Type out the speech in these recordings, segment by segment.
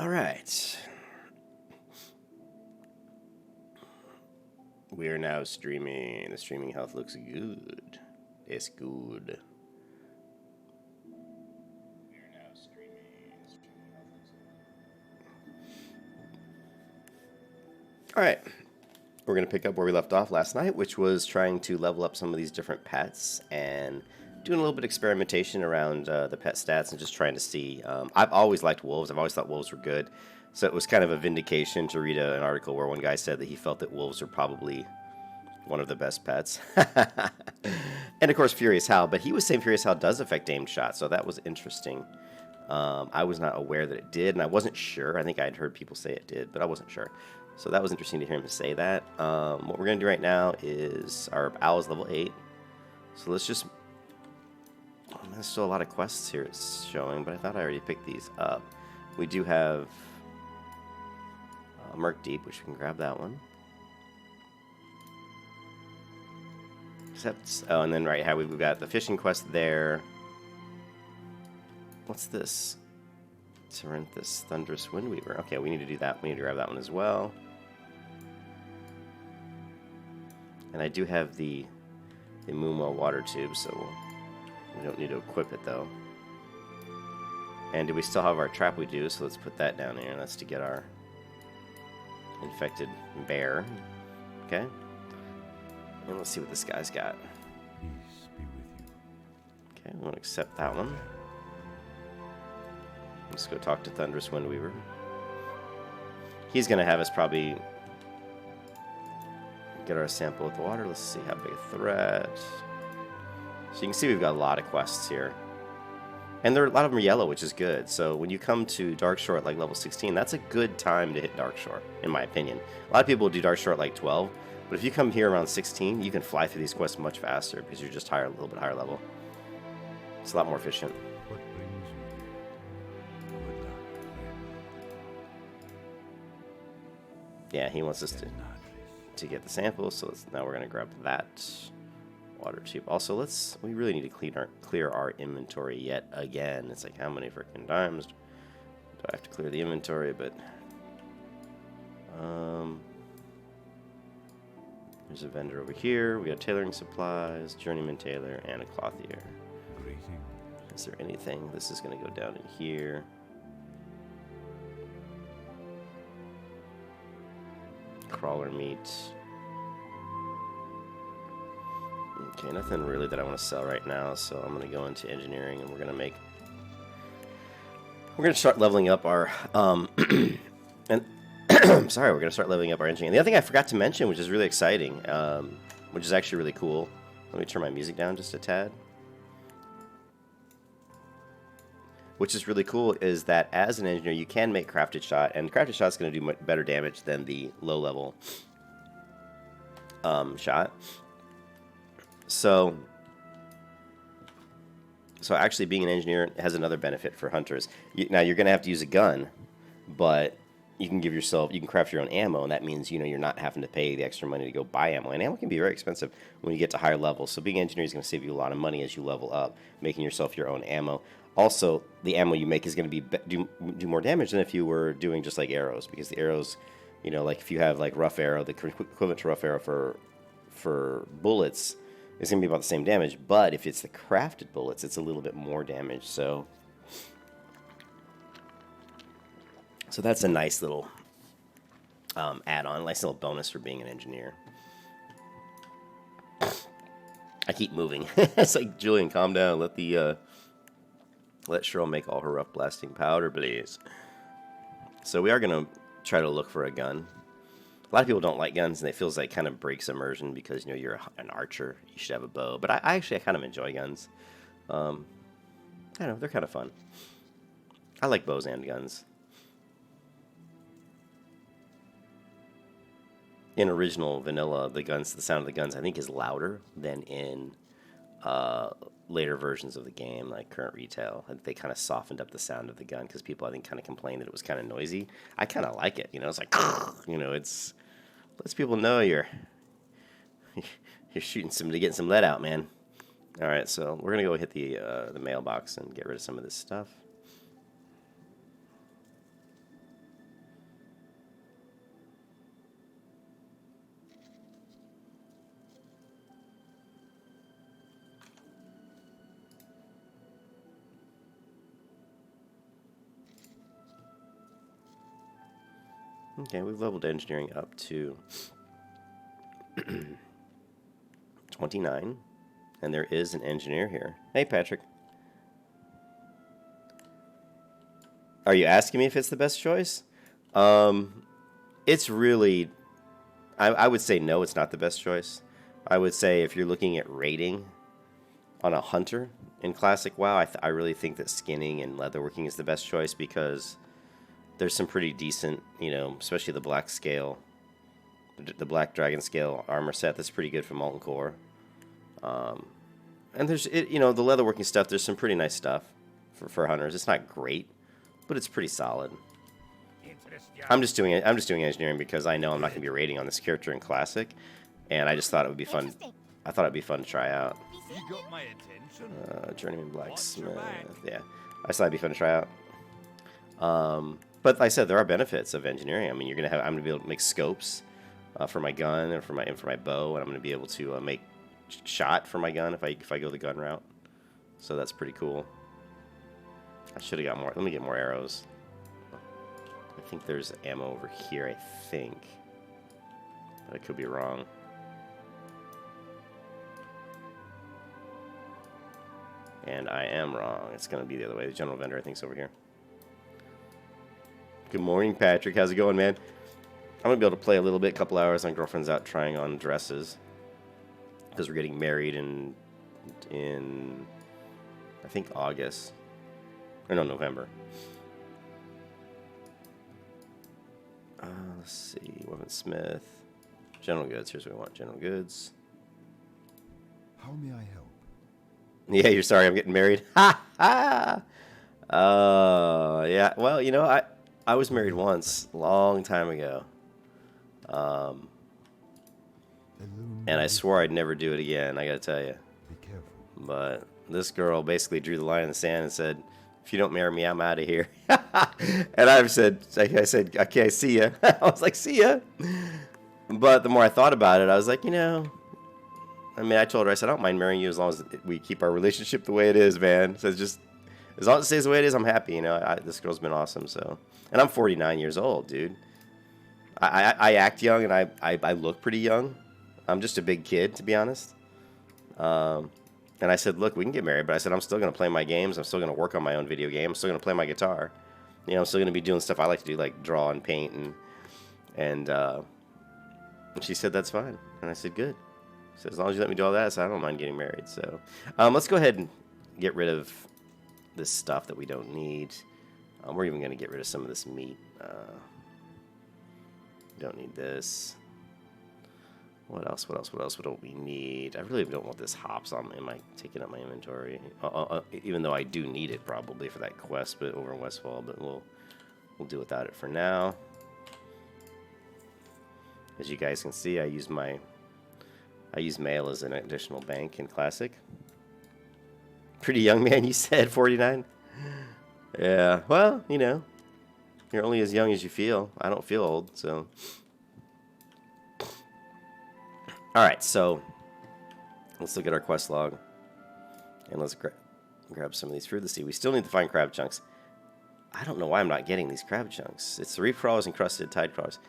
All right. We are now streaming. The streaming health looks good. It's good. All right. We're going to pick up where we left off last night, which was trying to level up some of these different pets and doing a little bit of experimentation around the pet stats and just trying to see. I've always liked wolves. I've always thought wolves were good. So it was kind of a vindication to read an article where one guy said that he felt that wolves are probably one of the best pets. And of course, Furious Hal. But he was saying Furious Hal does affect aimed shots, so that was interesting. I was not aware that it did, and I wasn't sure. I think I had heard people say it did, but I wasn't sure. So that was interesting to hear him say that. What we're going to do right now is our owl is level 8. So let's just... Oh, man, there's still a lot of quests here it's showing, but I thought I already picked these up. We do have Murk Deep, which we can grab that one. Except... Oh, and then right how we've got the fishing quest there. What's this? To rent this Thunderous Windweaver. Okay, we need to do that. We need to grab that one as well. And I do have the Moonwell water tube, so we don't need to equip it though. And do we still have our trap? We do, so let's put that down here. That's to get our infected bear. Okay. And let's see what this guy's got. Peace be with you. Okay, we want to accept that one. Let's go talk to Thunderous Windweaver. He's going to have us probably get our sample of the water. Let's see how big a threat. So you can see we've got a lot of quests here. And a lot of them are yellow, which is good. So when you come to Darkshore at like level 16, that's a good time to hit Darkshore, in my opinion. A lot of people do Darkshore at like 12. But if you come here around 16, you can fly through these quests much faster because you're just higher, a little bit higher level. It's a lot more efficient. What brings you here? Good luck, friend. Yeah, he wants us Get not to get the sample, so now we're going to grab that water tube. Also, we really need to clear our inventory yet again. It's like, how many freaking times do I have to clear the inventory? But there's a vendor over here. We got tailoring supplies, journeyman tailor, and a clothier. Greetings. Is there anything? This is going to go down in here. Crawler meat. Okay, nothing really that I want to sell right now, so I'm going to go into engineering and we're going to start leveling up our and sorry, we're going to start leveling up our engineering. The other thing I forgot to mention, which is really exciting, which is actually really cool. Let me turn my music down just a tad. Which is really cool is that as an engineer, you can make crafted shot, and crafted shot is going to do much better damage than the low level shot. So actually being an engineer has another benefit for hunters. Now you're going to have to use a gun, but you can craft your own ammo, and that means you're not having to pay the extra money to go buy ammo. And ammo can be very expensive when you get to higher levels. So being an engineer is going to save you a lot of money as you level up, making yourself your own ammo. Also, the ammo you make is going to do more damage than if you were doing just like arrows, because the arrows, like if you have like rough arrow, the equivalent to rough arrow for bullets is going to be about the same damage. But if it's the crafted bullets, it's a little bit more damage. So that's a nice little add-on, nice little bonus for being an engineer. I keep moving. It's like, Julian, calm down. Let Cheryl make all her rough blasting powder, please. So we are going to try to look for a gun. A lot of people don't like guns, and it feels like kind of breaks immersion because, you're an archer. You should have a bow. But I kind of enjoy guns. I don't know, they're kind of fun. I like bows and guns. In original vanilla, the sound of the guns, I think, is louder than in later versions of the game, like current retail. I think they kind of softened up the sound of the gun because people, I think, kind of complained that it was kind of noisy. I kind of like it. It's like, it's lets people know you're getting some lead out, man. All right, so we're gonna go hit the mailbox and get rid of some of this stuff. Okay, we've leveled engineering up to 29, and there is an engineer here. Hey, Patrick. Are you asking me if it's the best choice? It's really... I would say no, it's not the best choice. I would say if you're looking at rating on a hunter in Classic WoW, I really think that skinning and leatherworking is the best choice because there's some pretty decent, you know, especially the black scale, the black dragon scale armor set that's pretty good for Molten Core. And there's, you know, the leatherworking stuff, there's some pretty nice stuff for hunters. It's not great, but it's pretty solid. I'm just doing engineering because I know I'm not going to be rating on this character in Classic, and I just thought it would be fun. I thought it'd be fun to try out. You got my attention. Journeyman Blacksmith. Yeah, I just thought it'd be fun to try out. But like I said, there are benefits of engineering. I mean, I'm gonna be able to make scopes for my gun and for my bow, and I'm gonna be able to make shot for my gun if I go the gun route. So that's pretty cool. I should have got more. Let me get more arrows. I think there's ammo over here, I think. But I could be wrong. And I am wrong. It's going to be the other way. The general vendor, I think, is over here. Good morning, Patrick. How's it going, man? I'm going to be able to play a little bit, a couple hours. My girlfriend's out trying on dresses. Because we're getting married in I think, August. Or no, November. Let's see. Weaponsmith. General goods. Here's what we want. General goods. How may I help? Yeah, you're sorry I'm getting married. Ha ha! Yeah. Well, you know, I was married once, a long time ago. And I swore I'd never do it again, I gotta tell you. Be careful. But this girl basically drew the line in the sand and said, if you don't marry me, I'm out of here. And I said, okay, see ya. I was like, see ya. But the more I thought about it, I was like, you know, I mean, I told her, I said, I don't mind marrying you as long as we keep our relationship the way it is, man. So it's just, as long as it stays the way it is, I'm happy, you know. This girl's been awesome, so. And I'm 49 years old, dude. I act young, and I look pretty young. I'm just a big kid, to be honest. And I said, look, we can get married, but I said, I'm still going to play my games. I'm still going to work on my own video game. I'm still going to play my guitar. You know, I'm still going to be doing stuff I like to do, like draw and paint. And she said, that's fine. And I said, good. She said, as long as you let me do all that, I said, I don't mind getting married. So let's go ahead and get rid of this stuff that we don't need. We're even going to get rid of some of this meat. Don't need this. What else? What don't we need? I really don't want this hops on taking up my inventory. Even though I do need it probably for that quest, but over in Westfall. But we'll do without it for now. As you guys can see, I use mail as an additional bank in Classic. Pretty young man, you said, 49. Yeah. Well, you know, you're only as young as you feel. I don't feel old, so. Alright, so let's look at our quest log. And let's grab some of these fruit. Let's see, we still need to find crab chunks. I don't know why I'm not getting these crab chunks. It's the reef crawlers and crusted tide crawlers.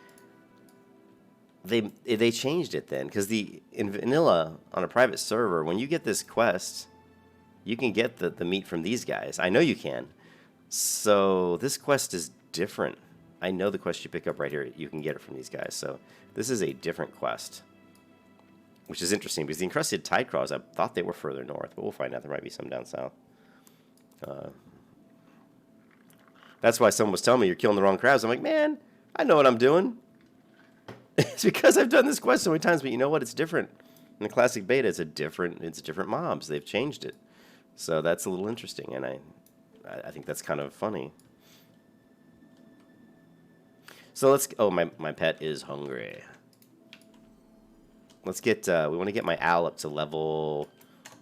They changed it then, because in vanilla, on a private server, when you get this quest, you can get the meat from these guys. I know you can. So this quest is different. I know the quest you pick up right here, you can get it from these guys. So this is a different quest. Which is interesting, because the encrusted tide crawlers, I thought they were further north, but we'll find out. There might be some down south. That's why someone was telling me you're killing the wrong crabs. I'm like, man, I know what I'm doing. It's because I've done this quest so many times, but you know what? It's different. In the classic beta, it's different mobs. They've changed it. So that's a little interesting, and I think that's kind of funny. So let's, oh, my pet is hungry. Let's get, we want to get my owl up to level,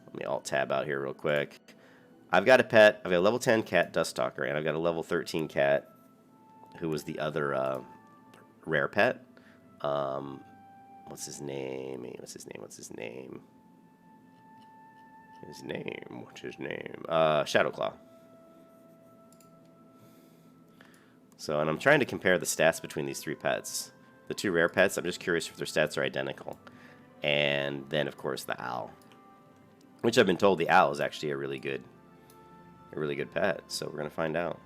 let me alt-tab out here real quick. I've got a pet, I've got a level 10 cat, Duststalker, and I've got a level 13 cat, who was the other rare pet. What's his name? What's his name? Shadowclaw. So, and I'm trying to compare the stats between these 3 pets. The 2 rare pets, I'm just curious if their stats are identical. And then, of course, the owl. Which I've been told the owl is actually a really good pet. So we're going to find out.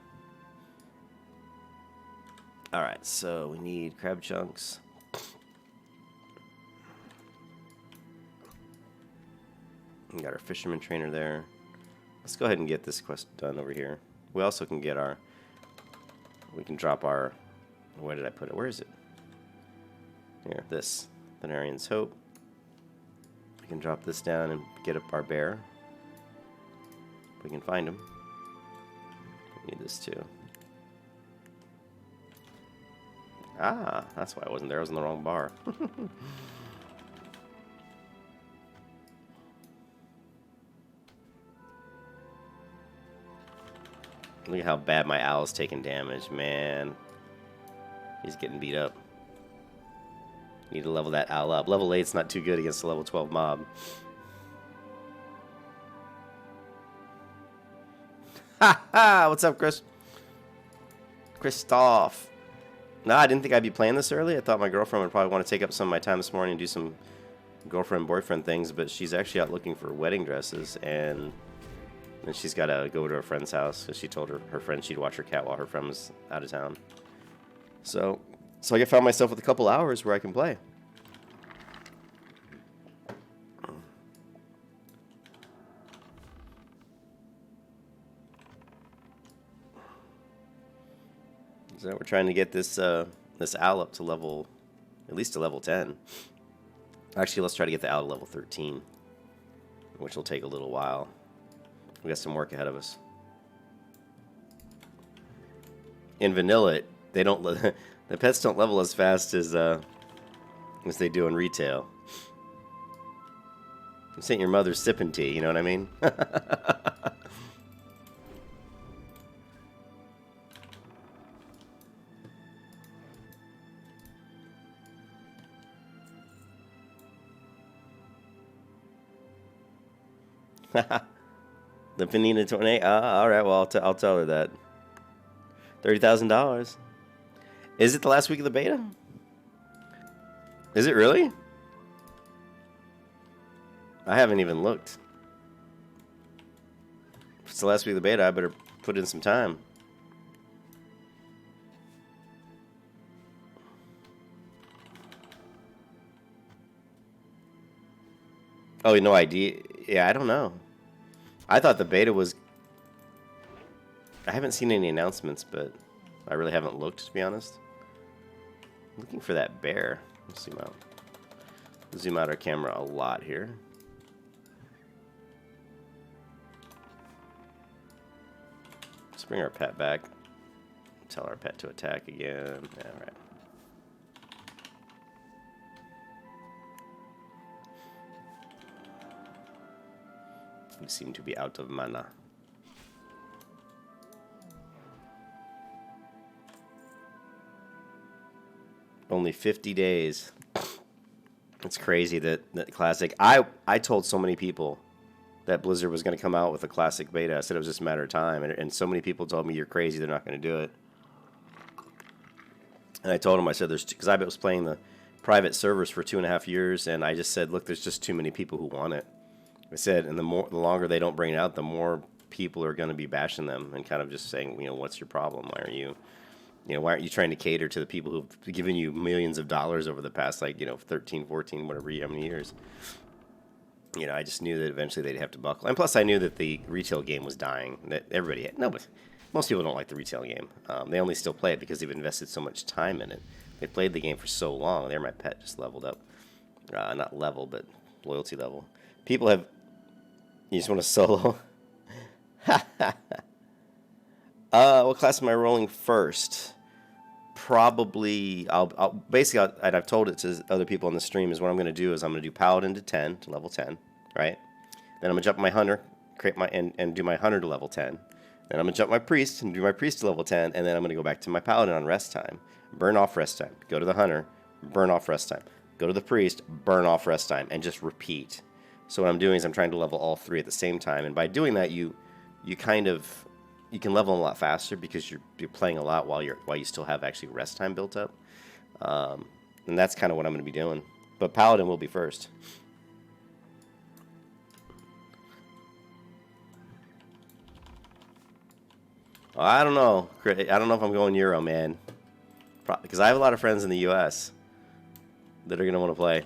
Alright, so we need crab chunks. We got our fisherman trainer there. Let's go ahead and get this quest done over here. We also can get our... We can drop our... Where did I put it? Where is it? Here, this. Thanarian's Hope. We can drop this down and get up our bear. We can find him. We need this too. Ah, that's why I wasn't there. I was in the wrong bar. Look at how bad my owl's taking damage, man. He's getting beat up. Need to level that owl up. Level 8's not too good against a level 12 mob. Ha ha! What's up, Chris? Christoph. No, I didn't think I'd be playing this early. I thought my girlfriend would probably want to take up some of my time this morning and do some girlfriend-boyfriend things, but she's actually out looking for wedding dresses, and she's got to go to her friend's house because she told her friend she'd watch her cat while her friend was out of town. So I found myself with a couple hours where I can play. So we're trying to get this this owl up to at least to level 10. Actually, let's try to get the owl to level 13, which will take a little while. We got some work ahead of us. In vanilla, they don't the pets don't level as fast as they do in retail. This ain't your mother's sipping tea, you know what I mean? The Panina 28. All right. Well, I'll tell her that. $30,000. Is it the last week of the beta? Is it really? I haven't even looked. If it's the last week of the beta, I better put in some time. Oh, no idea. Yeah, I don't know. I thought the beta was... I haven't seen any announcements, but I really haven't looked, to be honest. I'm looking for that bear. Let's zoom out. Zoom out our camera a lot here. Let's bring our pet back. Tell our pet to attack again. All right. We seem to be out of mana. Only 50 days. It's crazy that Classic... I told so many people that Blizzard was going to come out with a Classic beta. I said it was just a matter of time. And so many people told me, you're crazy, they're not going to do it. And I told them, I said, because I was playing the private servers for 2.5 years, and I just said, look, there's just too many people who want it. I said, and the longer they don't bring it out, the more people are going to be bashing them and kind of just saying, what's your problem? Why aren't you trying to cater to the people who've given you millions of dollars over the past, 13, 14, whatever, how many years? I just knew that eventually they'd have to buckle. And plus, I knew that the retail game was dying. That but most people don't like the retail game. They only still play it because they've invested so much time in it. They played the game for so long. There, my pet just leveled up. Not level, but loyalty level. People have... You just want to solo? What class am I rolling first? Probably, I've told it to other people on the stream, is what I'm going to do is I'm going to do Paladin to 10, to level 10, right? Then I'm going to jump my Hunter, and do my Hunter to level 10. Then I'm going to jump my Priest and do my Priest to level 10, and then I'm going to go back to my Paladin on rest time. Burn off rest time. Go to the Hunter, burn off rest time. Go to the Priest, burn off rest time, and just repeat. So what I'm doing is I'm trying to level all 3 at the same time, and by doing that, you kind of you can level them a lot faster because you're playing a lot while you still have actually rest time built up. And that's kind of what I'm going to be doing. But Paladin will be first. I don't know. I don't know if I'm going Euro, man. Because I have a lot of friends in the U.S. that are going to want to play.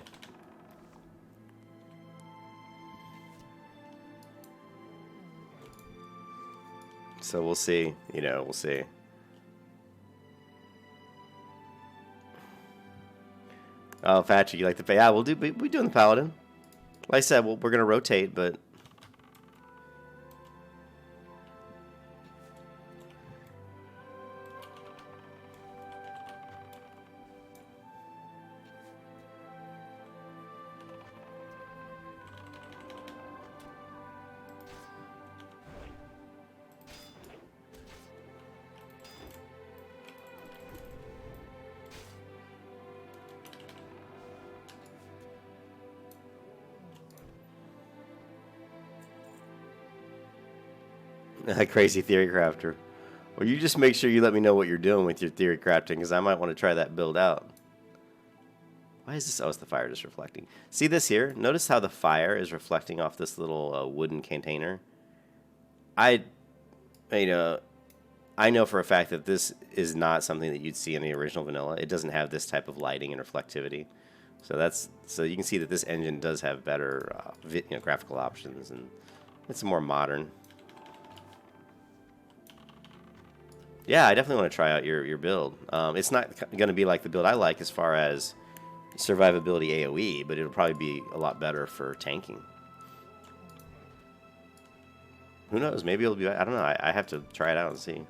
So we'll see. You know, we'll see. Oh, Patrick, you like the... Yeah, we're doing the Paladin. Like I said, we're going to rotate, but... Crazy theory crafter. Well, you just make sure you let me know what you're doing with your theory crafting, because I might want to try that build out. Why is this? Oh, it's the fire just reflecting. See this here? Notice how the fire is reflecting off this little wooden container. I know for a fact that this is not something that you'd see in the original vanilla. It doesn't have this type of lighting and reflectivity. So you can see that this engine does have better graphical options, and it's more modern. Yeah, I definitely want to try out your build. It's not going to be like the build I like as far as survivability AoE, but it'll probably be a lot better for tanking. Who knows? Maybe it'll be... I don't know. I have to try it out and see.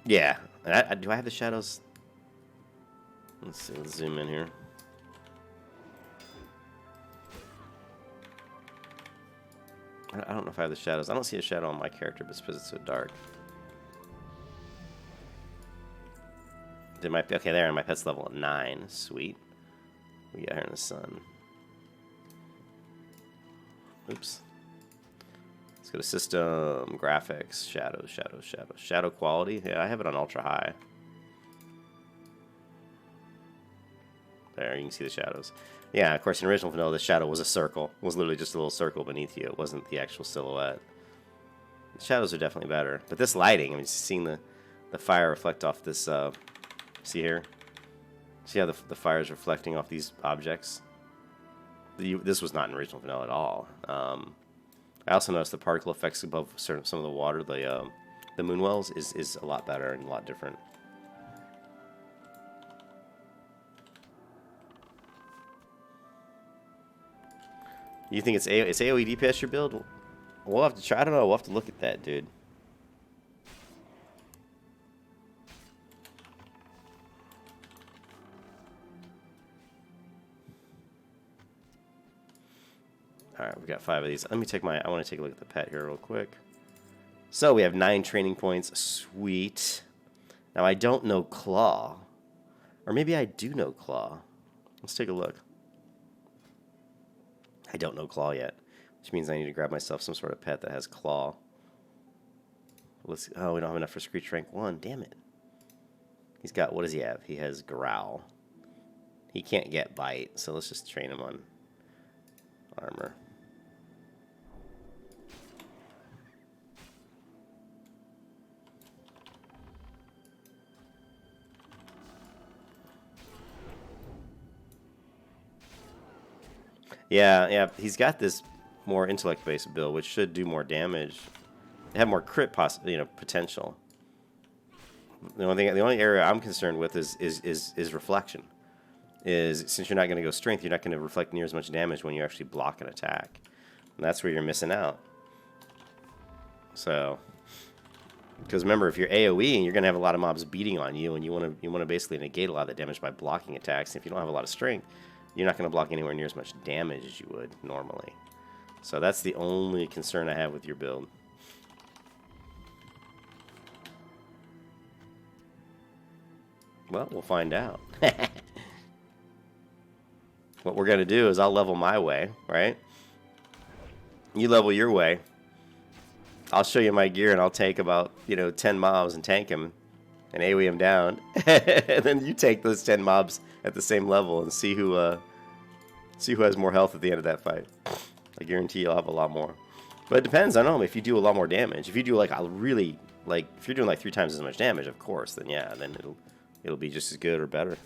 Yeah. Do I have the shadows? Let's see. Let's zoom in here. I don't know if I have the shadows. I don't see a shadow on my character, but it's because it's so dark. Okay, there, my pet's level at 9. Sweet. We got her in the sun. Oops. Let's go to system, graphics, shadows, shadows, shadows. Shadow quality. Yeah, I have it on ultra high. There, you can see the shadows. Yeah, of course, in original vanilla, the shadow was a circle. It was literally just a little circle beneath you. It wasn't the actual silhouette. The shadows are definitely better. But this lighting, I mean, seeing the fire reflect off this, see here? See how the fire is reflecting off these objects? This was not in original vanilla at all. I also noticed the particle effects above some of the water, the moon wells, is a lot better and a lot different. You think it's AoE DPS your build? We'll have to try. I don't know. We'll have to look at that, dude. All right, we've got 5 of these. Let me take I want to take a look at the pet here real quick. So we have 9 training points. Sweet. Now I don't know Claw, or maybe I do know Claw. Let's take a look. I don't know Claw yet, which means I need to grab myself some sort of pet that has Claw. Oh, we don't have enough for Screech rank 1. Damn it. He's got, what does he have? He has Growl. He can't get Bite, so let's just train him on Armor. Yeah, he's got this more intellect-based build, which should do more damage, have more crit potential. The only area I'm concerned with is reflection. Since you're not going to go strength, you're not going to reflect near as much damage when you actually block an attack, and that's where you're missing out. So, because remember, if you're AOE, you're going to have a lot of mobs beating on you, and you want to basically negate a lot of that damage by blocking attacks. And if you don't have a lot of strength, you're not going to block anywhere near as much damage as you would normally. So that's the only concern I have with your build. Well, we'll find out. What we're going to do is I'll level my way, right? You level your way. I'll show you my gear, and I'll take about, 10 mobs and tank him and AoE him down. And then you take those 10 mobs at the same level and see who has more health at the end of that fight. I guarantee you'll have a lot more. But it depends. I don't know if you do a lot more damage. If you do like a really, like, if you're doing like 3 times as much damage, of course, then yeah, then it'll be just as good or better.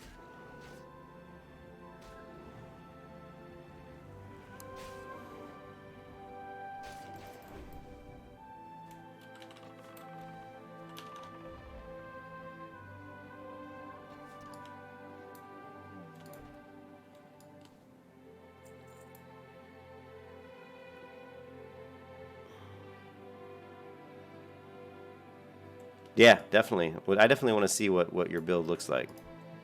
Yeah, definitely. I definitely want to see what your build looks like.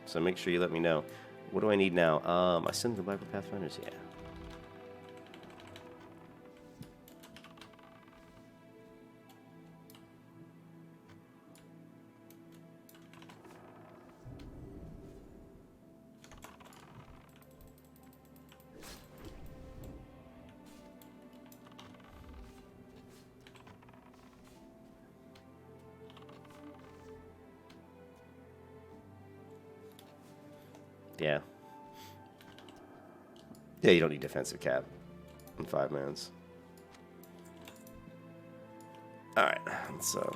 So make sure you let me know. What do I need now? I send the Bible Pathfinders? Yeah. Yeah. Yeah, you don't need defensive cap in 5-mans. Alright, so...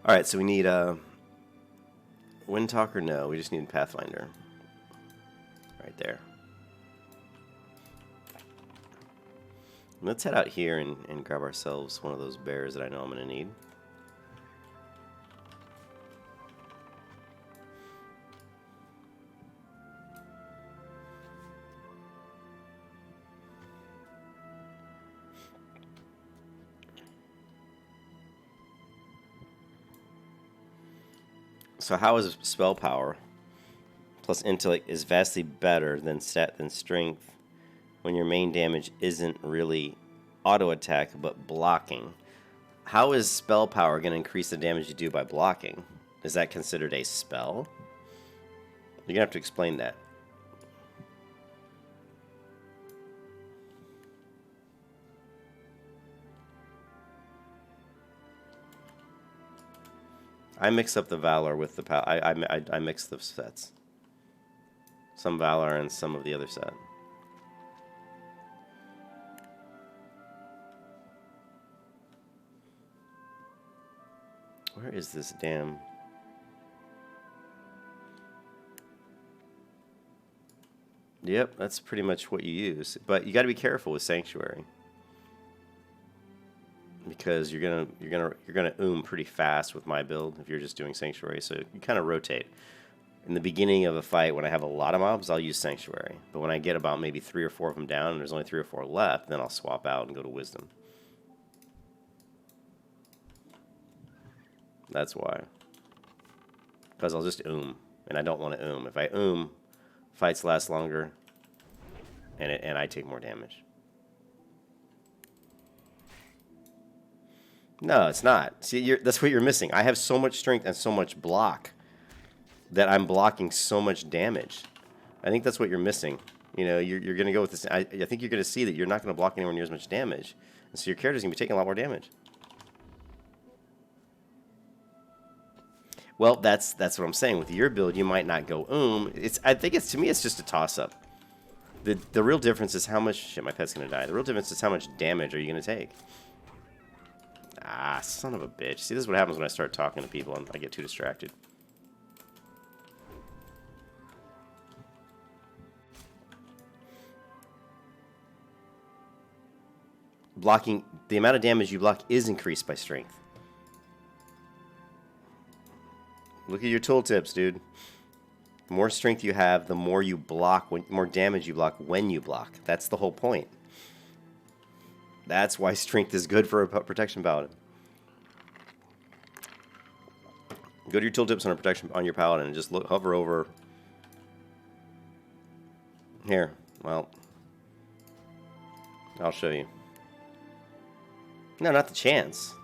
Alright, so we need Windtalker, no, we just need Pathfinder. Right there. Let's head out here and grab ourselves one of those bears that I know I'm going to need. So how is spell power plus intellect is vastly better than strength when your main damage isn't really auto attack but blocking? How is spell power going to increase the damage you do by blocking? Is that considered a spell? You're going to have to explain that. I mix up the Valor with the power. I mix the sets. Some Valor and some of the other set. Where is this damn... Yep, that's pretty much what you use. But you got to be careful with Sanctuary, because you're gonna pretty fast with my build if you're just doing Sanctuary. So you kind of rotate. In the beginning of a fight, when I have a lot of mobs, I'll use Sanctuary. But when I get about maybe 3 or 4 of them down, and there's only 3 or 4 left, then I'll swap out and go to Wisdom. That's why. Because I'll just and I don't want to If I fights last longer, and I take more damage. No, it's not. See, that's what you're missing. I have so much strength and so much block that I'm blocking so much damage. I think that's what you're missing. You know, you're going to go with this. I think you're going to see that you're not going to block anywhere near as much damage. And so your character's going to be taking a lot more damage. Well, that's what I'm saying. With your build, you might not go I think to me, it's just a toss-up. The real difference is how much... Shit, my pet's going to die. The real difference is how much damage are you going to take. Ah, son of a bitch. See, this is what happens when I start talking to people and I get too distracted. Blocking, the amount of damage you block is increased by strength. Look at your tooltips, dude. The more strength you have, the more you block, more damage you block when you block. That's the whole point. That's why strength is good for a protection paladin. Go to your tooltips on a protection on your paladin and just hover over. Here, well, I'll show you. No, not the chance.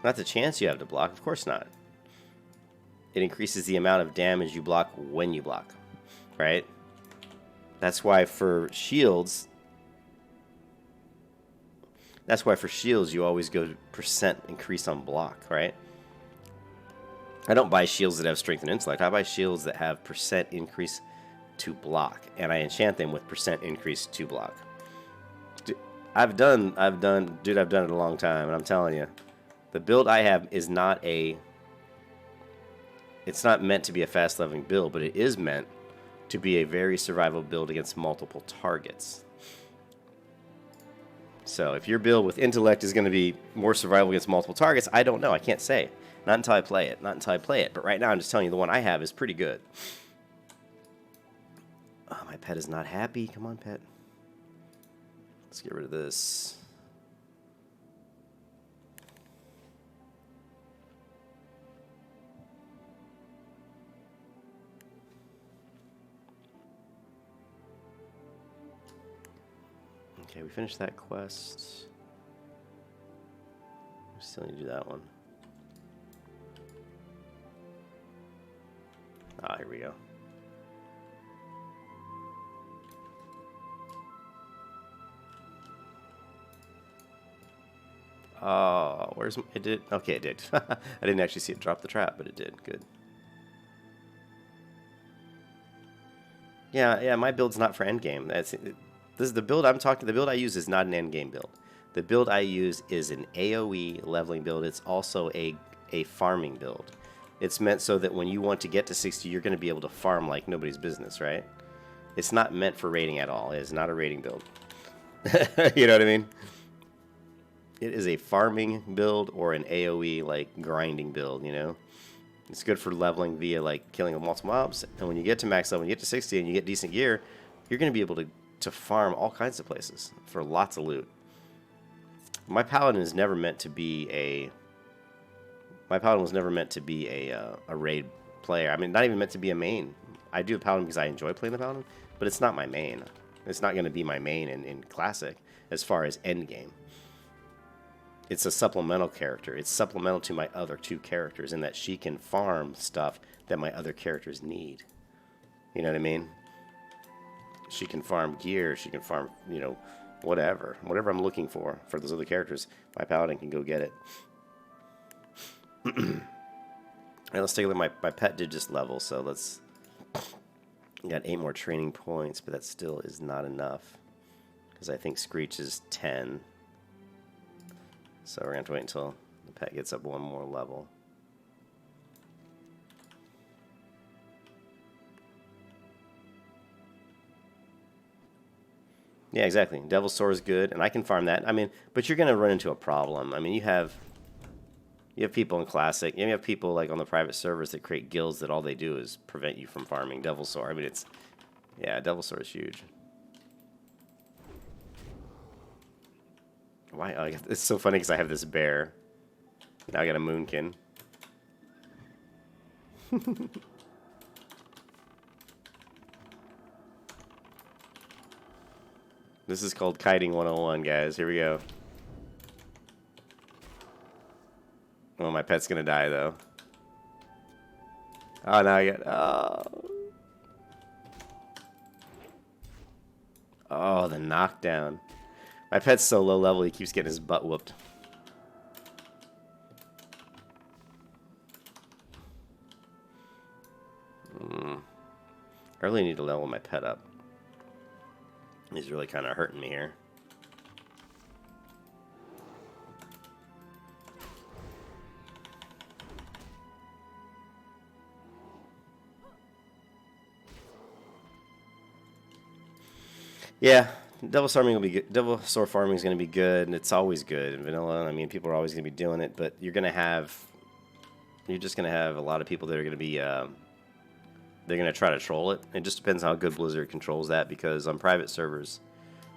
Not the chance you have to block, of course not. It increases the amount of damage you block when you block, right? That's why for shields, you always go percent increase on block, right? I don't buy shields that have strength and intellect. I buy shields that have percent increase to block, and I enchant them with percent increase to block. I've done it a long time, and I'm telling you, the build I have is not it's not meant to be a fast leveling build, but it is meant to be a very survival build against multiple targets. So if your build with intellect is going to be more survival against multiple targets, I don't know. I can't say. Not until I play it. But right now I'm just telling you the one I have is pretty good. Oh, my pet is not happy. Come on, pet. Let's get rid of this. Okay, we finished that quest. We still need to do that one. Ah, here we go. Oh, where's it? Did okay? It did. I didn't actually see it drop the trap, but it did. Good. Yeah. My build's not for endgame. This is the build I'm talking. The build I use is not an endgame build. The build I use is an AOE leveling build. It's also a farming build. It's meant so that when you want to get to 60, you're going to be able to farm like nobody's business, right? It's not meant for raiding at all. It is not a raiding build. You know what I mean? It is a farming build or an AOE like grinding build, you know? It's good for leveling via like killing multiple mobs. And when you get to max level, when you get to 60 and you get decent gear, you're going to be able to farm all kinds of places for lots of loot. My paladin is never meant to be a... My paladin was never meant to be a raid player. I mean, not even meant to be a main. I do the paladin because I enjoy playing the paladin, but it's not my main. It's not going to be my main in Classic as far as endgame. It's a supplemental character. It's supplemental to my other two characters in that she can farm stuff that my other characters need. You know what I mean? She can farm gear. She can farm, you know, whatever. Whatever I'm looking for those other characters, my paladin can go get it. Alright, let's take a look. My pet did just level, so let's... Got 8 more training points, but that still is not enough. Because I think Screech is 10. So we're going to have to wait until the pet gets up one more level. Yeah, exactly. Devil's Sword is good, and I can farm that. I mean, but you're going to run into a problem. I mean, you have people in Classic, you have people like on the private servers that create guilds that all they do is prevent you from farming Devil's Sword. I mean, yeah, Devil's Sword is huge. Why? Oh, it's so funny because I have this bear. Now I got a moonkin. This is called kiting 101, guys. Here we go. Oh, my pet's gonna die though. Oh, now I get. Oh, the knockdown. My pet's so low level, he keeps getting his butt whooped. I really need to level my pet up. He's really kind of hurting me here. Yeah, Devil Sword farming will be good. Devil Sword farming is going to be good, and it's always good in vanilla. I mean, people are always going to be doing it, but you're just going to have a lot of people that are going to be, they're going to try to troll it. It just depends on how good Blizzard controls that, because on private servers,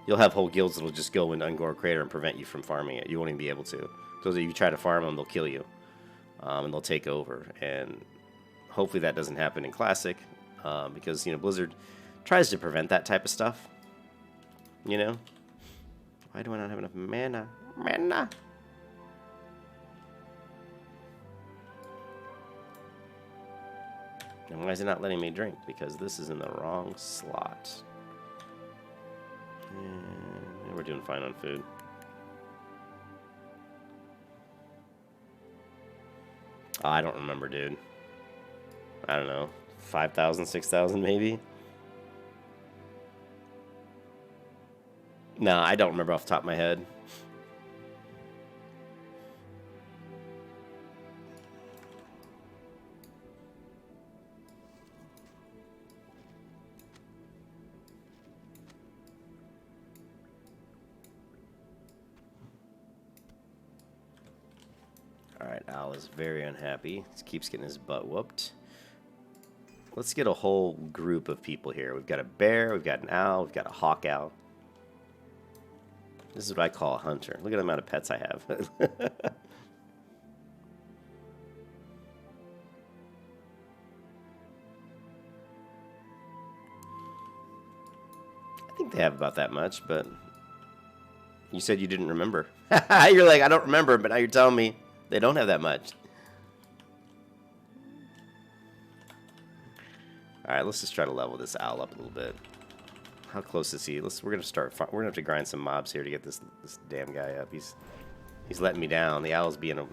you'll have whole guilds that'll just go into Ungor Crater and prevent you from farming it. You won't even be able to. So if you try to farm them, they'll kill you, and they'll take over. And hopefully that doesn't happen in Classic, because Blizzard tries to prevent that type of stuff. You know? Why do I not have enough mana? Mana! And why is it not letting me drink? Because this is in the wrong slot. And we're doing fine on food. Oh, I don't remember, dude. I don't know. 5,000, 6,000 maybe? No, I don't remember off the top of my head. Alright, Al is very unhappy. He keeps getting his butt whooped. Let's get a whole group of people here. We've got a bear, we've got an owl, we've got a hawk owl. This is what I call a hunter. Look at the amount of pets I have. I think they have about that much, but you said you didn't remember. You're like, I don't remember, but now you're telling me they don't have that much. Alright, let's just try to level this owl up a little bit. How close is he? We're gonna have to grind some mobs here to get this damn guy up. He's letting me down. The owl's being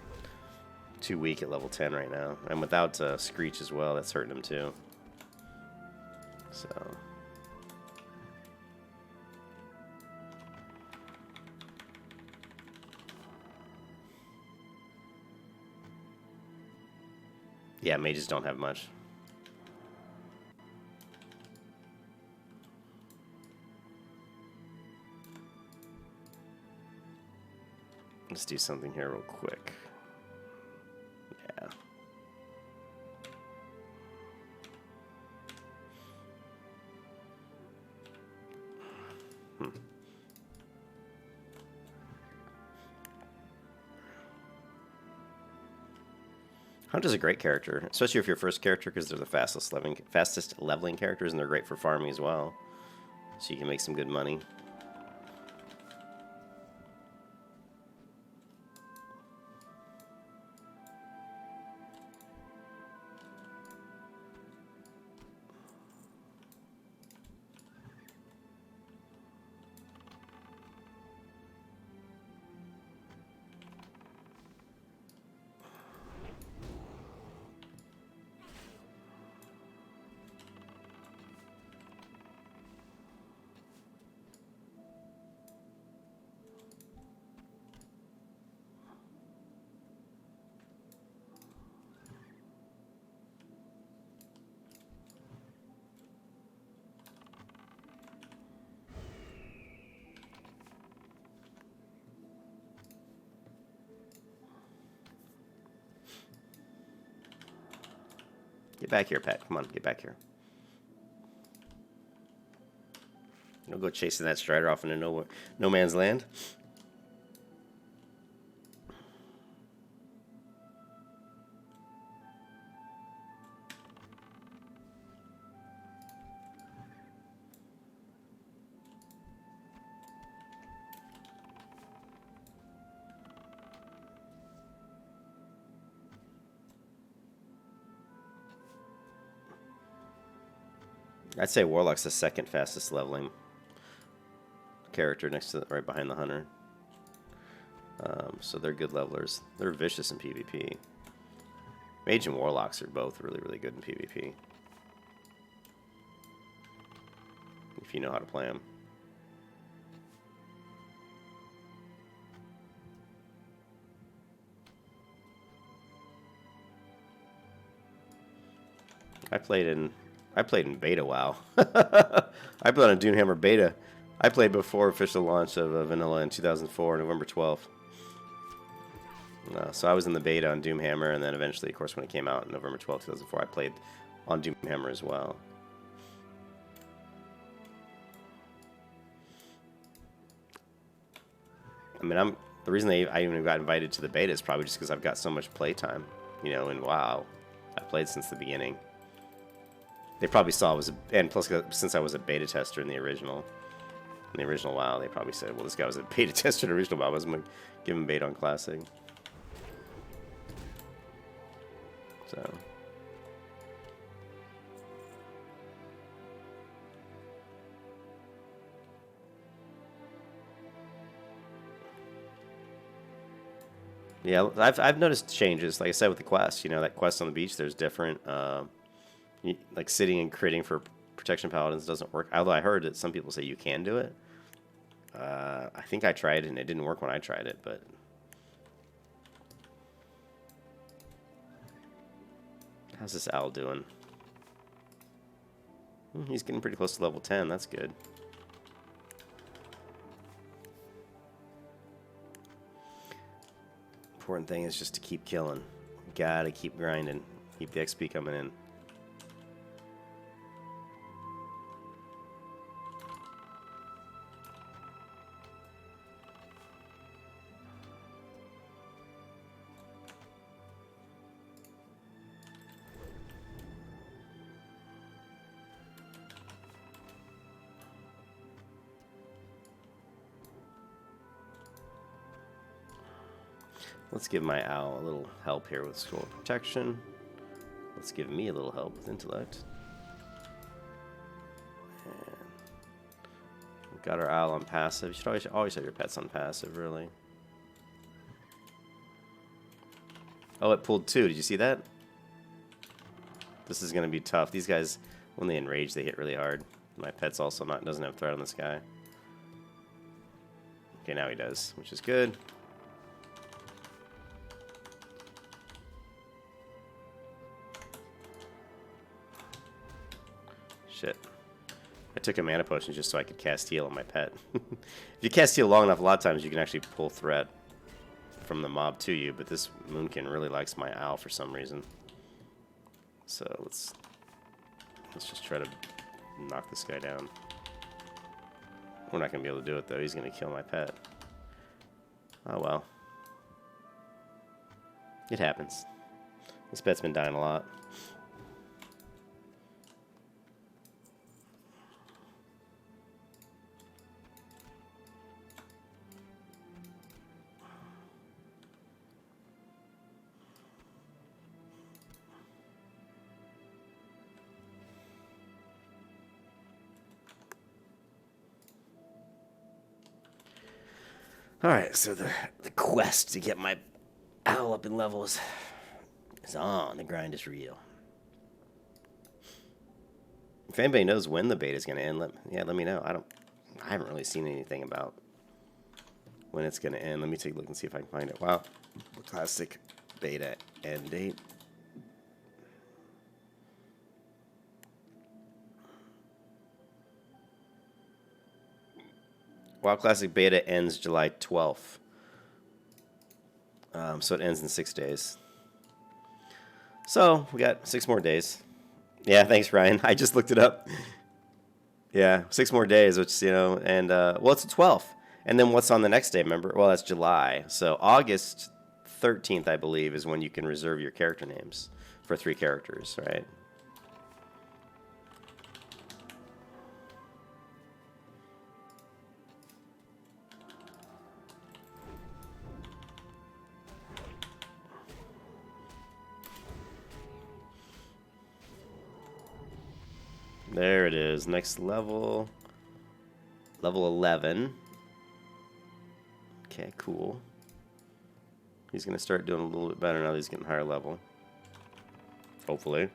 too weak at level 10 right now, and without Screech as well, that's hurting him too. So yeah, mages don't have much. Let's do something here real quick. Yeah. Hunter's a great character, especially if you're first character, because they're the fastest leveling characters, and they're great for farming as well. So you can make some good money. Get back here, Pat. Come on, get back here. Don't go chasing that strider off into no man's land. I'd say Warlock's the second fastest leveling character, next to right behind the Hunter. So they're good levelers. They're vicious in PvP. Mage and Warlocks are both really, really good in PvP. If you know how to play them. I played in beta WoW. I played on Doomhammer beta. I played before official launch of Vanilla in 2004, November 12th. So I was in the beta on Doomhammer, and then eventually, of course, when it came out in November 12th, 2004, I played on Doomhammer as well. I mean, the reason I even got invited to the beta is probably just because I've got so much playtime, you know, and WoW. I played since the beginning. They probably saw I was, and plus since I was a beta tester in the original WoW, they probably said, well, this guy was a beta tester in the original WoW, I wasn't going to give him beta on Classic. So Yeah, I've noticed changes. Like I said with the quest, you know, that quest on the beach, there's different. Like sitting and critting for protection paladins doesn't work. Although I heard that some people say you can do it. I think I tried it and it didn't work when I tried it, but how's this owl doing? He's getting pretty close to level 10. That's good. Important thing is just to keep killing. Gotta keep grinding. Keep the XP coming in. Let's give my owl a little help here with scroll protection. Let's give me a little help with intellect. And we've got our owl on passive. You should always have your pets on passive, really. Oh, it pulled 2. Did you see that? This is going to be tough. These guys, when they enrage, they hit really hard. My pet's also doesn't have threat on this guy. Okay, now he does, which is good. Shit. I took a mana potion just so I could cast heal on my pet. If you cast heal long enough, a lot of times you can actually pull threat from the mob to you, but this Moonkin really likes my owl for some reason. So let's just try to knock this guy down. We're not going to be able to do it, though. He's going to kill my pet. Oh, well. It happens. This pet's been dying a lot. Alright, so the quest to get my owl up in levels is on. The grind is real. If anybody knows when the beta is going to end, let me know. I haven't really seen anything about when it's going to end. Let me take a look and see if I can find it. Wow. Classic beta end date. WoW Classic Beta ends July 12th. So it ends in 6 days. So we got 6 more days. Yeah, thanks, Ryan. I just looked it up. Yeah, 6 more days, which, you know, and, well, it's the 12th. And then what's on the next day, remember? Well, that's July. So August 13th, I believe, is when you can reserve your character names for 3 characters, right? There it is. Next level. Level 11. Okay, cool. He's going to start doing a little bit better now that he's getting higher level. Hopefully.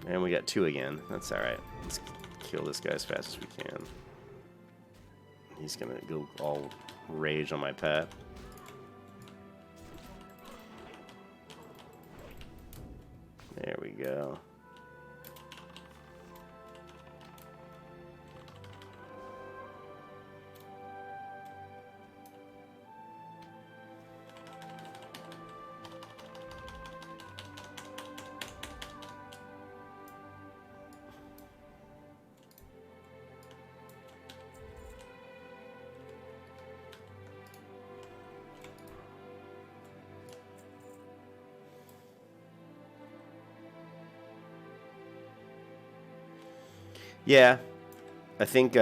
And we got 2 again. That's alright. Let's kill this guy as fast as we can. He's going to go all rage on my pet. There we go. Yeah, I think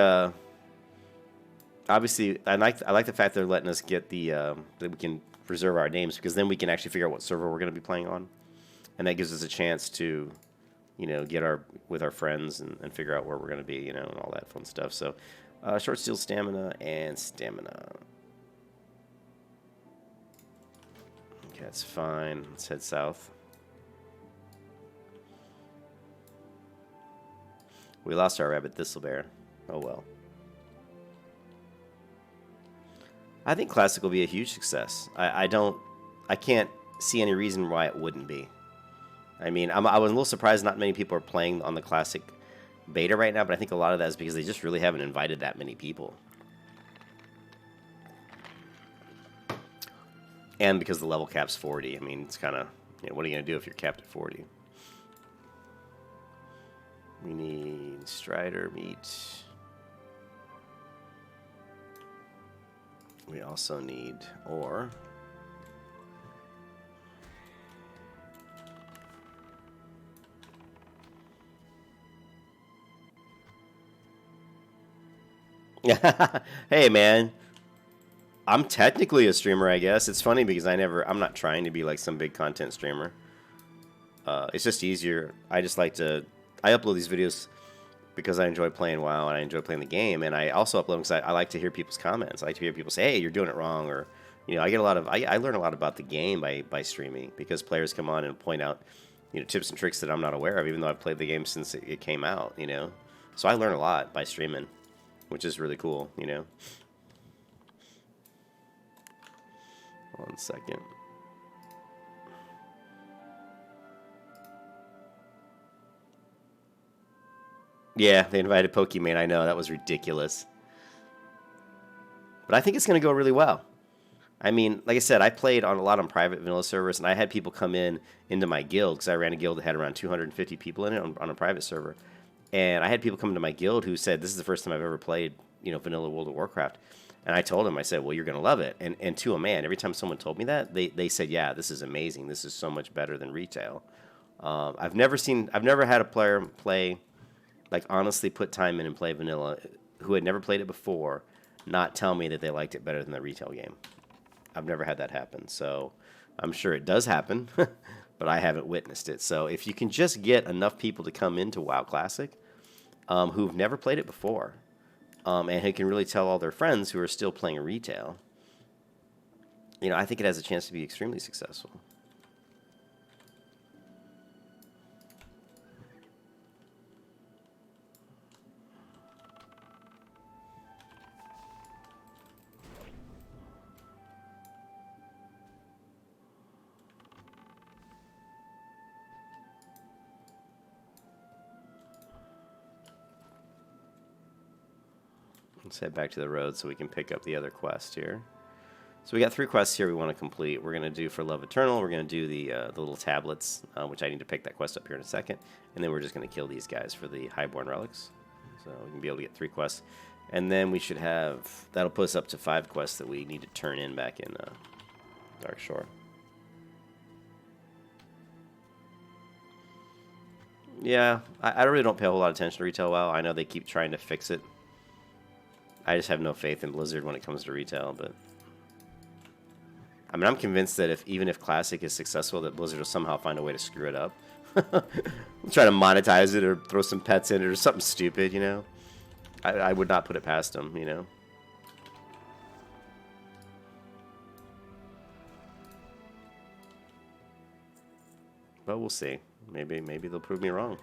obviously I like the fact they're letting us get the that we can reserve our names, because then we can actually figure out what server we're going to be playing on, and that gives us a chance to you know, with our friends and figure out where we're gonna be, you know, and all that fun stuff. So, short steel stamina and stamina. Okay, that's fine. Let's head south. We lost our rabbit thistlebear. Oh well. I think classic will be a huge success. I can't see any reason why it wouldn't be. I mean, I was a little surprised not many people are playing on the classic beta right now, but I think a lot of that is because they just really haven't invited that many people. And because the level cap's 40. I mean, it's kind of, you know, what are you going to do if you're capped at 40? We need Strider meat. We also need ore. Hey, man. I'm technically a streamer, I guess. It's funny because I'm not trying to be like some big content streamer. It's just easier. I upload these videos because I enjoy playing WoW and I enjoy playing the game, and I also upload them because I like to hear people's comments. I like to hear people say, "Hey, you're doing it wrong," or, you know, I learn a lot about the game by streaming because players come on and point out, you know, tips and tricks that I'm not aware of, even though I've played the game since it came out, you know. So I learn a lot by streaming, which is really cool, you know. 1 second. Yeah, they invited Pokemon. I know, that was ridiculous. But I think it's going to go really well. I mean, like I said, I played on a lot on private vanilla servers, and I had people come into my guild, because I ran a guild that had around 250 people in it on a private server. And I had people come into my guild who said, this is the first time I've ever played, you know, vanilla World of Warcraft. And I told them, I said, well, you're going to love it. And to a man, every time someone told me that, they said, yeah, this is amazing. This is so much better than retail. I've never had a player play, like, honestly put time in and play vanilla who had never played it before, not tell me that they liked it better than the retail game. I've never had that happen. So I'm sure it does happen, but I haven't witnessed it. So if you can just get enough people to come into WoW Classic who've never played it before, and who can really tell all their friends who are still playing retail, you know, I think it has a chance to be extremely successful. Let's head back to the road so we can pick up the other quest here. So we got 3 quests here we want to complete. We're going to do for Love Eternal. We're going to do the little tablets, which I need to pick that quest up here in a second. And then we're just going to kill these guys for the Highborn Relics. So we can be able to get 3 quests. And then we should have... That'll put us up to 5 quests that we need to turn in back in Dark Shore. Yeah, I really don't pay a whole lot of attention to retail WoW. I know they keep trying to fix it. I just have no faith in Blizzard when it comes to retail, but... I mean, I'm convinced that even if Classic is successful, that Blizzard will somehow find a way to screw it up. Try to monetize it or throw some pets in it or something stupid, you know? I would not put it past them, you know? But we'll see. Maybe they'll prove me wrong.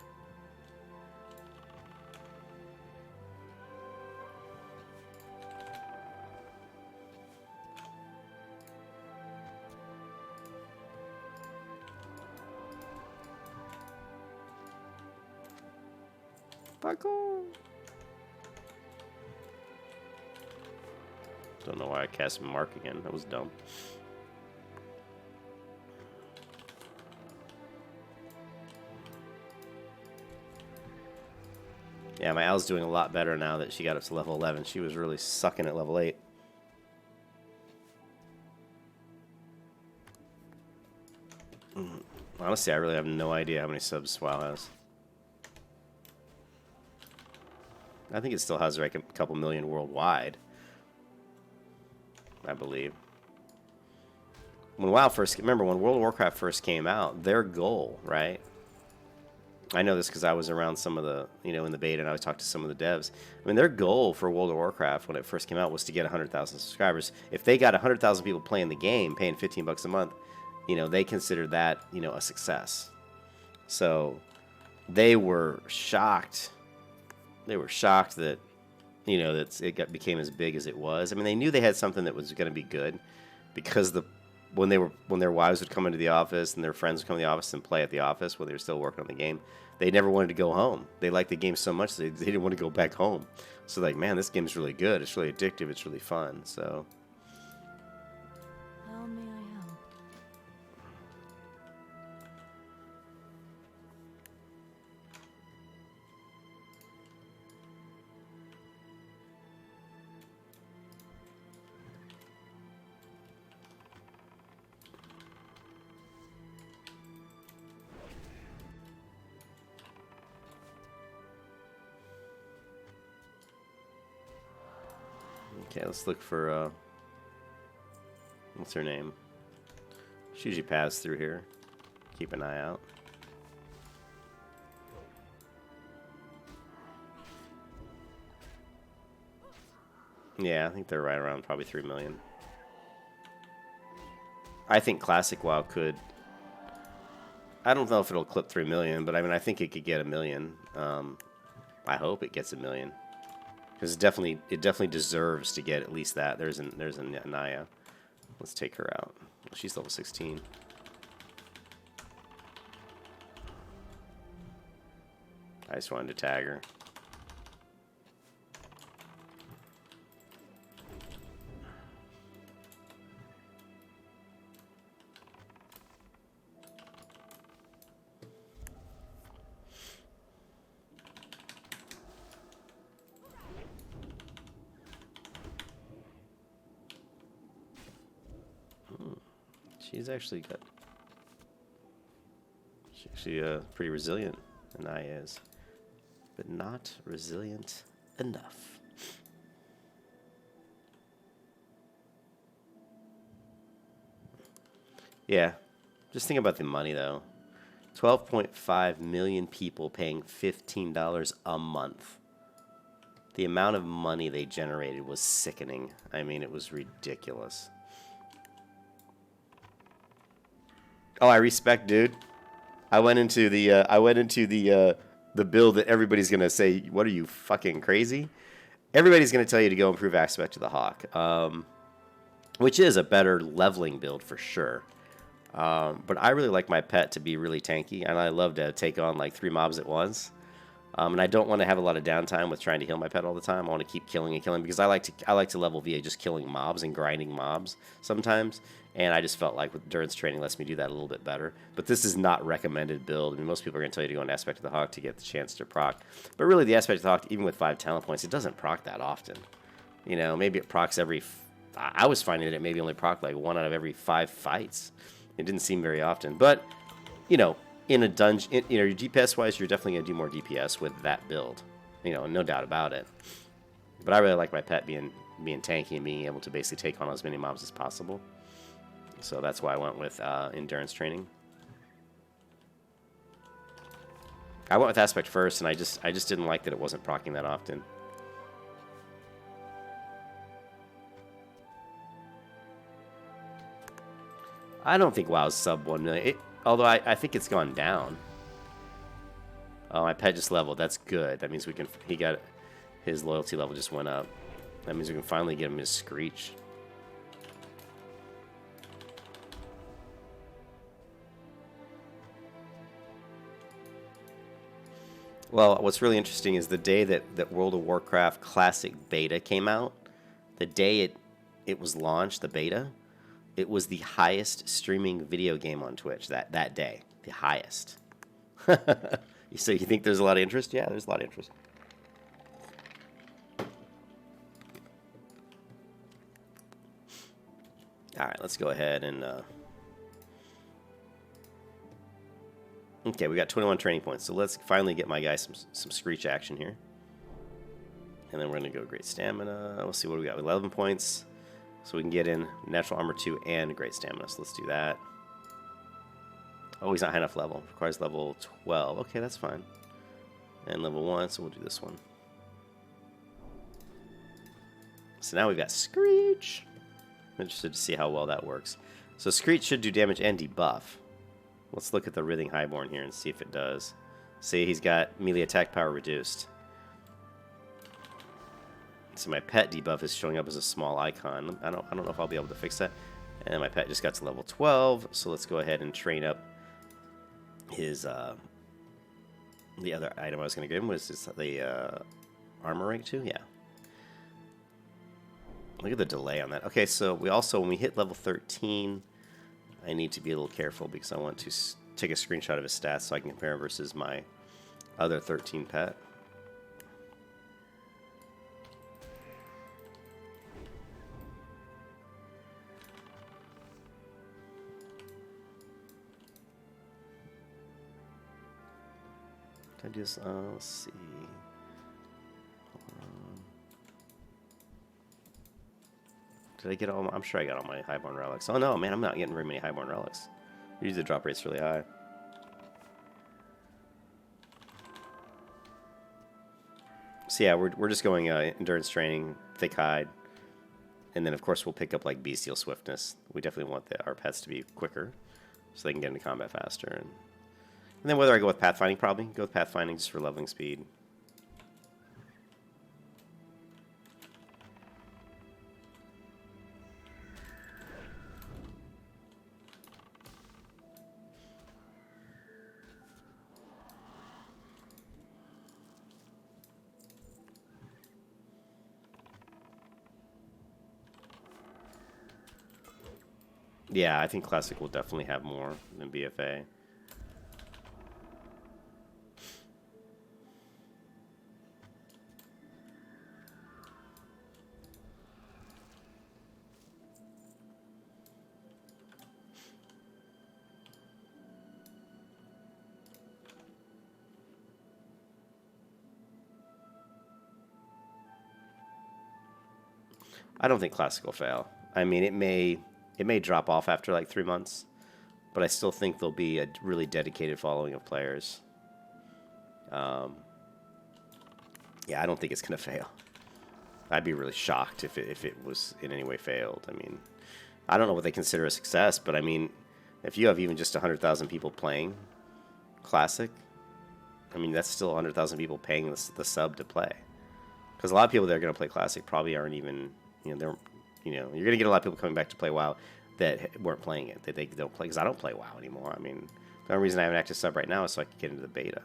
Parkour. Don't know why I cast Mark again. That was dumb. Yeah, my Al's doing a lot better now that she got up to level 11. She was really sucking at level 8. Honestly, I really have no idea how many subs WoW has. I think it still has like a couple million worldwide, I believe. When WoW first, remember when World of Warcraft first came out, their goal, right, I know this because I was around some of the, in the beta, and I was talking to some of the devs. I mean, their goal for World of Warcraft when it first came out was to get 100,000 subscribers. If they got 100,000 people playing the game, paying $15 a month, they considered that, a success. So they were shocked. They were shocked that, that became as big as it was. I mean, they knew they had something that was going to be good because when their wives would come into the office and their friends would come to the office and play at the office when they were still working on the game, they never wanted to go home. They liked the game so much they didn't want to go back home. So like, man, this game's really good. It's really addictive. It's really fun. So. How may I help? Okay, let's look for, what's her name? She usually passes through here. Keep an eye out. Yeah, I think they're right around probably 3 million. I think Classic WoW could. I don't know if it'll clip 3 million, but I mean, I think it could get 1 million. I hope it gets 1 million. Because it definitely deserves to get at least that. There's a Naya. Let's take her out. She's level 16. I just wanted to tag her. She's actually pretty resilient, and I is, but not resilient enough. Yeah, just think about the money though. 12.5 million people paying $15 a month. The amount of money they generated was sickening. I mean, it was ridiculous. Oh, I respect, dude. I went into the build that everybody's gonna say, "What are you, fucking crazy?" Everybody's gonna tell you to go improve aspect of the hawk, which is a better leveling build for sure. But I really like my pet to be really tanky, and I love to take on like 3 mobs at once. And I don't want to have a lot of downtime with trying to heal my pet all the time. I want to keep killing and killing because I like to level via just killing mobs and grinding mobs sometimes. And I just felt like with endurance training lets me do that a little bit better. But this is not recommended build. I mean, most people are going to tell you to go on Aspect of the Hawk to get the chance to proc. But really, the Aspect of the Hawk, even with 5 talent points, it doesn't proc that often. Maybe it procs every... I was finding that it maybe only proc like 1 out of every 5 fights. It didn't seem very often. But, in a dungeon, your DPS-wise, you're definitely going to do more DPS with that build. No doubt about it. But I really like my pet being tanky and being able to basically take on as many mobs as possible. So that's why I went with endurance training. I went with aspect first, and I just didn't like that it wasn't proccing that often. I don't think WoW's sub 1 million. Although I think it's gone down. Oh, my pet just leveled. That's good. That means he got his loyalty level just went up. That means we can finally get him his Screech. Well, what's really interesting is the day that World of Warcraft Classic Beta came out, the day it was launched, the beta, it was the highest streaming video game on Twitch that day. The highest. So you think there's a lot of interest? Yeah, there's a lot of interest. All right, let's go ahead and... Okay, we got 21 training points, so let's finally get my guy some Screech action here. And then we're going to go Great Stamina. We'll see what we got. 11 points, so we can get in Natural Armor 2 and Great Stamina, so let's do that. Oh, he's not high enough level. Requires level 12. Okay, that's fine. And level 1, so we'll do this one. So now we've got Screech. I'm interested to see how well that works. So Screech should do damage and debuff. Let's look at the Writhing Highborn here and see if it does. See, he's got melee attack power reduced. So my pet debuff is showing up as a small icon. I don't know if I'll be able to fix that. And then my pet just got to level 12, so let's go ahead and train up his the other item I was going to give him was the armor rank 2. Yeah. Look at the delay on that. Okay, so we also, when we hit level 13, I need to be a little careful because I want to take a screenshot of his stats so I can compare him versus my other 13 pet. Can I just, let's see. Did I get all my, I'm sure I got all my Highborn relics. Oh no, man, I'm not getting very many Highborn relics. Usually the drop rate's really high. So yeah, we're just going endurance training, thick hide, and then of course we'll pick up like bestial swiftness. We definitely want our pets to be quicker, so they can get into combat faster. And then whether I go with pathfinding, probably go with pathfinding just for leveling speed. Yeah, I think Classic will definitely have more than BFA. I don't think Classic will fail. I mean, it may drop off after like 3 months, but I still think there'll be a really dedicated following of players. Yeah, I don't think it's going to fail. I'd be really shocked if it was in any way failed. I mean, I don't know what they consider a success, but I mean, if you have even just 100,000 people playing Classic, I mean, that's still 100,000 people paying the sub to play. Because a lot of people that are going to play Classic probably aren't even, you're going to get a lot of people coming back to play WoW that weren't playing it, that they don't play, because I don't play WoW anymore. I mean, the only reason I have an active sub right now is so I can get into the beta.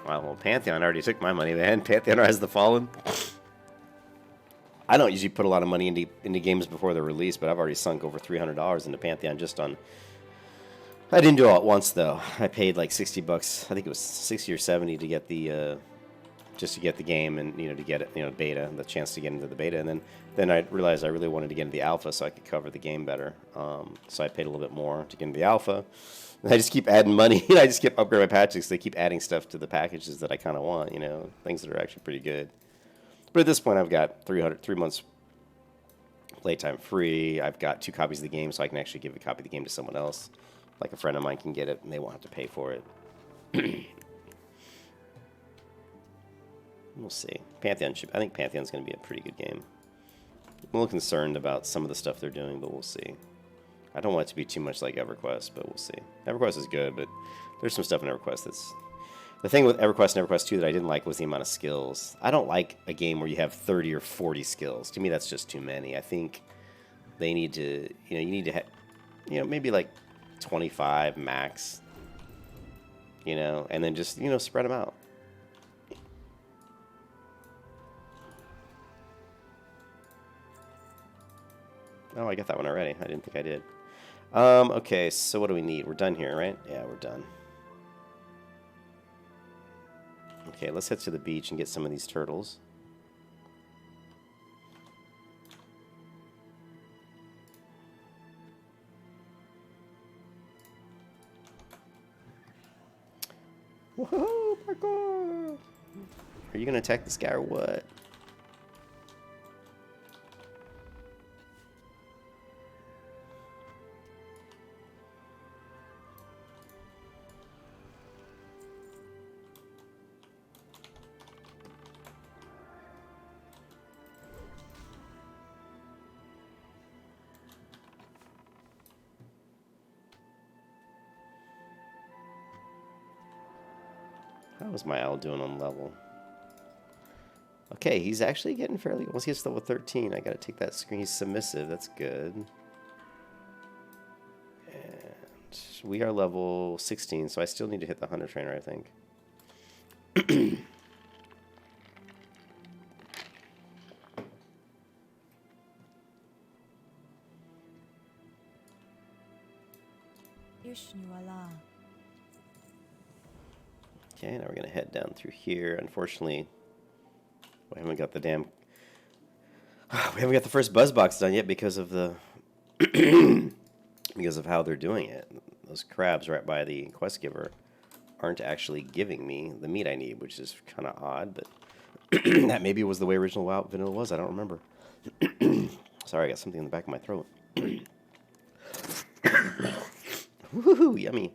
Well, Pantheon already took my money, man. Pantheon has the Fallen. I don't usually put a lot of money into games before they're released, but I've already sunk over $300 into Pantheon just on... I didn't do it all at once, though. I paid like $60. I think it was 60 or 70 to get the... just to get the game and, to get it, beta, the chance to get into the beta. And then I realized I really wanted to get into the alpha so I could cover the game better. So I paid a little bit more to get into the alpha. And I just keep adding money. I just keep upgrading my patches. They keep adding stuff to the packages that I kind of want, things that are actually pretty good. But at this point, I've got 3 months playtime free. I've got 2 copies of the game, so I can actually give a copy of the game to someone else. Like a friend of mine can get it, and they won't have to pay for it. We'll see. I think Pantheon's going to be a pretty good game. I'm a little concerned about some of the stuff they're doing, but we'll see. I don't want it to be too much like EverQuest, but we'll see. EverQuest is good, but there's some stuff in EverQuest that's... The thing with EverQuest and EverQuest 2 that I didn't like was the amount of skills. I don't like a game where you have 30 or 40 skills. To me, that's just too many. I think they need to... you need to have... maybe like 25 max. And then just, spread them out. Oh, I got that one already. I didn't think I did. Okay, so what do we need? We're done here, right? Yeah, we're done. Okay, let's head to the beach and get some of these turtles. Woohoo! Parkour! Are you gonna attack this guy or what? How is my owl doing on level? Okay, he's actually getting fairly... Once he gets to level 13, I gotta take that screen. He's submissive. That's good. And we are level 16, so I still need to hit the Hunter Trainer, I think. Okay, now we're gonna head down through here. Unfortunately, we haven't got the damn... We haven't got the first buzz box done yet because of the... because of how they're doing it. Those crabs right by the quest giver aren't actually giving me the meat I need, which is kind of odd, but that maybe was the way original WoW vanilla was. I don't remember. Sorry, I got something in the back of my throat. Woohoo, yummy.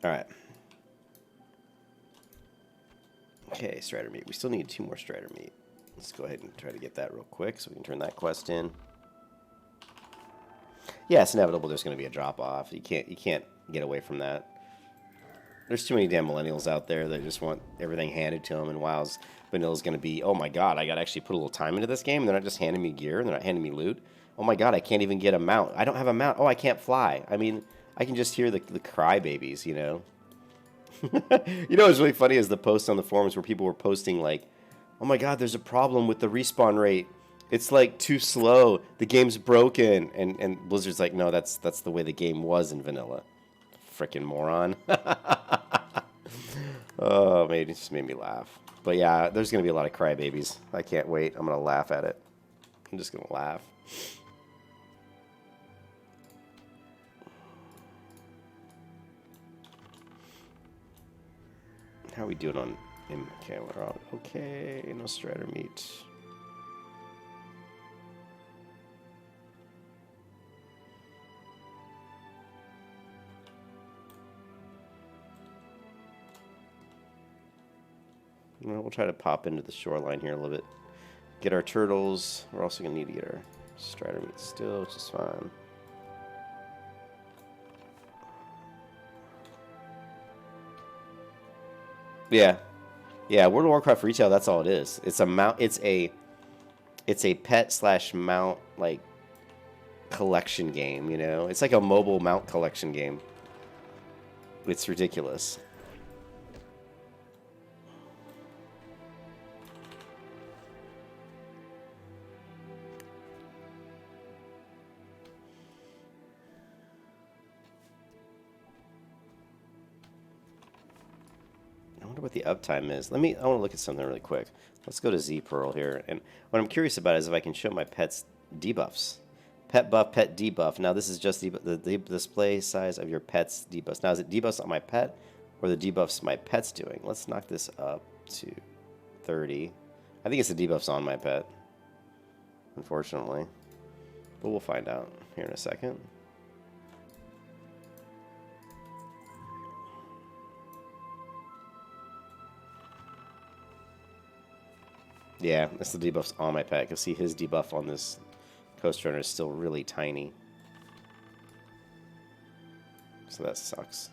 All right. Okay, Strider meat. We still need 2 more Strider meat. Let's go ahead and try to get that real quick so we can turn that quest in. Yeah, it's inevitable there's going to be a drop-off. You can't get away from that. There's too many damn millennials out there that just want everything handed to them, and WoW's vanilla's going to be, oh my god, I got to actually put a little time into this game, and they're not just handing me gear, and they're not handing me loot. Oh my god, I can't even get a mount. I don't have a mount. Oh, I can't fly. I mean, I can just hear the crybabies, you know? You know what's really funny is the posts on the forums where people were posting like, oh my god, there's a problem with the respawn rate. It's like too slow. The game's broken. And Blizzard's like, no, that's the way the game was in vanilla. Frickin' moron. Oh, man, it just made me laugh. But yeah, there's going to be a lot of crybabies. I can't wait. I'm going to laugh at it. I'm just going to laugh. How are we doing on... Okay, we're all okay. No Strider meat. Well, we'll try to pop into the shoreline here a little bit. Get our turtles. We're also going to need to get our Strider meat still, which is fine. Yeah. Yeah, World of Warcraft retail, that's all it is. It's a mount, it's a pet / mount like collection game, you know? It's like a mobile mount collection game. It's ridiculous. I wonder what the uptime is. I want to look at something really quick. Let's go to Z Pearl here. And what I'm curious about is if I can show my pets debuffs. Pet buff, pet debuff. Now this is just the display size of your pet's debuffs. Now is it debuffs on my pet or the debuffs my pet's doing? Let's knock this up to 30. I think it's the debuffs on my pet, unfortunately. But we'll find out here in a second. Yeah, that's the debuffs on my pet. You can see his debuff on this Coast Runner is still really tiny. So that sucks.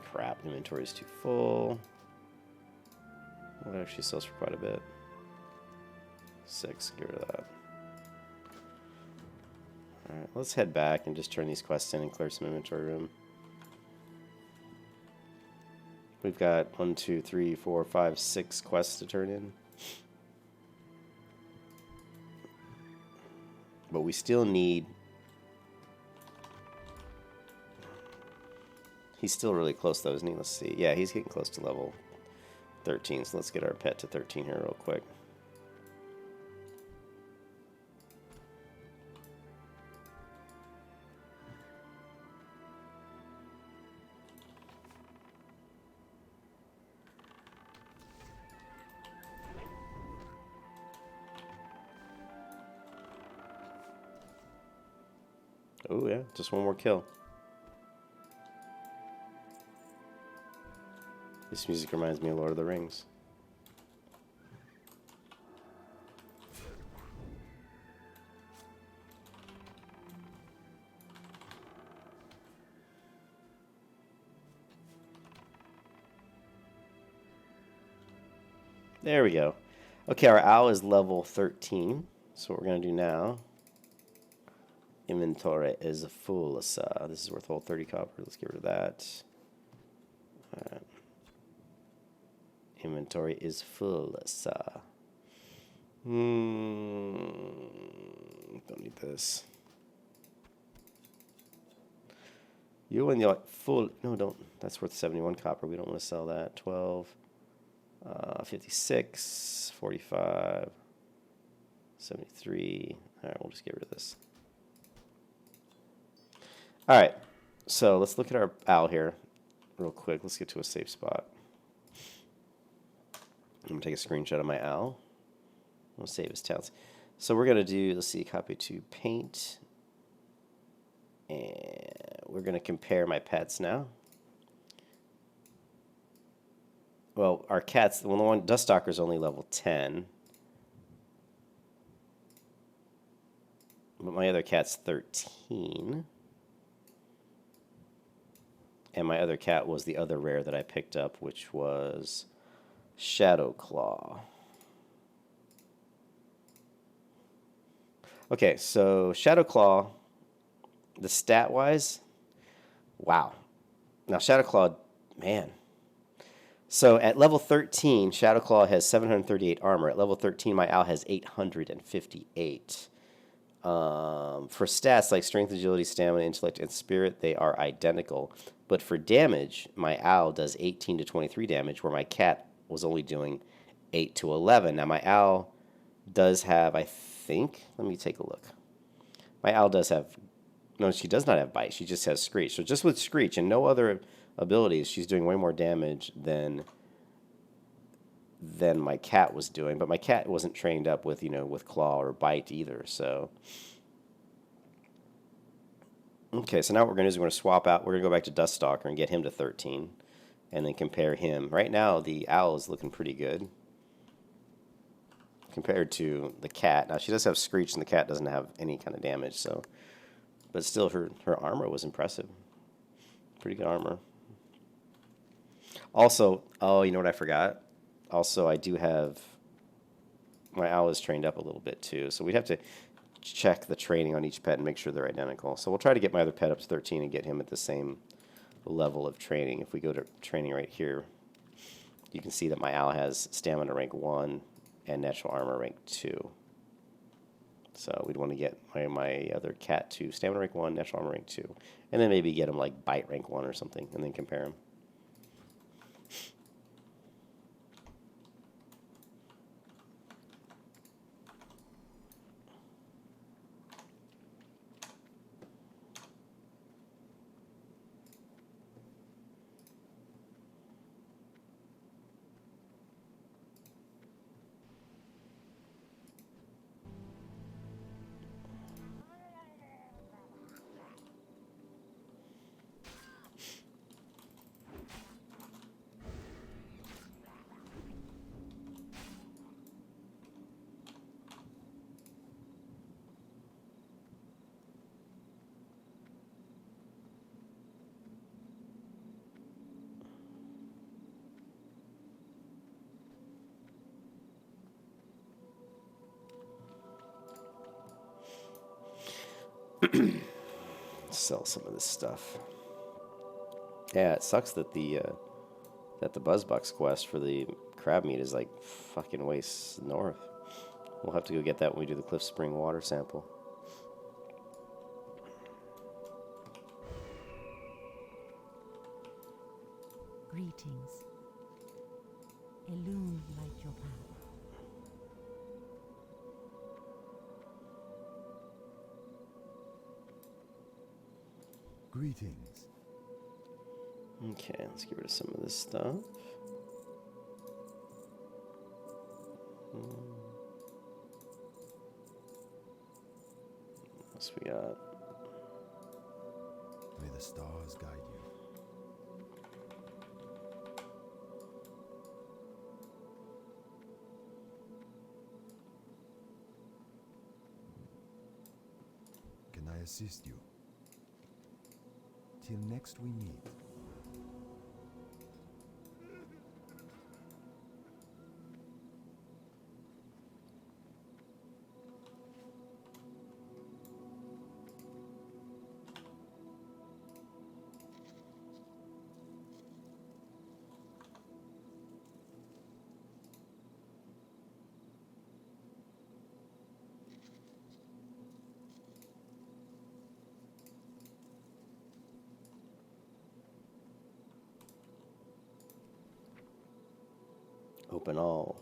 Crap, inventory is too full. Well, it actually sells for quite a bit. 6, get rid of that. Alright, let's head back and just turn these quests in and clear some inventory room. We've got 1, 2, 3, 4, 5, 6 quests to turn in. But we still need... He's still really close though, isn't he? Let's see. Yeah, he's getting close to level 13, so let's get our pet to 13 here real quick. Oh yeah, just one more kill. This music reminds me of Lord of the Rings. There we go. Okay, our owl is level 13. So what we're going to do now... Inventory is full. This is worth all 30 copper. Let's get rid of that. Alright. Inventory is full. Don't need this. You and your full... No, don't. That's worth 71 copper. We don't want to sell that. 12. 56. 45. 73. Alright, we'll just get rid of this. Alright, so let's look at our owl here real quick. Let's get to a safe spot. I'm going to take a screenshot of my owl. We'll save his talents. So we're going to do, let's see, copy to paint. And we're going to compare my pets now. Well, our cats, the one Duststalker is only level 10. But my other cat's 13. And my other cat was the other rare that I picked up, which was Shadowclaw. Okay, so Shadowclaw, the stat-wise, wow. Now Shadowclaw, man. So at level 13, Shadowclaw has 738 armor. At level 13, my owl has 858. For stats like strength, agility, stamina, intellect, and spirit, they are identical. But for damage, my owl does 18 to 23 damage, where my cat was only doing 8 to 11. Now, my owl does have, I think, let me take a look. My owl does have, no, she does not have bite. She just has screech. So just with screech and no other abilities, she's doing way more damage than my cat was doing. But my cat wasn't trained up with, with claw or bite either, so... Okay, so now what we're going to do is we're going to swap out. We're going to go back to Duststalker and get him to 13. And then compare him. Right now, the owl is looking pretty good compared to the cat. Now, she does have Screech, and the cat doesn't have any kind of damage. So, but still, her armor was impressive. Pretty good armor. Also, oh, you know what I forgot? Also, I do have... My owl is trained up a little bit, too. So we'd have to check the training on each pet and make sure they're identical. So we'll try to get my other pet up to 13 and get him at the same level of training. If we go to training right here, you can see that my owl has stamina rank 1 and natural armor rank 2. So we'd want to get my other cat to stamina rank 1, natural armor rank 2. And then maybe get him like bite rank 1 or something and then compare him. Sell some of this stuff. Yeah, it sucks that the that the Buzzbox quest for the crab meat is like fucking ways north. We'll have to go get that when we do the Cliff Spring water sample. Greetings. Illume light your path. Greetings. Okay, let's get rid of some of this stuff. What else we got? May the stars guide you. Can I assist you? Till next we meet. Open all.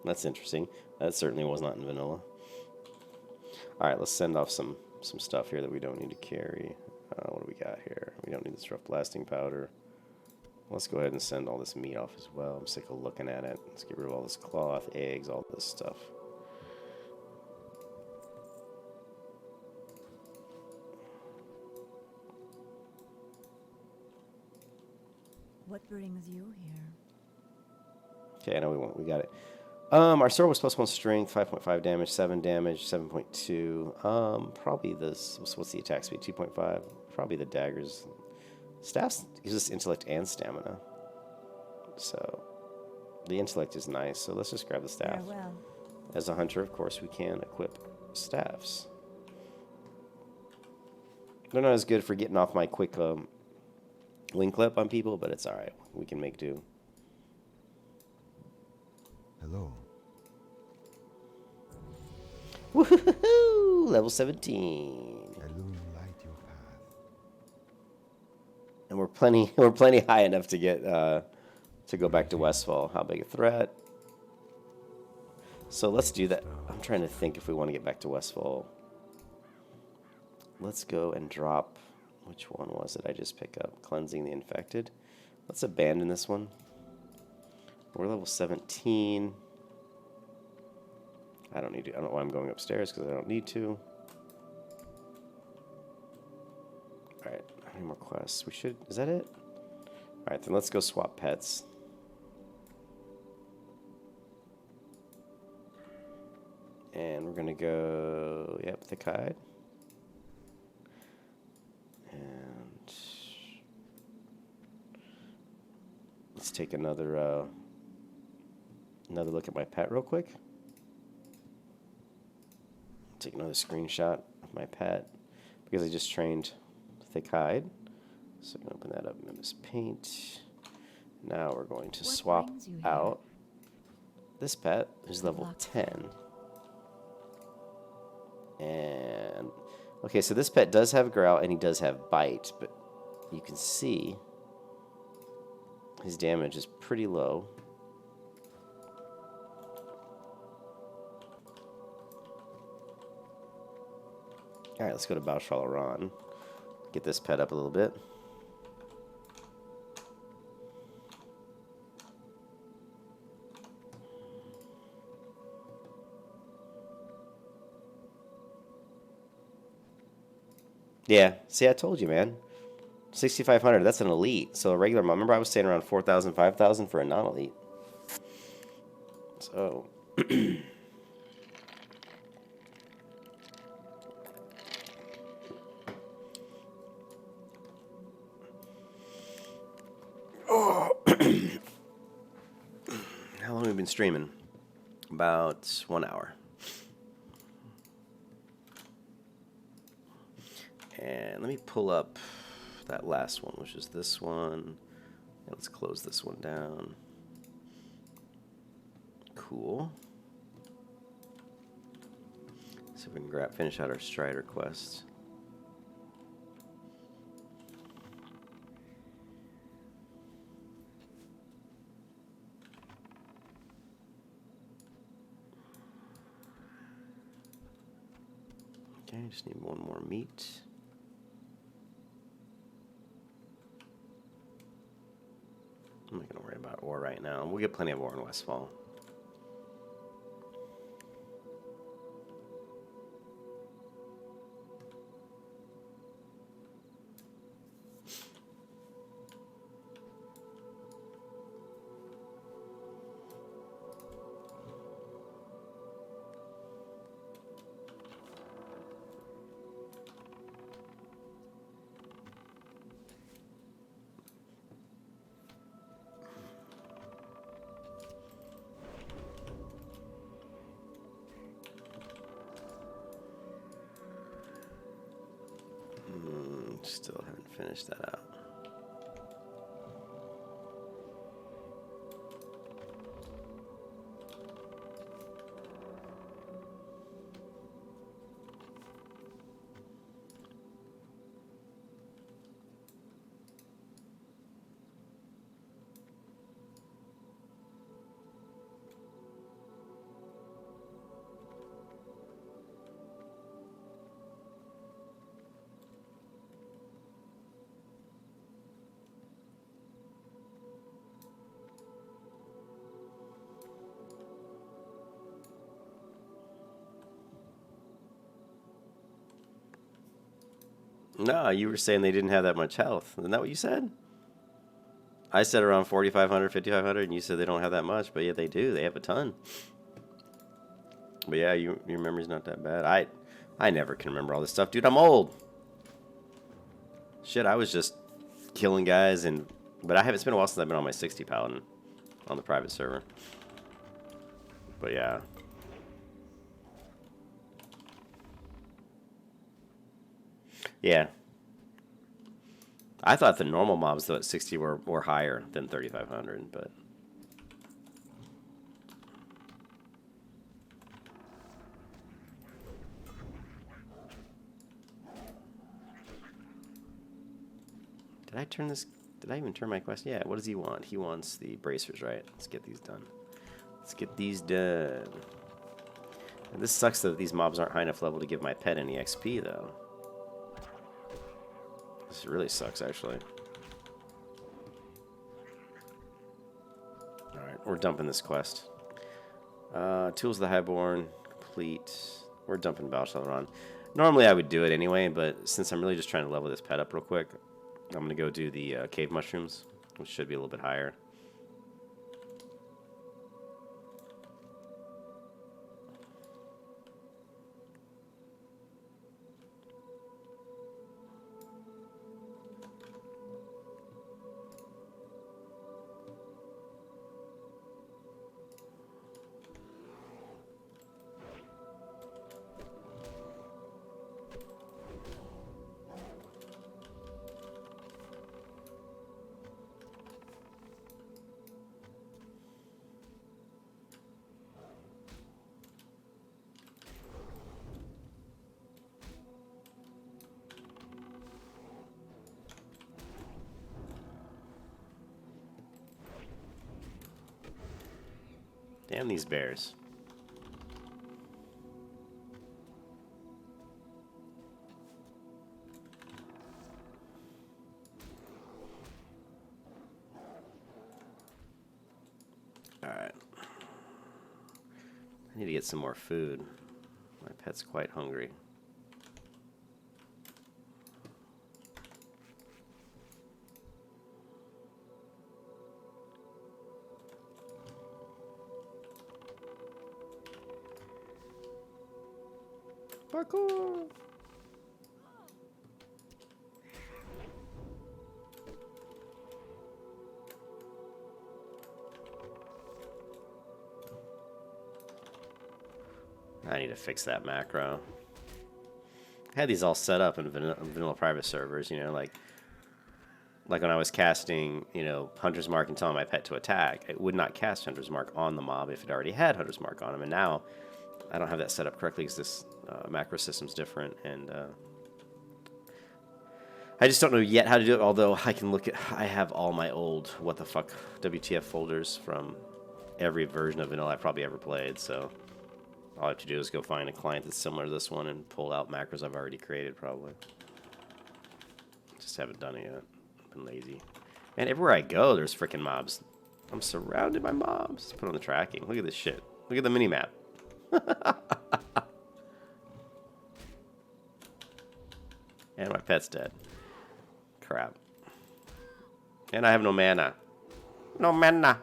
That's interesting. That certainly was not in vanilla. All right, let's send off some stuff here that we don't need to carry. What do we got here? We don't need this rough blasting powder. Let's go ahead and send all this meat off as well. I'm sick of looking at it. Let's get rid of all this cloth, eggs, all this stuff. What brings you here? Okay, I know we got it. Our sword was +1 strength, 5.5 damage, 7 damage, 7.2. Probably this. What's the attack speed? 2.5. Probably the daggers. Staffs gives us intellect and stamina. So the intellect is nice. So let's just grab the staff. Farewell. As a hunter, of course, we can equip staffs. They're not as good for getting off my quick wing clip on people, but it's all right. We can make do. Hello. Woohoo! Level 17. Illume light your path. And we're plenty high enough to get to go back to Westfall. How big a threat? So let's do that. I'm trying to think if we want to get back to Westfall. Let's go and drop. Which one was it I just picked up? Cleansing the infected. Let's abandon this one. We're level 17. I don't need to. I don't know why I'm going upstairs because I don't need to. All right, how many more quests? We should. Is that it? All right, then let's go swap pets. And we're gonna go. Yep, thick hide. And let's take another look at my pet real quick. Take another screenshot of my pet because I just trained thick hide. So I'm gonna open that up, Mimus Paint. Now we're going to swap out this pet who's level 10. And okay, so this pet does have growl and he does have bite, but you can see his damage is pretty low. All right, let's go to Bauschalaran. Get this pet up a little bit. Yeah, see, I told you, man. 6,500, that's an elite. So a regular, remember I was saying around 4,000, 5,000 for a non-elite. So... How long have we been streaming? About 1 hour. And let me pull up that last one, which is this one. And let's close this one down. Cool. So we can finish out our Strider quest. Okay, just need one more meat. I'm not going to worry about ore right now. We'll get plenty of ore in Westfall. Still haven't finished that out. No, you were saying they didn't have that much health. Isn't that what you said? I said around 4,500, 5,500, and you said they don't have that much, but yeah, they do. They have a ton. But yeah, your memory's not that bad. I never can remember all this stuff, dude. I'm old. Shit, I was just killing guys, but I haven't. It's been a while since I've been on my 60 paladin on the private server. But yeah. Yeah. I thought the normal mobs, though, at 60 were higher than 3,500, but... Did I turn this... Did I even turn my quest? Yeah, what does he want? He wants the bracers, right? Let's get these done. Let's get these done. And this sucks that these mobs aren't high enough level to give my pet any XP, though. This really sucks, actually. Alright, we're dumping this quest. Tools of the Highborn, complete. We're dumping Balshalron. Normally I would do it anyway, but since I'm really just trying to level this pet up real quick, I'm going to go do the cave mushrooms, which should be a little bit higher. Damn these bears. Alright. I need to get some more food. My pet's quite hungry. Parkour! I need to fix that macro. I had these all set up in vanilla private servers, you know, like Like when I was casting, you know, Hunter's Mark and telling my pet to attack, it would not cast Hunter's Mark on the mob if it already had Hunter's Mark on him. And now I don't have that set up correctly because this macro system's different. And I just don't know yet how to do it, although I can look at, I have all my old what the fuck WTF folders from every version of vanilla I've probably ever played. So all I have to do is go find a client that's similar to this one and pull out macros I've already created probably. Just haven't done it yet. Lazy. Man, everywhere I go, there's freaking mobs. I'm surrounded by mobs. Let's put on the tracking. Look at this shit. Look at the mini-map. And my pet's dead. Crap. And I have no mana. No mana.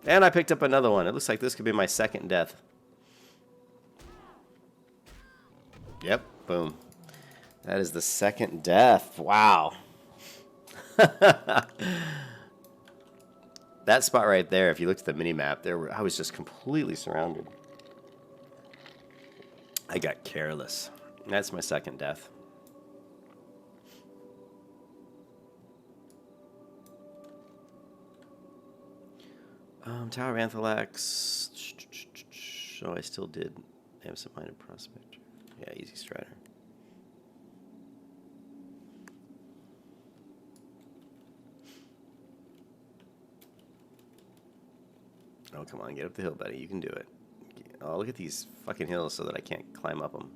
And I picked up another one. It looks like this could be my second death. Yep. Boom. That is the second death. Wow. That spot right there, if you looked at the mini-map, I was just completely surrounded. I got careless. That's my second death. Tower of Anthelax. So I still did absent-minded prospect. Yeah, easy strider. Oh, come on, get up the hill, buddy. You can do it. Oh, look at these fucking hills so that I can't climb up them.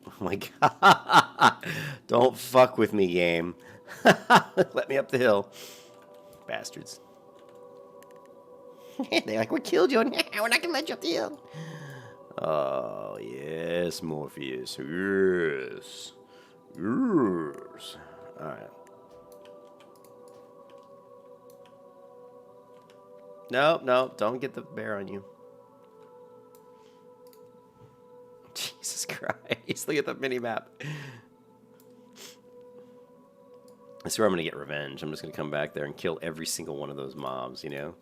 Oh my god. Don't fuck with me, game. Let me up the hill. Bastards. They're like, we killed you. We're not going to let you up the hill. Oh, yes, Morpheus. Yes. Yes. Alright. Nope, nope, don't get the bear on you. Jesus Christ, look at the mini-map. That's where I'm going to get revenge. I'm just going to come back there and kill every single one of those mobs, you know?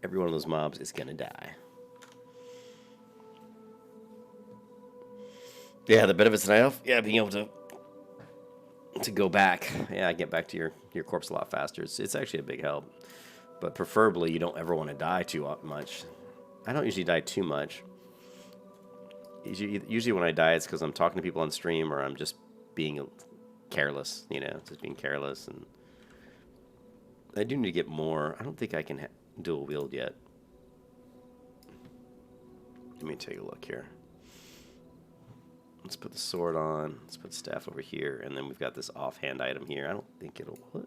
Every one of those mobs is going to die. Yeah, the benefits that I have, yeah, being able to go back. Yeah, get back to your corpse a lot faster. It's actually a big help. But preferably, you don't ever want to die too much. I don't usually die too much. Usually when I die, it's because I'm talking to people on stream or I'm just being careless, you know, just being careless. And I do need to get more. I don't think I can dual wield yet. Let me take a look here. Let's put the sword on. Let's put the staff over here. And then we've got this offhand item here. I don't think it'll... What?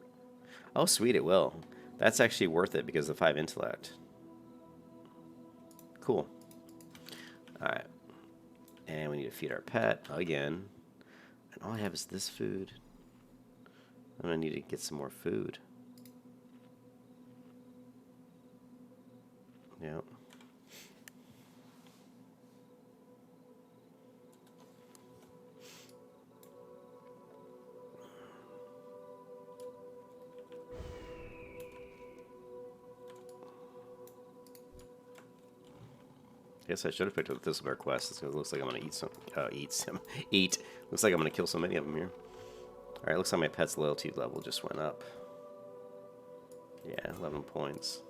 Oh, sweet, it will. That's actually worth it because of 5 intellect. Cool. Alright. And we need to feed our pet again. And all I have is this food. I'm going to need to get some more food. Yep. I guess I should have picked up the Thistlebear quest. It looks like I'm going to eat. Looks like I'm going to kill so many of them here. Alright, looks like my pet's loyalty level just went up. Yeah, 11 points.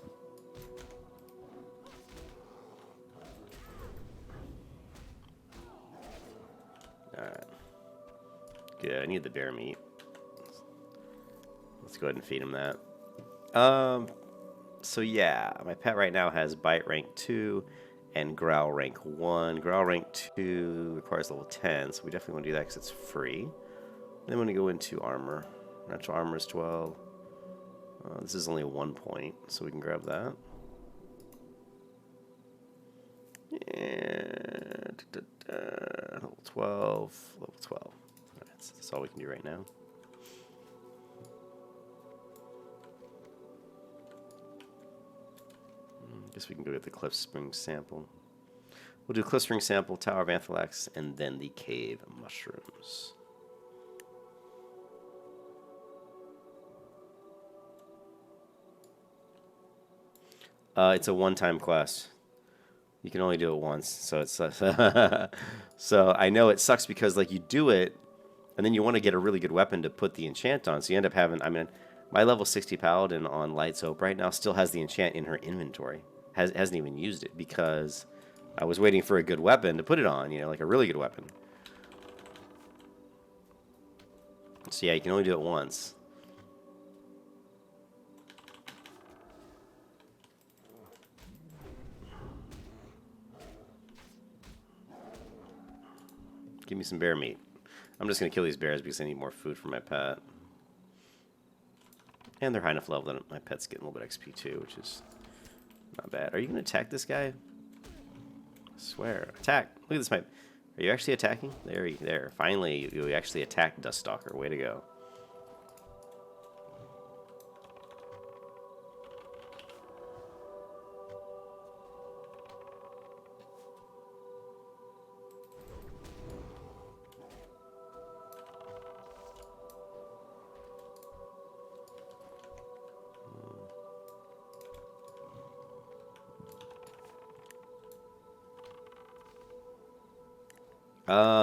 Alright. Good, I need the bear meat. Let's go ahead and feed him that. So yeah, my pet right now has bite rank 2 and growl rank 1. Growl rank 2 requires level 10, so we definitely want to do that because it's free. Then we're going to go into armor. Natural armor is 12. This is only 1 point, so we can grab that. And level 12, level 12. That's all we can do right now. Guess we can go get the Cliff Spring sample. We'll do Cliff Spring sample, Tower of Anthelax, and then the Cave Mushrooms. It's a one-time quest. You can only do it once, so it's so I know it sucks because like you do it, And then you want to get a really good weapon to put the enchant on. So you end up having, I mean, my level 60 paladin on Light Soap right now still has the enchant in her inventory. Hasn't even used it because I was waiting for a good weapon to put it on, you know, like a really good weapon. So yeah, you can only do it once. Give me some bear meat. I'm just going to kill these bears because I need more food for my pet. And they're high enough level that my pet's getting a little bit XP too, which is not bad. Are you going to attack this guy? I swear. Attack. Look at this. Are you actually attacking? There. Finally, you actually attacked Duststalker. Way to go.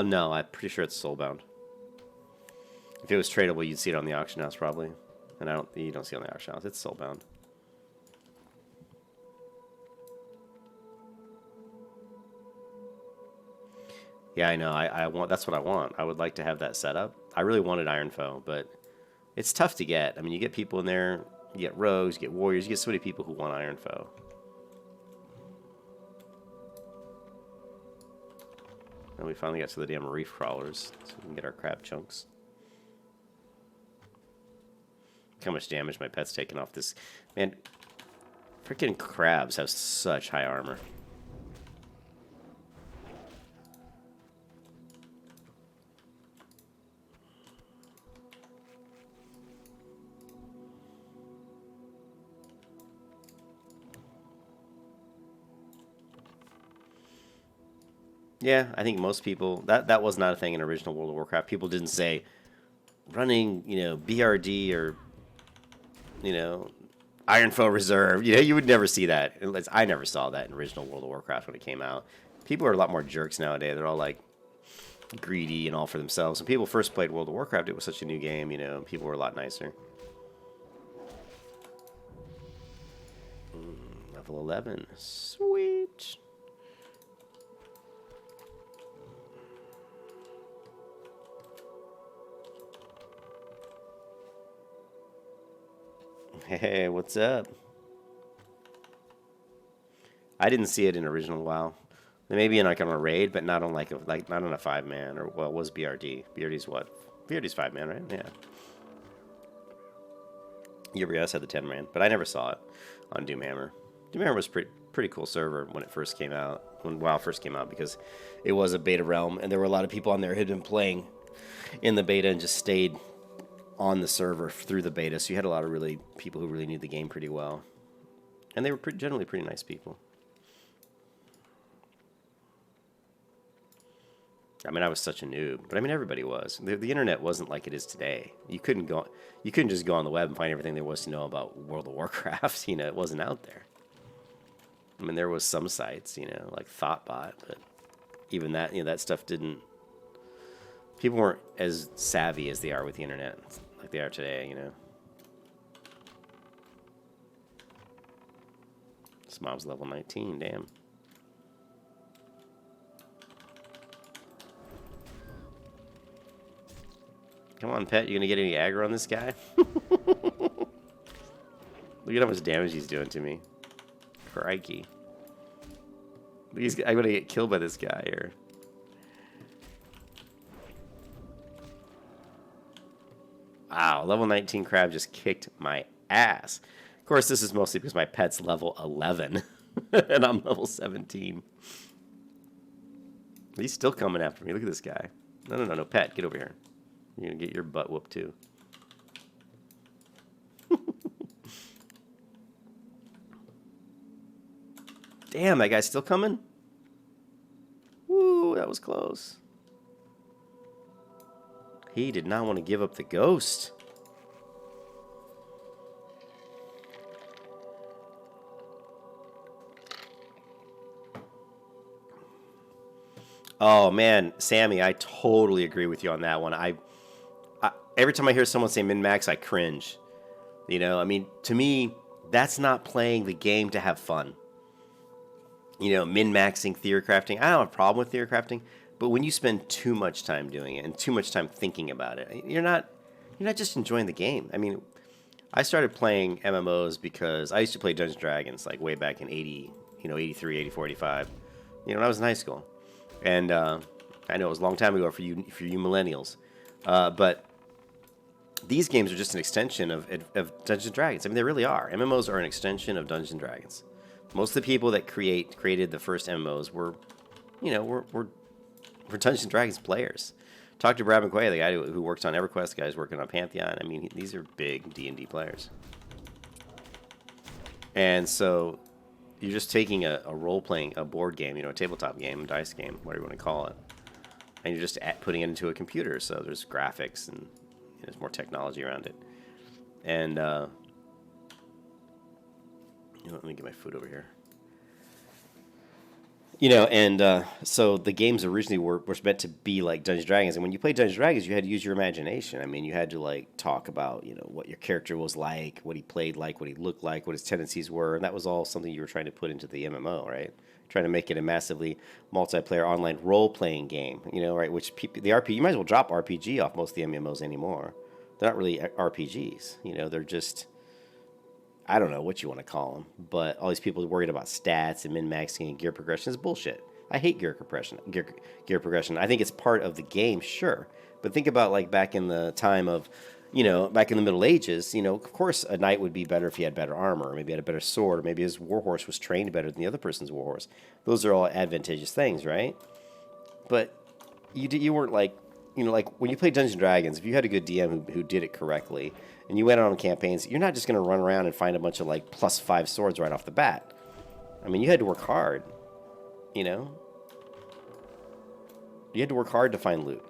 No, I'm pretty sure it's soulbound. If it was tradable, you'd see it on the auction house probably. And you don't see it on the auction house. It's soulbound. Yeah, I know. I want. That's what I want. I would like to have that set up. I really wanted Iron Foe, but it's tough to get. I mean, you get people in there. You get rogues. You get warriors. You get so many people who want Iron Foe. And we finally got to the damn reef crawlers, so we can get our crab chunks. Look how much damage my pet's taking off this. Man, freaking crabs have such high armor. Yeah, I think most people, that was not a thing in original World of Warcraft. People didn't say running, you know, BRD or, you know, Iron Foe Reserve. You know, you would never see that. I never saw that in original World of Warcraft when it came out. People are a lot more jerks nowadays. They're all like greedy and all for themselves. When people first played World of Warcraft, it was such a new game, you know, people were a lot nicer. Level 11. Sweet. Hey, what's up? I didn't see it in original WoW. Maybe in like on a raid, but not on not on a 5-man or well, it was BRD. BRD's what? BRD's 5-man, right? Yeah. UBS had the 10-man, but I never saw it on Doomhammer. Doomhammer was pretty cool server when it first came out, when WoW first came out, because it was a beta realm, and there were a lot of people on there who had been playing in the beta and just stayed on the server through the beta, so you had a lot of people who really knew the game pretty well, and they were generally pretty nice people. I mean, I was such a noob, but I mean, everybody was. The internet wasn't like it is today. You couldn't just go on the web and find everything there was to know about World of Warcraft. You know, it wasn't out there. I mean, there was some sites, you know, like Thoughtbot, but even that, you know, that stuff didn't. People weren't as savvy as they are with the internet, like they are today, you know. This mob's level 19, damn. Come on, pet, you gonna get any aggro on this guy? Look at how much damage he's doing to me. Crikey. I'm gonna get killed by this guy here. Wow, level 19 crab just kicked my ass. Of course, this is mostly because my pet's level 11. And I'm level 17. He's still coming after me. Look at this guy. No, pet, get over here. You're going to get your butt whooped, too. Damn, that guy's still coming? Woo, that was close. He did not want to give up the ghost. Oh, man, Sammy, I totally agree with you on that one. every time I hear someone say min-max, I cringe. You know, I mean, to me, that's not playing the game to have fun. You know, min-maxing, theory crafting. I don't have a problem with theory crafting, but when you spend too much time doing it and too much time thinking about it, you're not just enjoying the game. I mean, I started playing MMOs because I used to play Dungeons and Dragons like way back in 80, 83, 84, 85. You know, when I was in high school. And I know it was a long time ago for you millennials. But these games are just an extension of Dungeons and Dragons. I mean, they really are. MMOs are an extension of Dungeons and Dragons. Most of the people that created the first MMOs were Dungeons and Dragons players. Talk to Brad McQuay, the guy who works on EverQuest, the guys working on Pantheon. I mean, these are big D&D players. And so you're just taking a role-playing, a board game, a tabletop game, dice game, whatever you want to call it, and you're just putting it into a computer. So there's graphics and there's more technology around it. And let me get my food over here. So the games originally were meant to be like Dungeons and Dragons, and when you played Dungeons and Dragons, you had to use your imagination. I mean, you had to like talk about what your character was like, what he played like, what he looked like, what his tendencies were, and that was all something you were trying to put into the MMO, right? Trying to make it a massively multiplayer online role-playing game, right? Which the RPG, you might as well drop RPG off most of the MMOs anymore. They're not really RPGs, they're just, I don't know what you want to call them, but all these people worried about stats and min-maxing and gear progression is bullshit. I hate gear progression. I think it's part of the game, sure. But think about like back in the time of, back in the Middle Ages, of course a knight would be better if he had better armor, or maybe had a better sword, or maybe his warhorse was trained better than the other person's warhorse. Those are all advantageous things, right? But you weren't like, like when you play Dungeons & Dragons, if you had a good DM who did it correctly, and you went on campaigns, you're not just going to run around and find a bunch of like +5 swords right off the bat. I mean, you had to work hard, You had to work hard to find loot.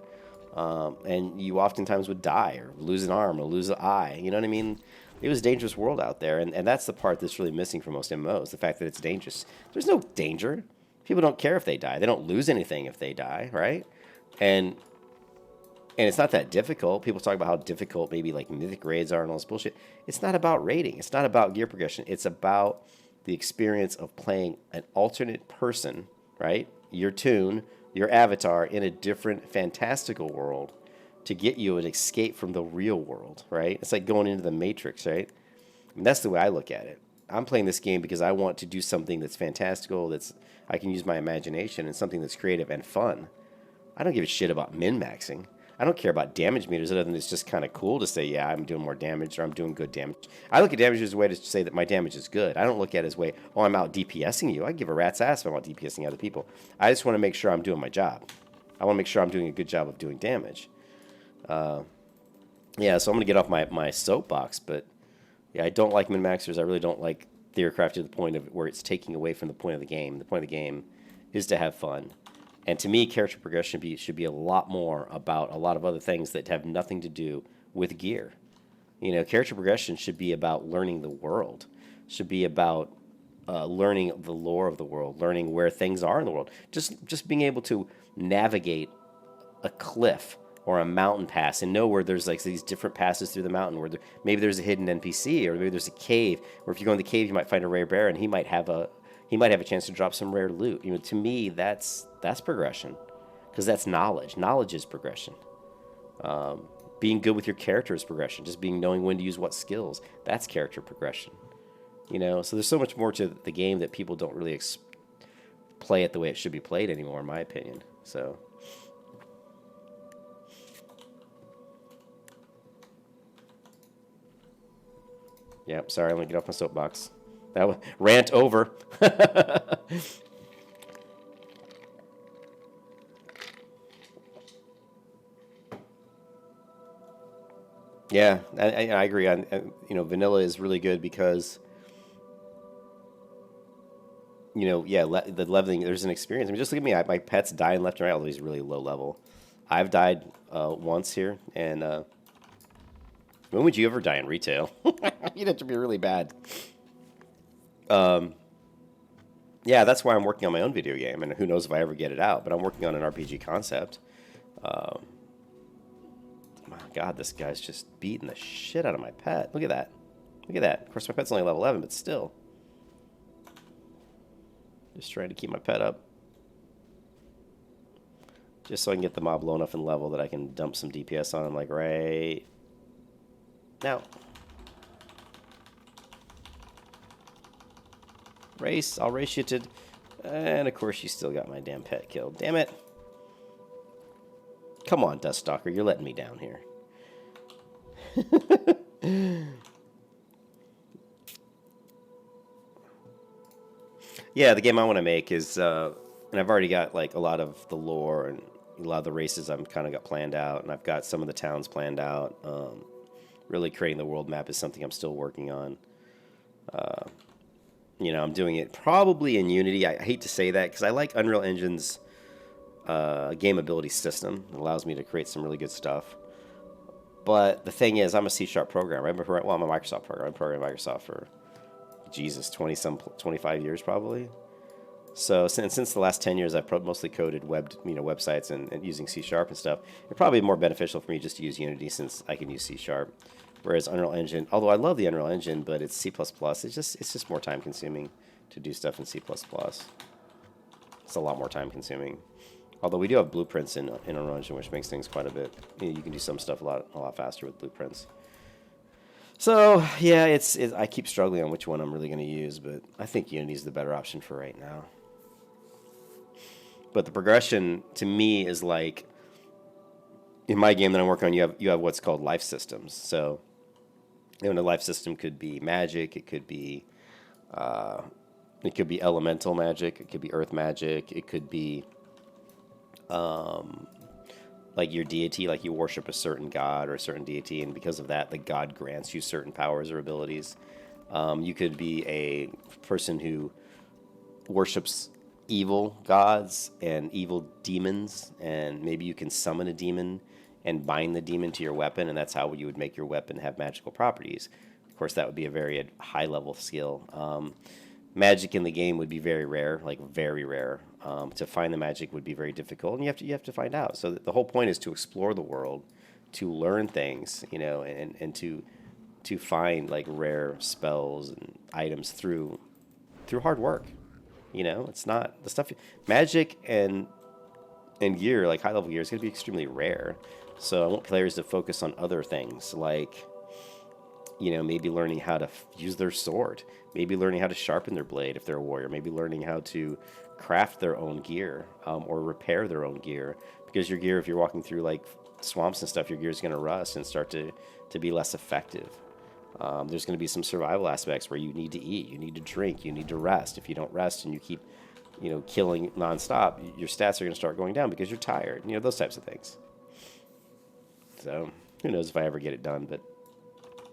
And you oftentimes would die or lose an arm or lose an eye. You know what I mean? It was a dangerous world out there. And that's the part that's really missing from most MMOs, the fact that it's dangerous. There's no danger. People don't care if they die. They don't lose anything if they die, right? And it's not that difficult. People talk about how difficult maybe like mythic raids are and all this bullshit. It's not about raiding. It's not about gear progression. It's about the experience of playing an alternate person, right? Your toon, your avatar in a different fantastical world to get you an escape from the real world, right? It's like going into the Matrix, right? I mean, that's the way I look at it. I'm playing this game because I want to do something that's fantastical, I can use my imagination, and something that's creative and fun. I don't give a shit about min-maxing. I don't care about damage meters other than it's just kind of cool to say, yeah, I'm doing more damage or I'm doing good damage. I look at damage as a way to say that my damage is good. I don't look at it as a way, oh, I'm out DPSing you. I give a rat's ass if I'm out DPSing other people. I just want to make sure I'm doing my job. I want to make sure I'm doing a good job of doing damage. So I'm going to get off my soapbox, but yeah, I don't like min-maxers. I really don't like theorycraft to the point of where it's taking away from the point of the game. The point of the game is to have fun. And to me, character progression should be a lot more about a lot of other things that have nothing to do with gear. Character progression should be about learning the world. Should be about learning the lore of the world, learning where things are in the world. Just being able to navigate a cliff or a mountain pass and know where there's like these different passes through the mountain where maybe there's a hidden NPC or maybe there's a cave, or if you go in the cave you might find a rare bear and he might have a chance to drop some rare loot. To me that's progression, because that's knowledge. Knowledge is progression. Being good with your character is progression. Just knowing when to use what skills, that's character progression. So there's so much more to the game that people don't really play it the way it should be played anymore, in my opinion. So. Yeah, sorry, I'm going to get off my soapbox. That was rant over. Yeah, I agree. Vanilla is really good because, the leveling, there's an experience. I mean, just look at me. My pet's dying left and right, although he's really low level. I've died once here, and when would you ever die in retail? You'd have to be really bad. Yeah, that's why I'm working on my own video game, and who knows if I ever get it out, but I'm working on an RPG concept. My God, this guy's just beating the shit out of my pet. Look at that. Look at that. Of course, my pet's only level 11, but still. Just trying to keep my pet up. Just so I can get the mob low enough in level that I can dump some DPS on him, like right now. Race. I'll race you to... And of course, you still got my damn pet killed. Damn it. Come on, Duststalker. You're letting me down here. Yeah, the game I want to make is... and I've already got like a lot of the lore and a lot of the races I've kind of got planned out. And I've got some of the towns planned out. Really creating the world map is something I'm still working on. You know, I'm doing it probably in Unity. I hate to say that because I like Unreal Engine's gameability system. It allows me to create some really good stuff. But the thing is, I'm a C# programmer. I'm a Microsoft programmer. I've programmed Microsoft for, Jesus, 25 years probably. So since the last 10 years, I've mostly coded websites and using C# and stuff. It's probably more beneficial for me just to use Unity since I can use C#. Whereas Unreal Engine, although I love the Unreal Engine, but it's C++, it's just more time consuming to do stuff in C++. It's a lot more time consuming. Although we do have blueprints in Unreal Engine, which makes things quite a bit. You can do some stuff a lot faster with blueprints. So yeah, I keep struggling on which one I'm really going to use, but I think Unity is the better option for right now. But the progression to me is like in my game that I'm working on, you have what's called life systems. So a life system could be magic, it could be elemental magic, it could be earth magic, it could be like your deity, like you worship a certain god or a certain deity, and because of that, the god grants you certain powers or abilities. You could be a person who worships evil gods and evil demons, and maybe you can summon a demon and bind the demon to your weapon, and that's how you would make your weapon have magical properties. Of course, that would be a very high-level skill. Magic in the game would be very rare, like very rare. To find the magic would be very difficult, and you have to find out. So the whole point is to explore the world, to learn things, you know, and to find like rare spells and items through hard work. You know, it's not the stuff. Magic and gear, like high level gear, is going to be extremely rare. So I want players to focus on other things, like, you know, maybe learning how to use their sword, maybe learning how to sharpen their blade if they're a warrior, maybe learning how to craft their own gear or repair their own gear. Because your gear, if you're walking through like swamps and stuff, your gear is going to rust and start to be less effective. There's going to be some survival aspects where you need to eat, you need to drink, you need to rest. If you don't rest and you keep, you know, killing nonstop, your stats are going to start going down because you're tired. You know, those types of things. So who knows if I ever get it done, but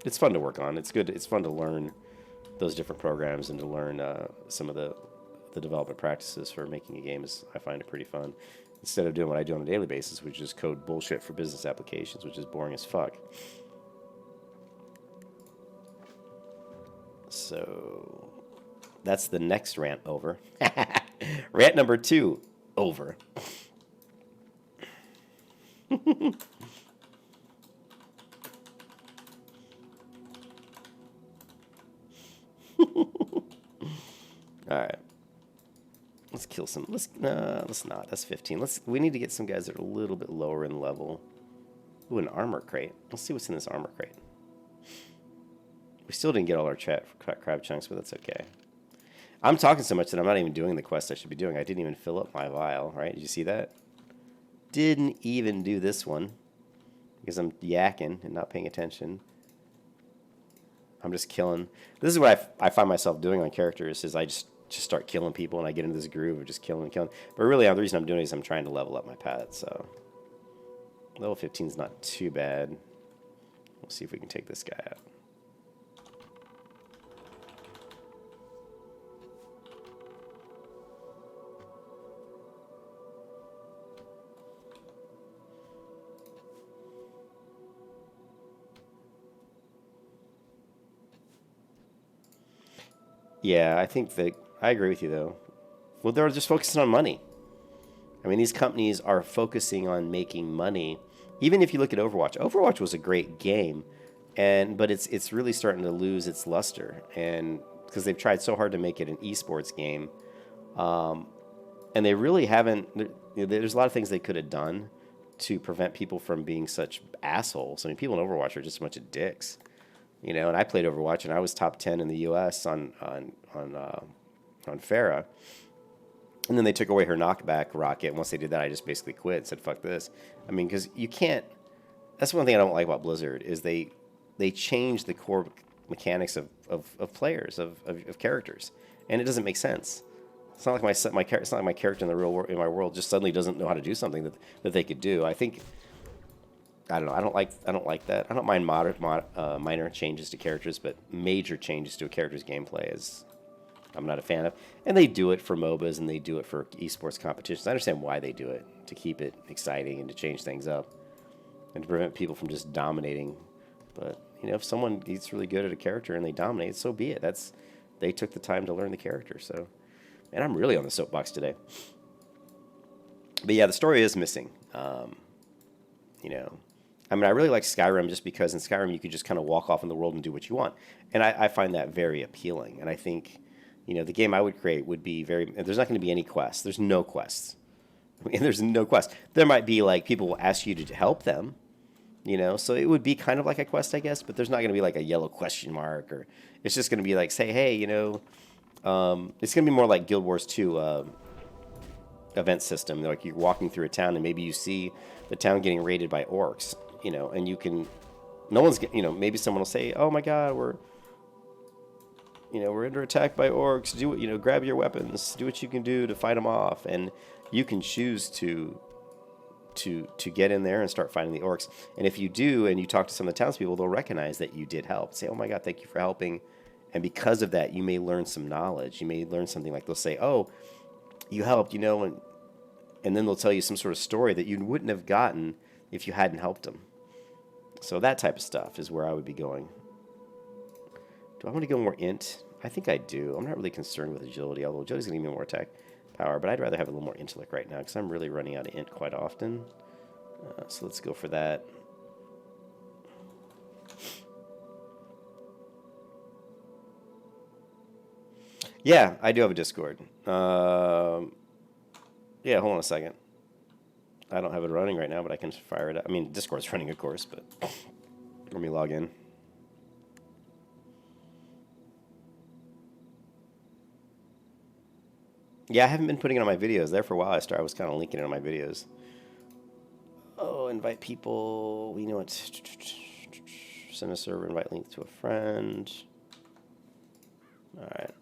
it's fun to work on. It's good. It's fun to learn those different programs and to learn some of the development practices for making a game. I find it pretty fun. Instead of doing what I do on a daily basis, which is code bullshit for business applications, which is boring as fuck. So that's the next rant over. Rant number 2 over. All right. Let's kill some. Let's not. That's 15. We need to get some guys that are a little bit lower in level. Ooh, an armor crate. Let's see what's in this armor crate. We still didn't get all our crab chunks, but that's okay. I'm talking so much that I'm not even doing the quest I should be doing. I didn't even fill up my vial, right? Did you see that? Didn't even do this one because I'm yakking and not paying attention. I'm just killing. This is what I find myself doing on characters is I just start killing people and I get into this groove of just killing and killing. But really, the reason I'm doing it is I'm trying to level up my pet. So level 15 is not too bad. We'll see if we can take this guy out. Yeah, I think that I agree with you though. Well, they're just focusing on money. I mean, these companies are focusing on making money Even if you look at Overwatch, Overwatch was a great game, but it's really starting to lose its luster, and because they've tried so hard to make it an esports game, and they really haven't. There's a lot of things they could have done to prevent people from being such assholes. I mean, people in Overwatch are just a bunch of dicks, you know. And I played Overwatch, and I was top 10 in the U.S. on Farah. And then they took away her knockback rocket. And once they did that, I just basically quit and said, fuck this. I mean, because you can't... That's one thing I don't like about Blizzard, is they change the core mechanics of players, of characters. And it doesn't make sense. It's not like it's not like my character in the real world, in my world, just suddenly doesn't know how to do something that they could do. I think... I don't know. I don't like that. I don't mind minor changes to characters, but major changes to a character's gameplay is... I'm not a fan of. And they do it for MOBAs and they do it for esports competitions. I understand why they do it, to keep it exciting and to change things up and to prevent people from just dominating. But, you know, if someone gets really good at a character and they dominate, so be it. They took the time to learn the character. So, and I'm really on the soapbox today. But yeah, the story is missing. You know, I mean, I really like Skyrim just because in Skyrim you could just kind of walk off in the world and do what you want. And I find that very appealing. And I think... You know, the game I would create would be there's not going to be any quests. There's no quests. I mean, there's no quest. There might be, like, people will ask you to help them, you know, so it would be kind of like a quest, I guess, but there's not going to be, like, a yellow question mark, or it's just going to be, like, say, hey, you know, it's going to be more like Guild Wars 2 event system. Like, you're walking through a town, and maybe you see the town getting raided by orcs, you know, and you can, you know, maybe someone will say, oh, my God, we're under attack by orcs. Grab your weapons. Do what you can do to fight them off. And you can choose to get in there and start fighting the orcs. And if you do, and you talk to some of the townspeople, they'll recognize that you did help. Say, oh my God, thank you for helping. And because of that, you may learn some knowledge. You may learn something, like they'll say, oh, you helped, you know, and then they'll tell you some sort of story that you wouldn't have gotten if you hadn't helped them. So that type of stuff is where I would be going. Do I want to go more int? I think I do. I'm not really concerned with agility, although agility's going to give me more attack power, but I'd rather have a little more intellect right now because I'm really running out of int quite often. So let's go for that. Yeah, I do have a Discord. Yeah, hold on a second. I don't have it running right now, but I can fire it up. I mean, Discord's running, of course, but let me log in. Yeah, I haven't been putting it on my videos. There for a while, I was kind of linking it on my videos. Oh, invite people. We know it's... Send a server invite link to a friend. All right.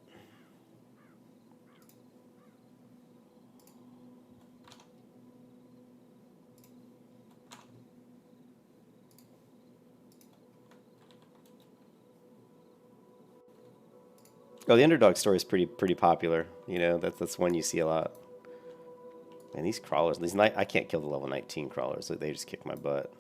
Oh, the underdog story is pretty popular. You know, that's one you see a lot. And these crawlers, I can't kill the level 19 crawlers. They just kick my butt.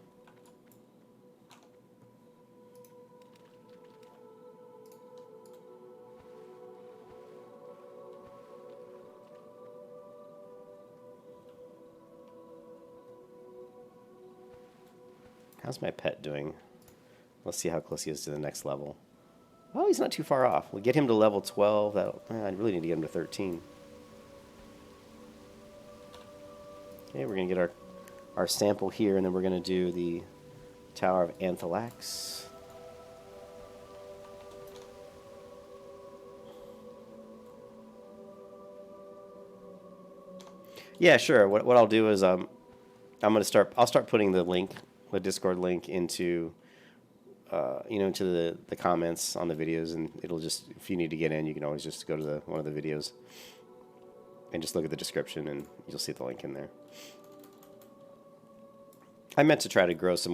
How's my pet doing? Let's see how close he is to the next level. Oh, he's not too far off. We'll get him to level 12. I really need to get him to 13. Okay, we're going to get our sample here, and then we're going to do the Tower of Anthelax. Yeah, sure. What I'll do is I'll start putting the Discord link into into the comments on the videos, and it'll just, if you need to get in, you can always just go to one of the videos and just look at the description, and you'll see the link in there. I meant to try to get some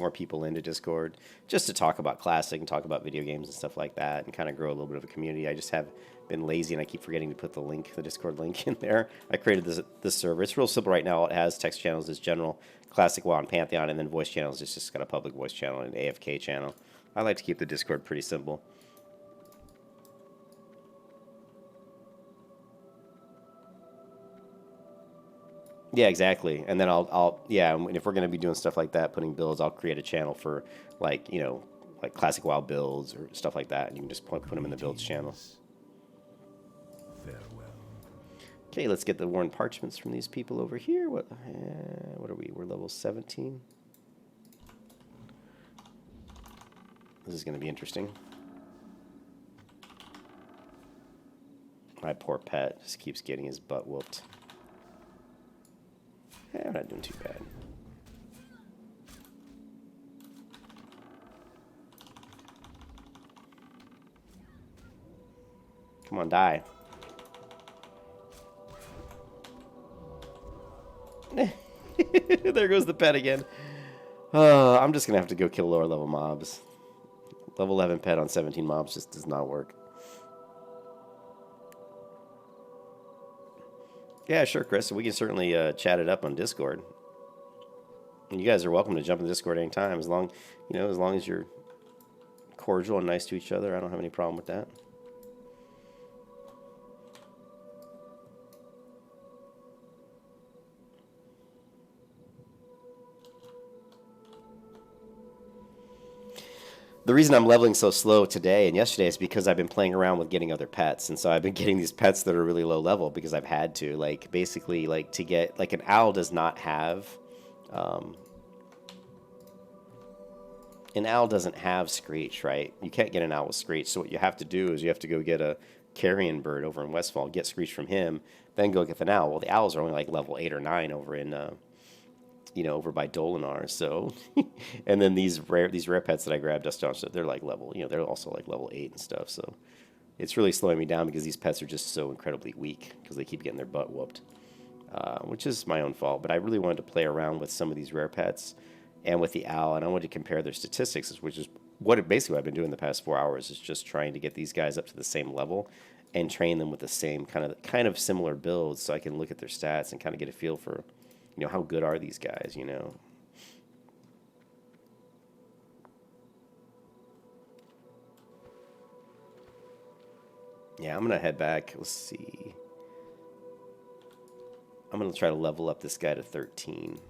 more people into Discord, just to talk about Classic and talk about video games and stuff like that, and kind of grow a little bit of a community. I just have been lazy, and I keep forgetting to put the Discord link in there. I created this server. It's real simple right now. It has text channels as general, Classic, WoW, and Pantheon, and then voice channels. It's just got a public voice channel and an AFK channel. I like to keep the Discord pretty simple. Yeah, exactly. And then yeah, and if we're gonna be doing stuff like that, putting builds, I'll create a channel for like, like classic WoW builds or stuff like that, and you can just put them in the builds channel. Greetings. Farewell. Okay, let's get the worn parchments from these people over here. What are we? We're level 17. This is gonna be interesting. My poor pet just keeps getting his butt whooped. I'm not doing too bad. Come on, die. There goes the pet again. I'm just going to have to go kill lower level mobs. Level 11 pet on 17 mobs just does not work. Yeah, sure, Chris. We can certainly chat it up on Discord. And you guys are welcome to jump in Discord anytime, as long as you're cordial and nice to each other. I don't have any problem with that. The reason I'm leveling so slow today and yesterday is because I've been playing around with getting other pets, and so I've been getting these pets that are really low level because I've had to. Like, basically, like, to get, like, an owl does not have, an owl doesn't have Screech, right? You can't get an owl with Screech, so what you have to do is you have to go get a carrion bird over in Westfall, get Screech from him, then go get the owl. Well, the owls are only, like, level 8 or 9 over in, over by Dolinar. So, and then these rare pets that I grabbed just on, they're like level, they're also like level 8 and stuff. So it's really slowing me down because these pets are just so incredibly weak because they keep getting their butt whooped, which is my own fault. But I really wanted to play around with some of these rare pets and with the owl, and I wanted to compare their statistics, which is basically what I've been doing the past 4 hours, is just trying to get these guys up to the same level and train them with the same kind of similar builds, so I can look at their stats and kind of get a feel for, how good are these guys, Yeah, I'm going to head back. Let's see. I'm going to try to level up this guy to 13.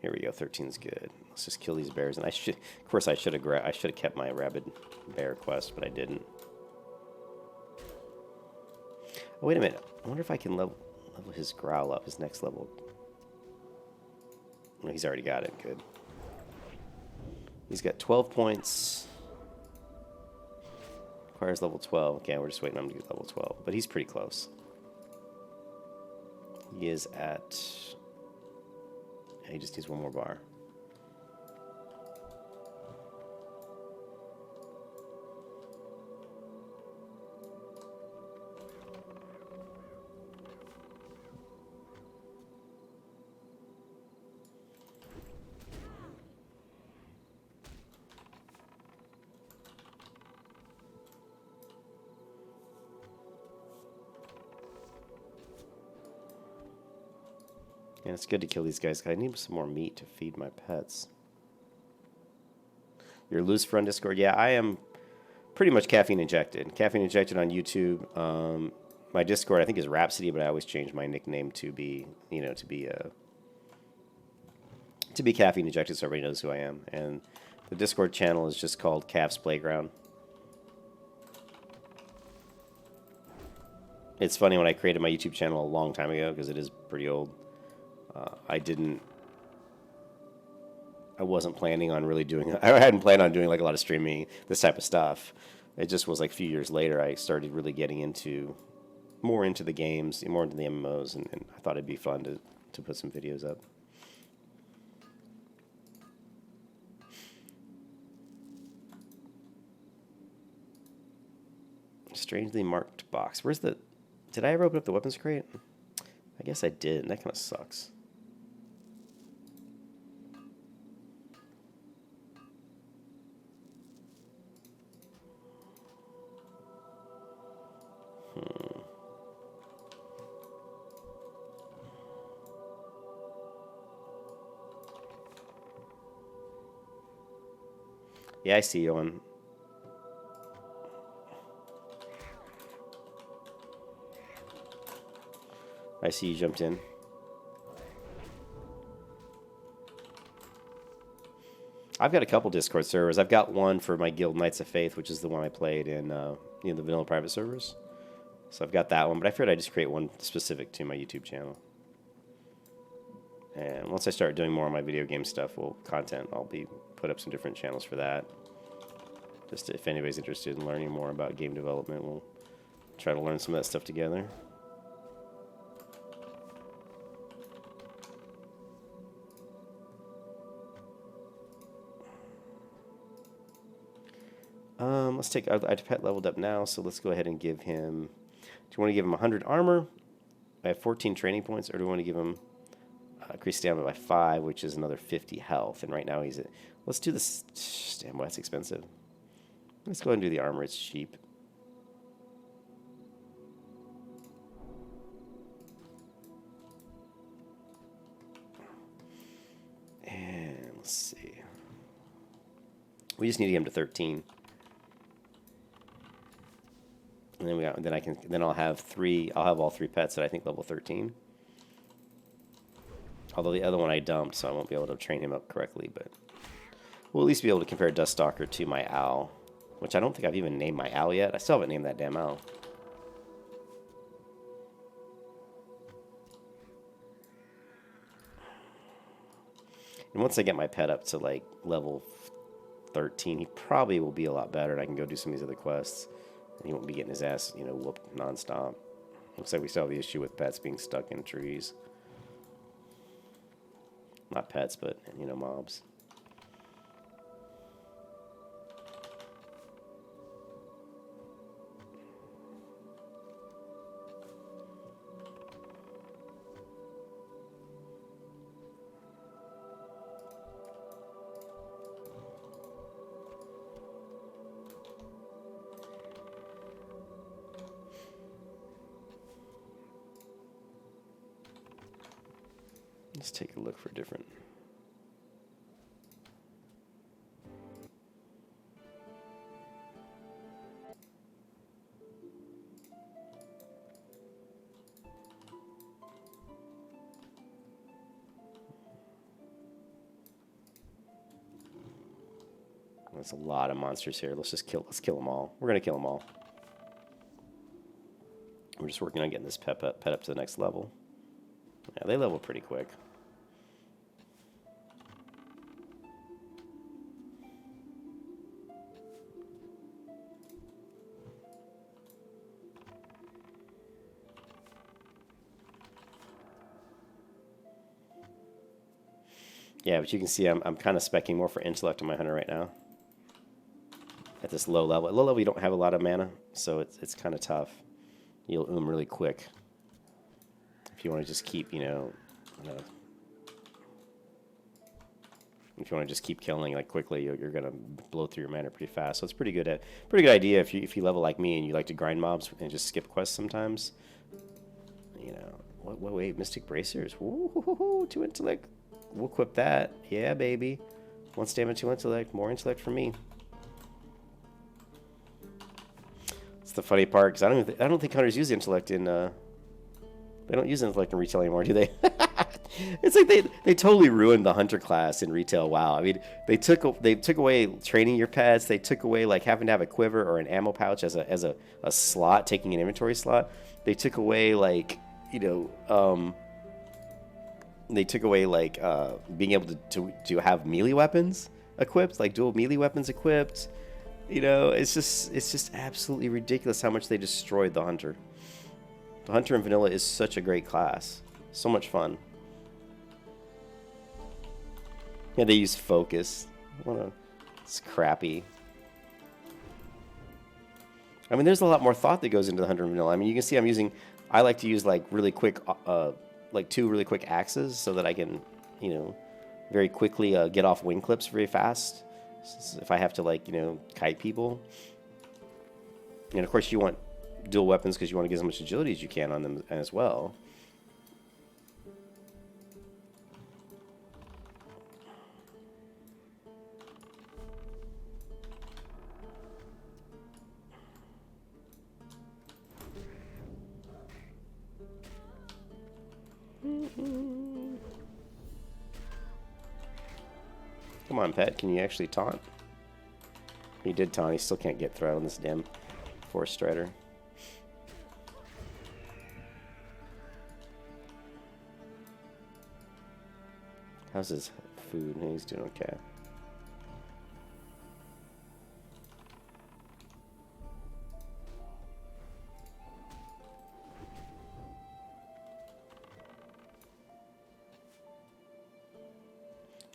Here we go. 13's good. Let's just kill these bears. And of course, I should have kept my rabid bear quest, but I didn't. Oh, wait a minute. I wonder if I can level his growl up, his next level. No, he's already got it. Good. He's got 12 points. Requires level 12. Okay, we're just waiting on him to get level 12. But he's pretty close. He is at... He just needs one more bar. And it's good to kill these guys. I need some more meat to feed my pets. You're loose for on Discord? Yeah, I am pretty much caffeine injected. Caffeine injected on YouTube. My Discord, I think, is Rhapsody, but I always change my nickname to be, to be caffeine injected, so everybody knows who I am. And the Discord channel is just called Calf's Playground. It's funny, when I created my YouTube channel a long time ago, because it is pretty old, I wasn't planning on really doing, I hadn't planned on doing like a lot of streaming, this type of stuff. It just was like a few years later I started really getting more into the games, more into the MMOs, and I thought it'd be fun to put some videos up. Strangely marked box. Did I ever open up the weapons crate? I guess I did, and that kind of sucks. Yeah, I see you on. I see you jumped in. I've got a couple Discord servers. I've got one for my guild Knights of Faith, which is the one I played in the vanilla private servers. So I've got that one, but I figured I'd just create one specific to my YouTube channel. And once I start doing more of my video game stuff, content, I'll be put up some different channels for that. Just if anybody's interested in learning more about game development, we'll try to learn some of that stuff together. Let's take, our pet leveled up now, so let's go ahead and give him, do you want to give him 100 armor? I have 14 training points, or do we want to give him increase stamina by 5, which is another 50 health, and right now he's at, let's do this, damn, well, that's expensive. Let's go ahead and do the armor, it's cheap. And let's see. We just need to get him to 13. And then I'll have all 3 pets that I think level 13. Although the other one I dumped, so I won't be able to train him up correctly, but we'll at least be able to compare Duststalker to my owl, which I don't think I've even named my owl yet. I still haven't named that damn owl. And once I get my pet up to like level 13, he probably will be a lot better, and I can go do some of these other quests. And he won't be getting his ass, whooped nonstop. Looks like we still have the issue with pets being stuck in trees. Not pets, but, mobs. Let's take a look for different. There's a lot of monsters here. Let's kill them all. We're gonna kill them all. We're just working on getting this pet up to the next level. Yeah, they level pretty quick. Yeah, but you can see I'm kind of speccing more for intellect on my hunter right now. At this low level. At low level, you don't have a lot of mana, so it's kind of tough. You'll really quick. If you want to just keep, if you want to just keep killing like quickly, you're gonna blow through your mana pretty fast. So it's pretty good idea if you level like me and you like to grind mobs and just skip quests sometimes. Wait, Mystic Bracers. Woo, 2 intellect. We'll equip that. Yeah, baby. 1 stamina, 2 intellect. More intellect for me. It's the funny part because I don't think hunters use intellect in. They don't use intellect in retail anymore, do they? It's like they totally ruined the hunter class in retail. WoW. I mean, they took away training your pets. They took away like having to have a quiver or an ammo pouch as a slot, taking an inventory slot. They took away like they took away like being able to have melee weapons equipped, like dual melee weapons equipped. It's just absolutely ridiculous how much they destroyed the hunter. The hunter in vanilla is such a great class, so much fun. Yeah, they use focus. It's crappy. I mean, there's a lot more thought that goes into the hunter in vanilla. I mean, you can see I like to use like really quick, like 2 really quick axes so that I can, very quickly get off wing clips very fast. If I have to like, kite people. And of course you want dual weapons because you want to get as much agility as you can on them as well. Come on, pet. Can you actually taunt? He did taunt. He still can't get through on this damn Force Strider. How's his food? He's doing okay.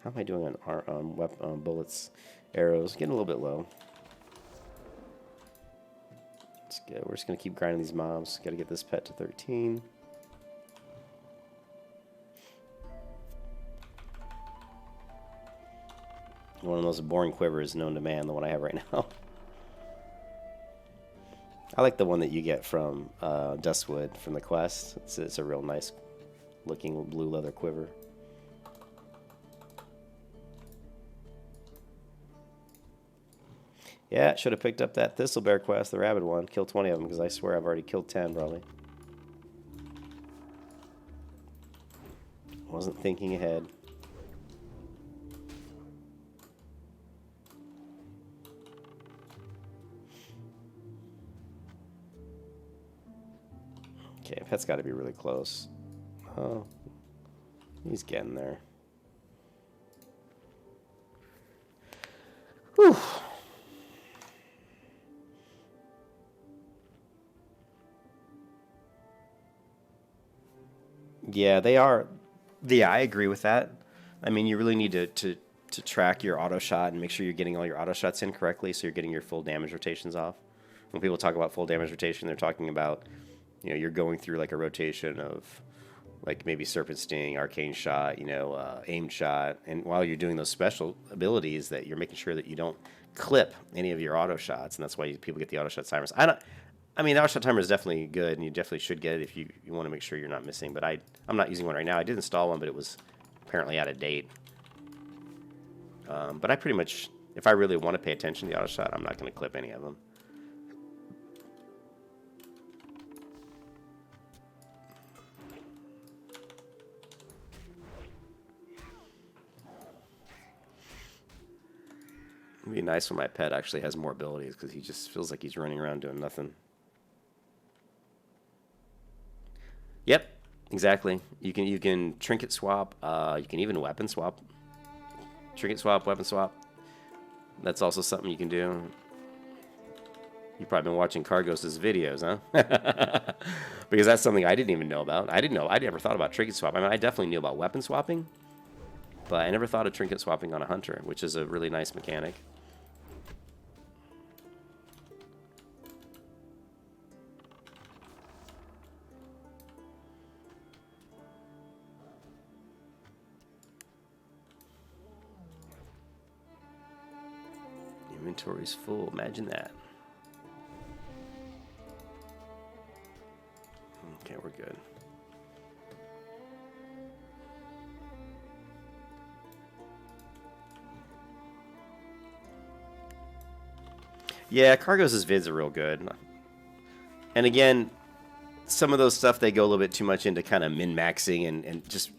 How am I doing on our bullets, arrows? Getting a little bit low. Let's go. We're just gonna keep grinding these mobs. Got to get this pet to 13. One of the most boring quivers known to man, the one I have right now. I like the one that you get from Dustwood from the quest. It's a real nice looking blue leather quiver. Yeah, should have picked up that Thistlebear quest, the rabbit one. Kill 20 of them, because I swear I've already killed 10, probably. Wasn't thinking ahead. Okay, pet's got to be really close. Oh, he's getting there. Whew. Yeah, they are. Yeah, I agree with that. I mean, you really need to track your auto shot and make sure you're getting all your auto shots in correctly, so you're getting your full damage rotations off. When people talk about full damage rotation, they're talking about, you know, you're going through like a rotation of like maybe Serpent Sting, Arcane Shot, you know, Aim Shot, and while you're doing those special abilities, that you're making sure that you don't clip any of your auto shots, and that's why people get the auto shot timers. I mean, the auto shot timer is definitely good, and you definitely should get it if you want to make sure you're not missing. But I'm not using one right now. I did install one, but it was apparently out of date. But I pretty much, if I really want to pay attention to the auto shot, I'm not going to clip any of them. It'd be nice when my pet actually has more abilities, because he just feels like he's running around doing nothing. Yep, exactly. You can trinket swap. You can even weapon swap. Trinket swap, weapon swap. That's also something you can do. You've probably been watching Cargos' videos, huh? Because that's something I didn't even know about. I never thought about trinket swap. I mean, I definitely knew about weapon swapping, but I never thought of trinket swapping on a hunter, which is a really nice mechanic. Inventory's full. Imagine that. Okay, we're good. Yeah, Cargos' vids are real good. And again, some of those stuff, they go a little bit too much into kind of min-maxing and just...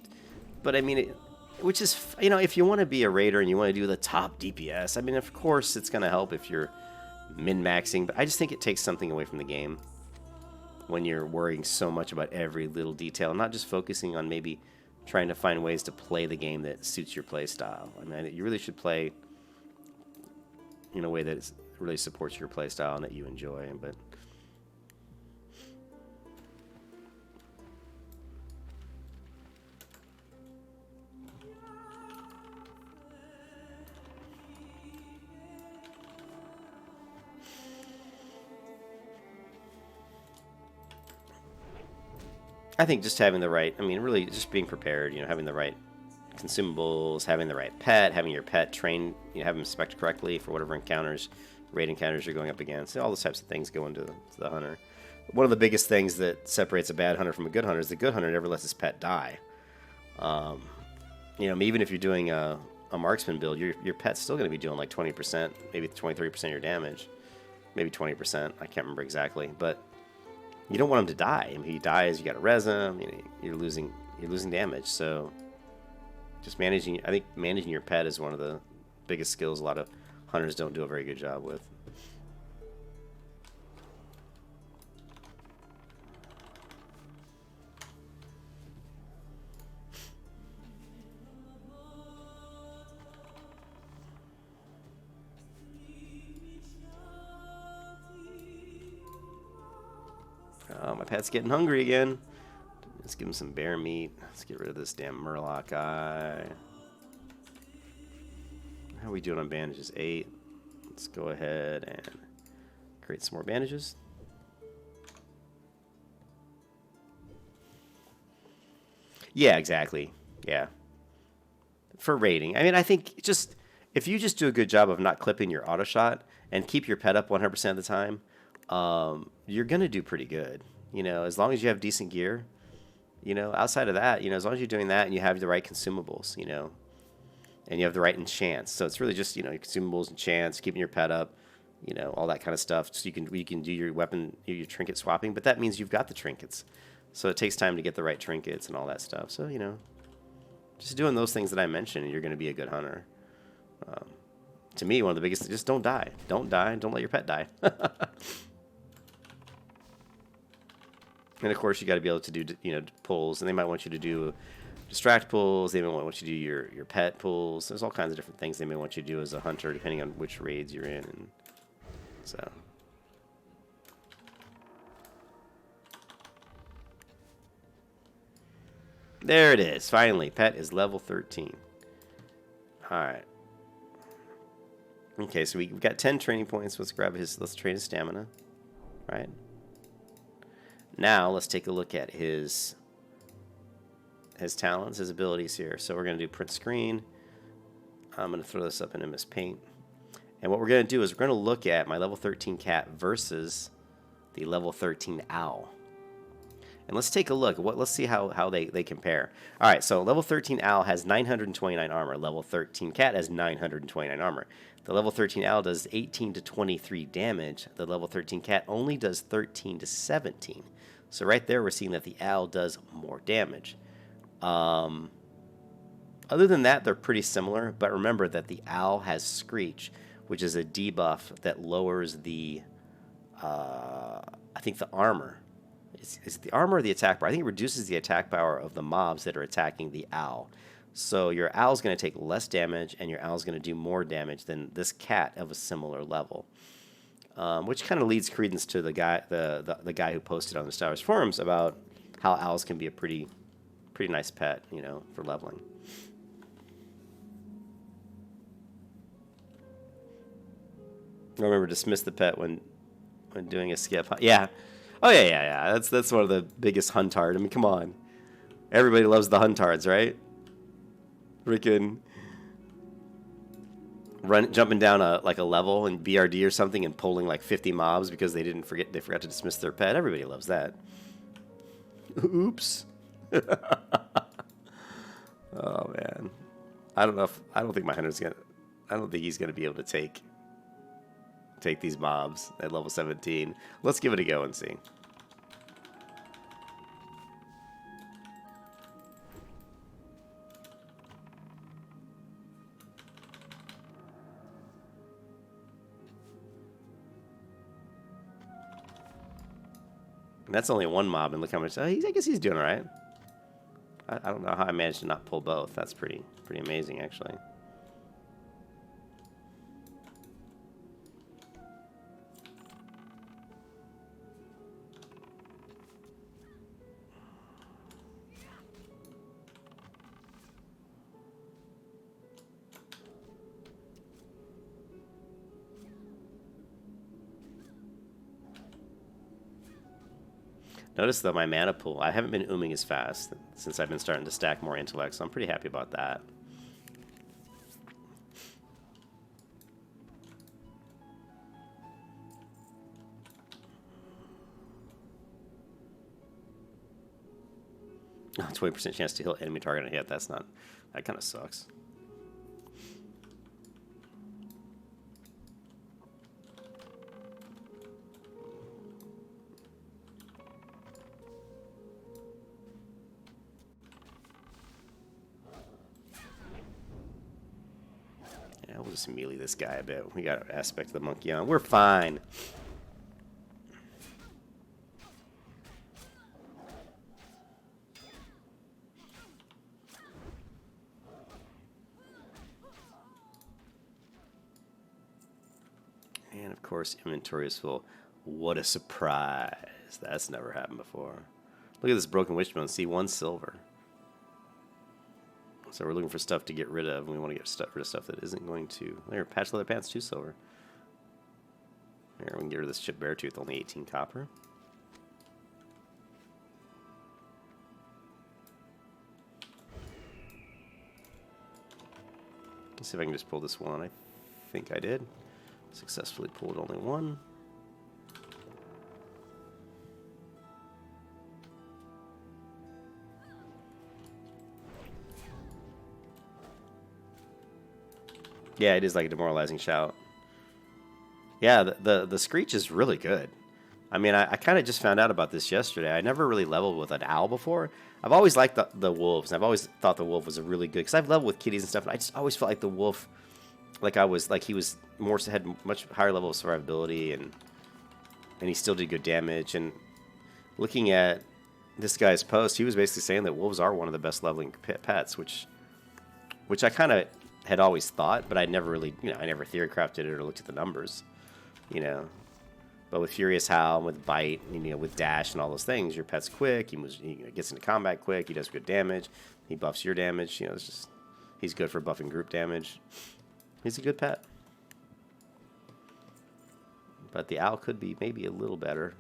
But I mean, which is, you know, if you want to be a raider and you want to do the top DPS, I mean, of course it's going to help if you're min-maxing, but I just think it takes something away from the game when you're worrying so much about every little detail, not just focusing on maybe trying to find ways to play the game that suits your play style. I mean, you really should play in a way that really supports your play style and that you enjoy, but... I think just having the right, I mean, really just being prepared, you know, having the right consumables, having the right pet, having your pet trained, you know, have them spec'd correctly for whatever encounters, raid encounters you're going up against. All those types of things go into the hunter. One of the biggest things that separates a bad hunter from a good hunter is the good hunter never lets his pet die. You know, even if you're doing a marksman build, your pet's still going to be doing like 20%, maybe 23% of your damage, maybe 20%. I can't remember exactly, but you don't want him to die. I mean, if he dies, you got to res him. You know, you're losing damage. So, just managing. I think managing your pet is one of the biggest skills a lot of hunters don't do a very good job with. Oh, my pet's getting hungry again. Let's give him some bear meat. Let's get rid of this damn Murloc guy. How are we doing on bandages? 8. Let's go ahead and create some more bandages. Yeah, exactly. Yeah. For raiding. I mean, I think just if you just do a good job of not clipping your auto shot and keep your pet up 100% of the time, you're going to do pretty good. You know, as long as you have decent gear, you know, outside of that, you know, as long as you're doing that and you have the right consumables, you know, and you have the right enchants. So it's really just, you know, your consumables, enchants, keeping your pet up, you know, all that kind of stuff. So you can do your weapon, your trinket swapping, but that means you've got the trinkets. So it takes time to get the right trinkets and all that stuff. So, you know, just doing those things that I mentioned, and you're going to be a good hunter. To me, one of the biggest, just don't die. Don't die. Don't let your pet die. And, of course, you got to be able to do, you know, pulls. And they might want you to do distract pulls. They may want you to do your pet pulls. There's all kinds of different things they may want you to do as a hunter, depending on which raids you're in. And so... there it is. Finally, pet is level 13. Alright. Okay, so we've got 10 training points. Let's train his stamina. Right? Now, let's take a look at his talents, his abilities here. So we're going to do print screen. I'm going to throw this up in MS Paint. And what we're going to do is we're going to look at my level 13 cat versus the level 13 owl. And let's take a look. Let's see how they compare. All right, so level 13 owl has 929 armor. Level 13 cat has 929 armor. The level 13 owl does 18 to 23 damage. The level 13 cat only does 13 to 17. So right there, we're seeing that the owl does more damage. Other than that, they're pretty similar. But remember that the owl has Screech, which is a debuff that lowers the, I think the armor. Is it the armor or the attack power? I think it reduces the attack power of the mobs that are attacking the owl. So your owl's going to take less damage, and your owl's going to do more damage than this cat of a similar level. Which kind of leads credence to the guy, the guy who posted on the Star Wars forums about how owls can be a pretty nice pet, you know, for leveling. Remember, dismiss the pet when doing a skip. Yeah. Oh yeah. That's one of the biggest huntard. I mean, come on. Everybody loves the huntards, right? Freaking jumping down a level in BRD or something and pulling like 50 mobs because they forgot to dismiss their pet. Everybody loves that. Oops. Oh man. I don't think my hunter's gonna. I don't think he's gonna be able to take these mobs at level 17. Let's give it a go and see. And that's only one mob, and look how much. I guess he's doing all right. I don't know how I managed to not pull both. That's pretty amazing, actually. Notice, though, my mana pool. I haven't been ooming as fast since I've been starting to stack more intellect, so I'm pretty happy about that. Oh, 20% chance to heal enemy target on hit. That kind of sucks. We'll just melee this guy a bit. We got aspect of the monkey on. We're fine. And of course, inventory is full. What a surprise. That's never happened before. Look at this broken wishbone. See, 1 silver. So we're looking for stuff to get rid of, and we want to get rid of stuff that isn't going to... There, patch leather pants, 2 silver. There, we can get rid of this chip bear tooth, only 18 copper. Let's see if I can just pull this one. I think I did. Successfully pulled only 1. Yeah, it is like a demoralizing shout. Yeah, the screech is really good. I mean, I kind of just found out about this yesterday. I never really leveled with an owl before. I've always liked the wolves, and I've always thought the wolf was a really good... Because I've leveled with kitties and stuff, and I just always felt like the wolf... he was more... had much higher level of survivability, and he still did good damage. And looking at this guy's post, he was basically saying that wolves are one of the best leveling pets, which I kind of had always thought, but I never really, I never theory crafted it or looked at the numbers, But with Furious Howl, with Bite, with Dash and all those things, your pet's quick. He gets into combat quick. He does good damage. He buffs your damage. It's just he's good for buffing group damage. He's a good pet. But the owl could be maybe a little better.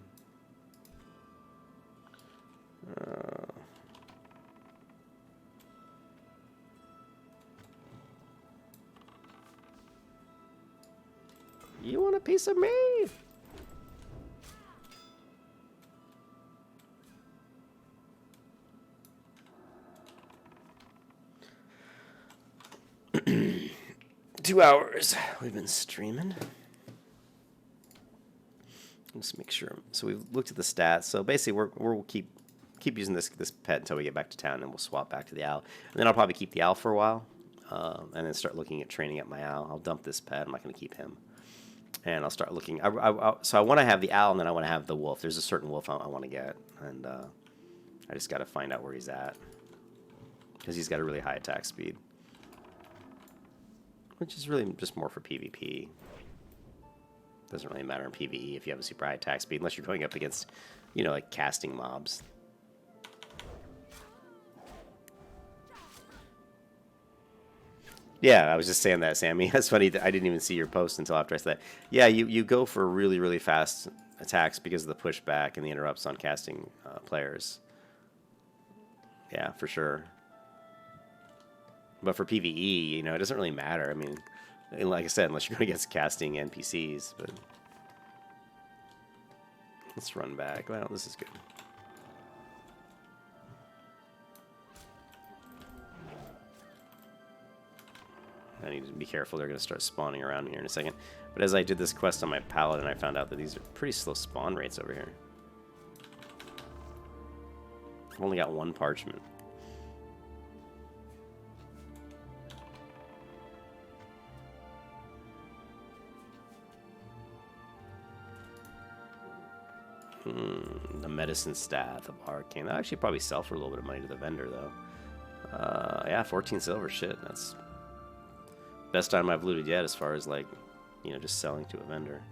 You want a piece of me? Two hours we've been streaming. Let's make sure. So we've looked at the stats. So basically, we'll keep using this pet until we get back to town, and we'll swap back to the owl. And then I'll probably keep the owl for a while, and then start looking at training up my owl. I'll dump this pet. I'm not going to keep him. And I'll start looking. So I want to have the owl, and then I want to have the wolf. There's a certain wolf I want to get, and I just got to find out where he's at, because he's got a really high attack speed, which is really just more for PvP. Doesn't really matter in PvE if you have a super high attack speed, unless you're going up against, like casting mobs. Yeah, I was just saying that, Sammy. That's funny. I didn't even see your post until after I said that. Yeah, you go for really, really fast attacks because of the pushback and the interrupts on casting players. Yeah, for sure. But for PvE, it doesn't really matter. I mean, like I said, unless you're going against casting NPCs. But let's run back. Well, this is good. I need to be careful. They're going to start spawning around here in a second. But as I did this quest on my paladin, I found out that these are pretty slow spawn rates over here. I've only got 1 parchment. The medicine staff of arcane. That actually probably sell for a little bit of money to the vendor, though. Yeah, 14 silver. Shit, that's best item I've looted yet, as far as just selling to a vendor.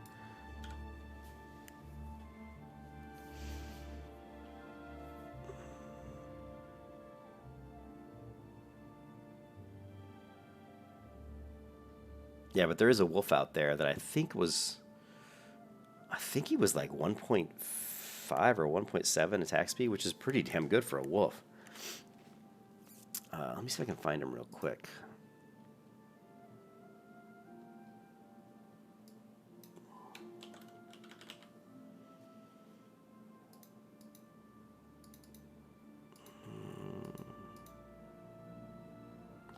Yeah, but there is a wolf out there that I think he was like 1.5 or 1.7 attack speed, which is pretty damn good for a wolf. Let me see if I can find him real quick.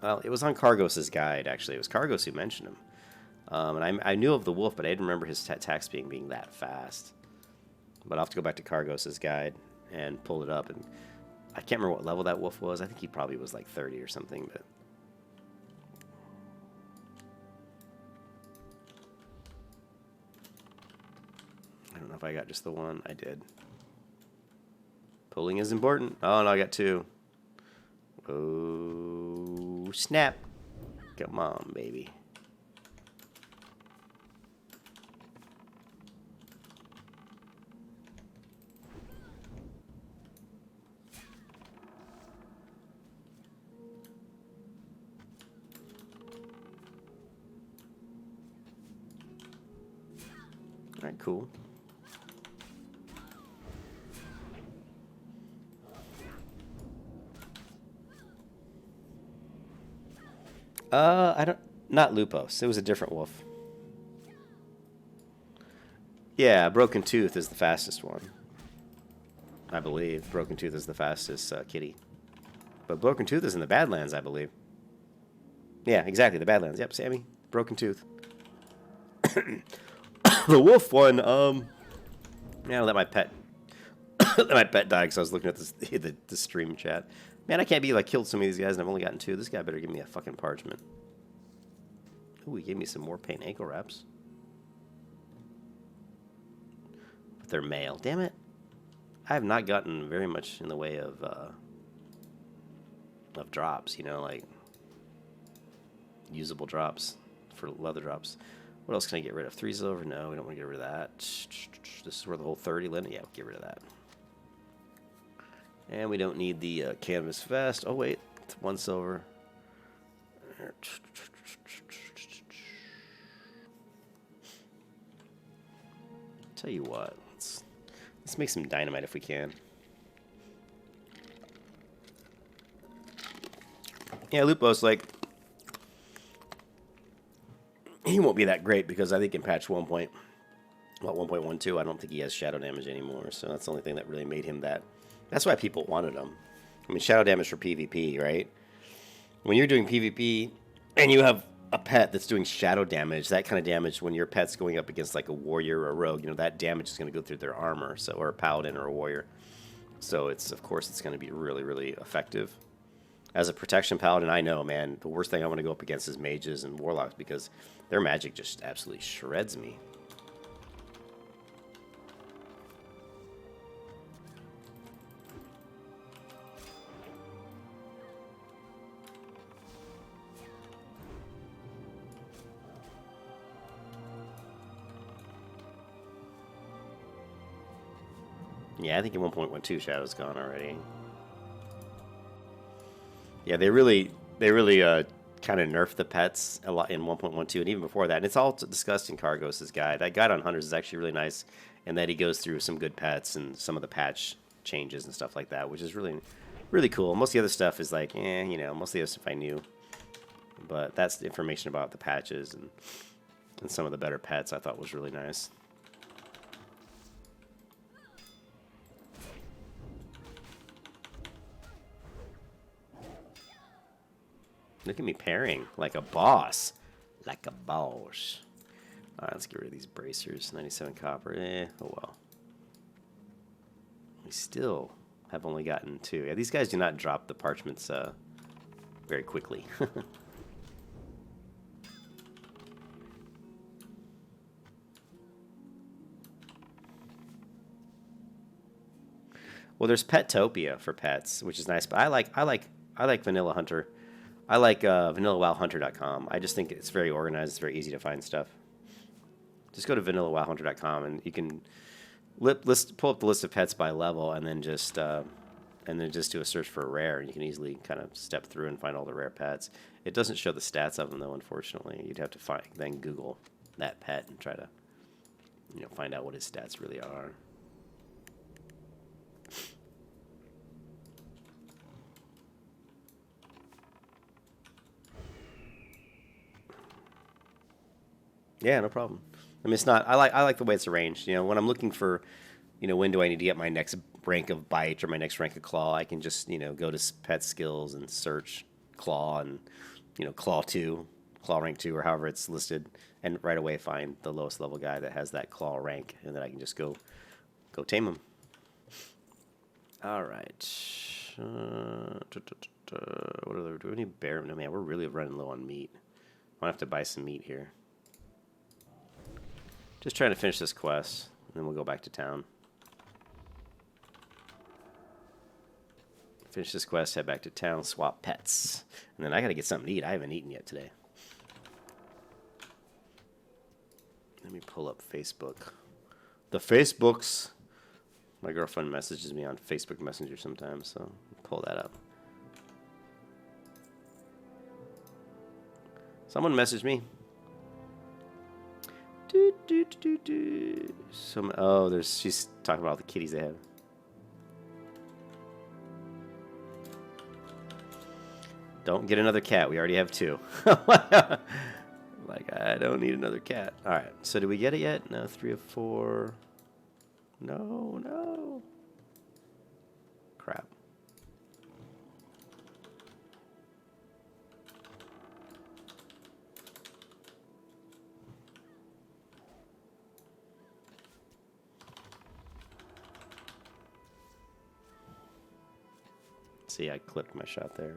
Well, it was on Cargos's guide, actually. It was Cargos who mentioned him. And I knew of the wolf, but I didn't remember his attack speed being that fast. But I'll have to go back to Cargos's guide and pull it up. And I can't remember what level that wolf was. I think he probably was like 30 or something. But if I got just the one. I did. Pulling is important. Oh, no, I got 2. Oh, snap. Come on, baby. All right, cool. I don't, not Lupos. It was a different wolf. Yeah, Broken Tooth is the fastest one. I believe Broken Tooth is the fastest kitty. But Broken Tooth is in the Badlands, I believe. Yeah, exactly, the Badlands. Yep, Sammy. Broken Tooth. The wolf one, yeah, I let my pet let my pet die because I was looking at this, the stream chat. Man, I can't be like killed some of these guys and I've only gotten 2. This guy better give me a fucking parchment. Ooh, he gave me some more paint ankle wraps. But they're male. Damn it. I have not gotten very much in the way of drops, you know, like usable drops for leather drops. What else can I get rid of? 3 silver? No, we don't want to get rid of that. This is where the whole 30 linen. Yeah, we'll get rid of that. And we don't need the canvas vest. Oh, wait. It's 1 silver. Tell you what. Let's make some dynamite if we can. Yeah, Lupo's like... He won't be that great because I think in patch 1.12, I don't think he has shadow damage anymore. So that's the only thing that really made him that... That's why people wanted him. I mean, shadow damage for PvP, right? When you're doing PvP and you have a pet that's doing shadow damage, that kind of damage when your pet's going up against like a warrior or a rogue, you know, that damage is going to go through their armor, so, or a paladin or a warrior. So it's, of course, it's going to be really, really effective. As a protection paladin, I know, man, the worst thing I want to go up against is mages and warlocks because their magic just absolutely shreds me. Yeah, I think in 1.12 Shadow's gone already. Yeah, they really kind of nerfed the pets a lot in 1.12 and even before that. And it's all discussed in Cargos' guide. That guide on hunters is actually really nice, and that he goes through some good pets and some of the patch changes and stuff like that, which is really, really cool. Most of the other stuff is like, you know, most of the other stuff I knew, but that's the information about the patches and some of the better pets I thought was really nice. Look at me parrying like a boss. Like a boss. Alright, let's get rid of these bracers. 97 copper. Oh well. We still have only gotten 2. Yeah, these guys do not drop the parchments very quickly. Well, there's Petopia for pets, which is nice, but I like Vanilla Hunter. I like vanillawowhunter.com. I just think it's very organized. It's very easy to find stuff. Just go to vanillawowhunter.com and you can pull up the list of pets by level and then just do a search for a rare. And you can easily kind of step through and find all the rare pets. It doesn't show the stats of them though, unfortunately. You'd have to then Google that pet and try to, you know, find out what his stats really are. Yeah, no problem. I mean, it's not. I like the way it's arranged. You know, when I'm looking for, you know, when do I need to get my next rank of bite or my next rank of claw, I can just, you know, go to pet skills and search claw and, you know, claw rank 2, or however it's listed, and right away find the lowest level guy that has that claw rank, and then I can just go tame him. All right. What are there? Do we need bear? No, man, we're really running low on meat. I'll have to buy some meat here. Just trying to finish this quest. then we'll go back to town. Finish this quest, head back to town, swap pets. And then I gotta get something to eat. I haven't eaten yet today. Let me pull up Facebook. The Facebooks. My girlfriend messages me on Facebook Messenger sometimes, so pull that up. Someone messaged me. She's talking about all the kitties they have. Don't get another cat. We already have 2. Like, I don't need another cat. All right. So, did we get it yet? No, 3 of 4. No. Crap. See, I clipped my shot there.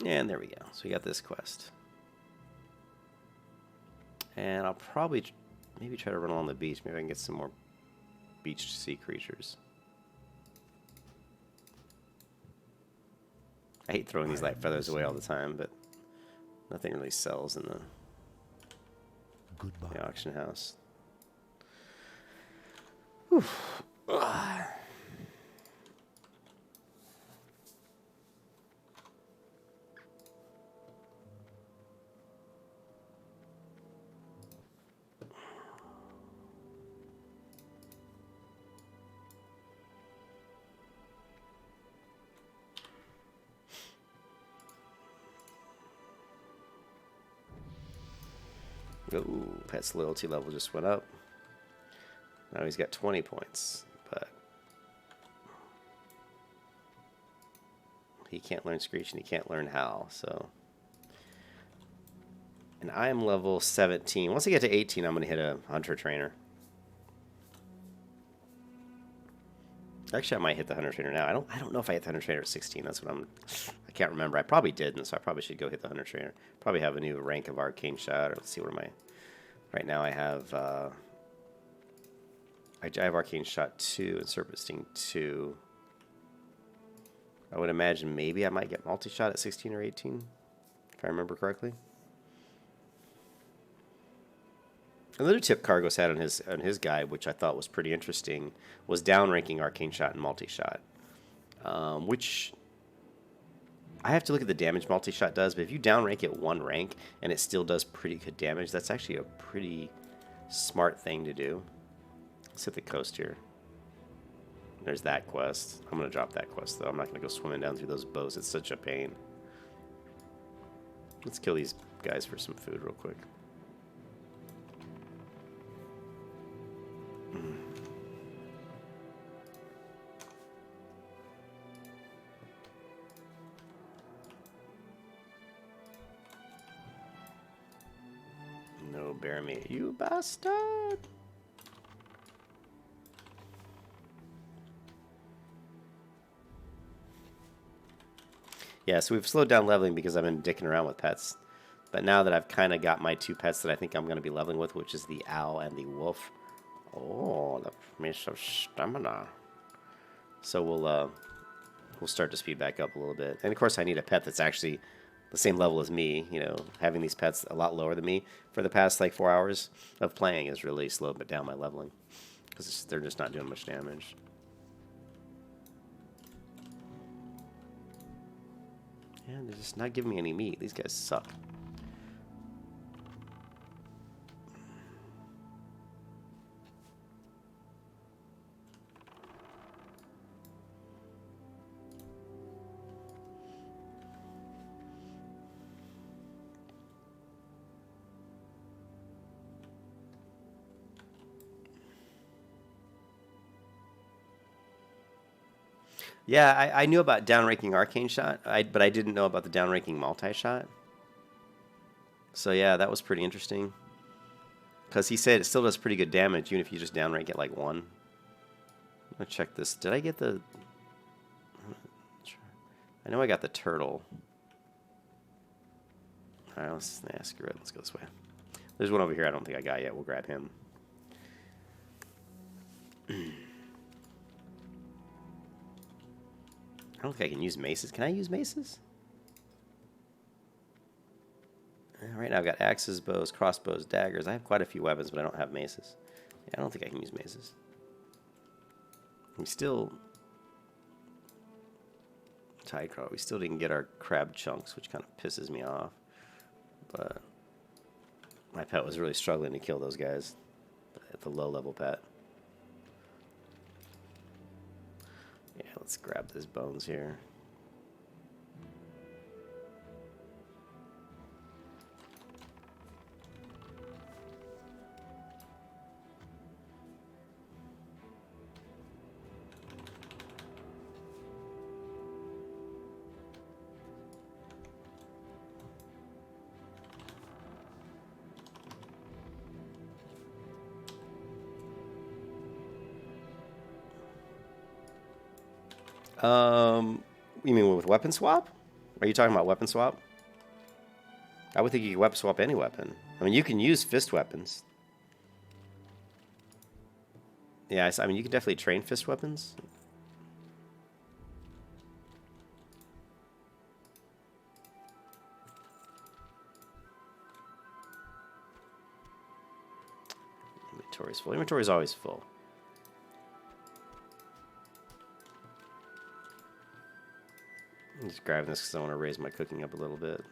And there we go. So we got this quest. And I'll probably maybe try to run along the beach. Maybe I can get some more beach sea creatures. I hate throwing these light feathers away all the time, but nothing really sells in Goodbye. the auction house. Whew. Ugh. Ooh, pet's loyalty level just went up. Now he's got 20 points, but he can't learn Screech and he can't learn Howl, so. And I am level 17. Once I get to 18, I'm going to hit a Hunter Trainer. Actually, I might hit the Hunter Trainer now. I don't know if I hit the Hunter Trainer at 16. That's what I can't remember. I probably didn't, so I probably should go hit the Hunter Trainer. Probably have a new rank of Arcane Shot, or let's see what am I. Right now I have I have Arcane Shot 2 and Serpent Sting 2. I would imagine maybe I might get Multi-Shot at 16 or 18, if I remember correctly. Another tip Cargos had on his guide, which I thought was pretty interesting, was downranking Arcane Shot and Multi-Shot, which I have to look at the damage Multi-Shot does, but if you downrank it 1 rank and it still does pretty good damage, that's actually a pretty smart thing to do. Let's hit the coast here. There's that quest. I'm going to drop that quest, though. I'm not going to go swimming down through those bows. It's such a pain. Let's kill these guys for some food real quick. No, bear me, you bastard! Yeah, so we've slowed down leveling because I've been dicking around with pets. But now that I've kind of got my 2 pets that I think I'm going to be leveling with, which is the owl and the wolf. Oh, the promise of stamina. So we'll start to speed back up a little bit. And of course I need a pet that's actually the same level as me. You know, having these pets a lot lower than me for the past like 4 hours of playing has really slowed down my leveling. Because they're just not doing much damage. And they're just not giving me any meat. These guys suck. Yeah, I knew about downranking Arcane Shot, but I didn't know about the downranking Multi-Shot. So yeah, that was pretty interesting. Because he said it still does pretty good damage, even if you just downrank it like 1. I'm going to check this. Did I get the... I know I got the turtle. All right, screw it. Let's go this way. There's one over here I don't think I got yet. We'll grab him. I don't think I can use maces. Can I use maces? Right now I've got axes, bows, crossbows, daggers. I have quite a few weapons, but I don't have maces. Yeah, I don't think I can use maces. We still... Tidecrawl. We still didn't get our crab chunks, which kind of pisses me off. But my pet was really struggling to kill those guys at the low-level pet. Yeah, let's grab these bones here. You mean with weapon swap? Are you talking about weapon swap? I would think you could weapon swap any weapon. I mean, you can use fist weapons. Yeah, I mean, you can definitely train fist weapons. Inventory's full. Inventory's always full. I'm just grabbing this because I want to raise my cooking up a little bit.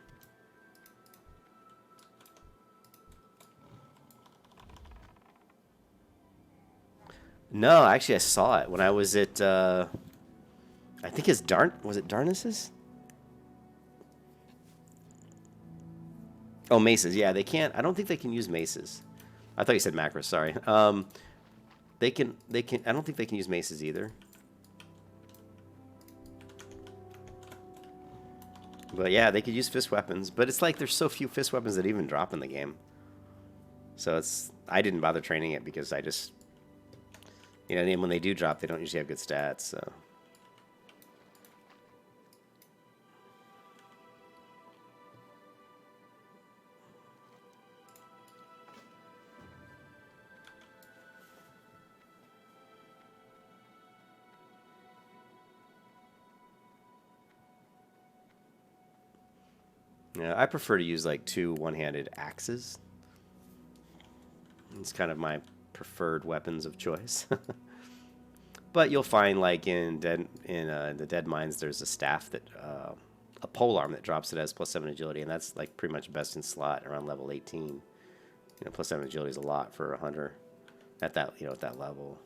No, actually I saw it when I was at, I think it's was it Darnas's? Oh, maces. Yeah, they can't, I don't think they can use maces. I thought you said macros, sorry. They can, I don't think they can use maces either. But yeah, they could use fist weapons, but it's like there's so few fist weapons that even drop in the game. So it's, I didn't bother training it because I just, you know, and when they do drop, they don't usually have good stats, so. Yeah, I prefer to use like 2 one-handed axes. It's kind of my preferred weapons of choice. But you'll find like in the Dead Mines, there's a staff that a polearm that drops it as +7 agility, and that's like pretty much best in slot around level 18. You know, +7 agility is a lot for a hunter at that, you know, at that level.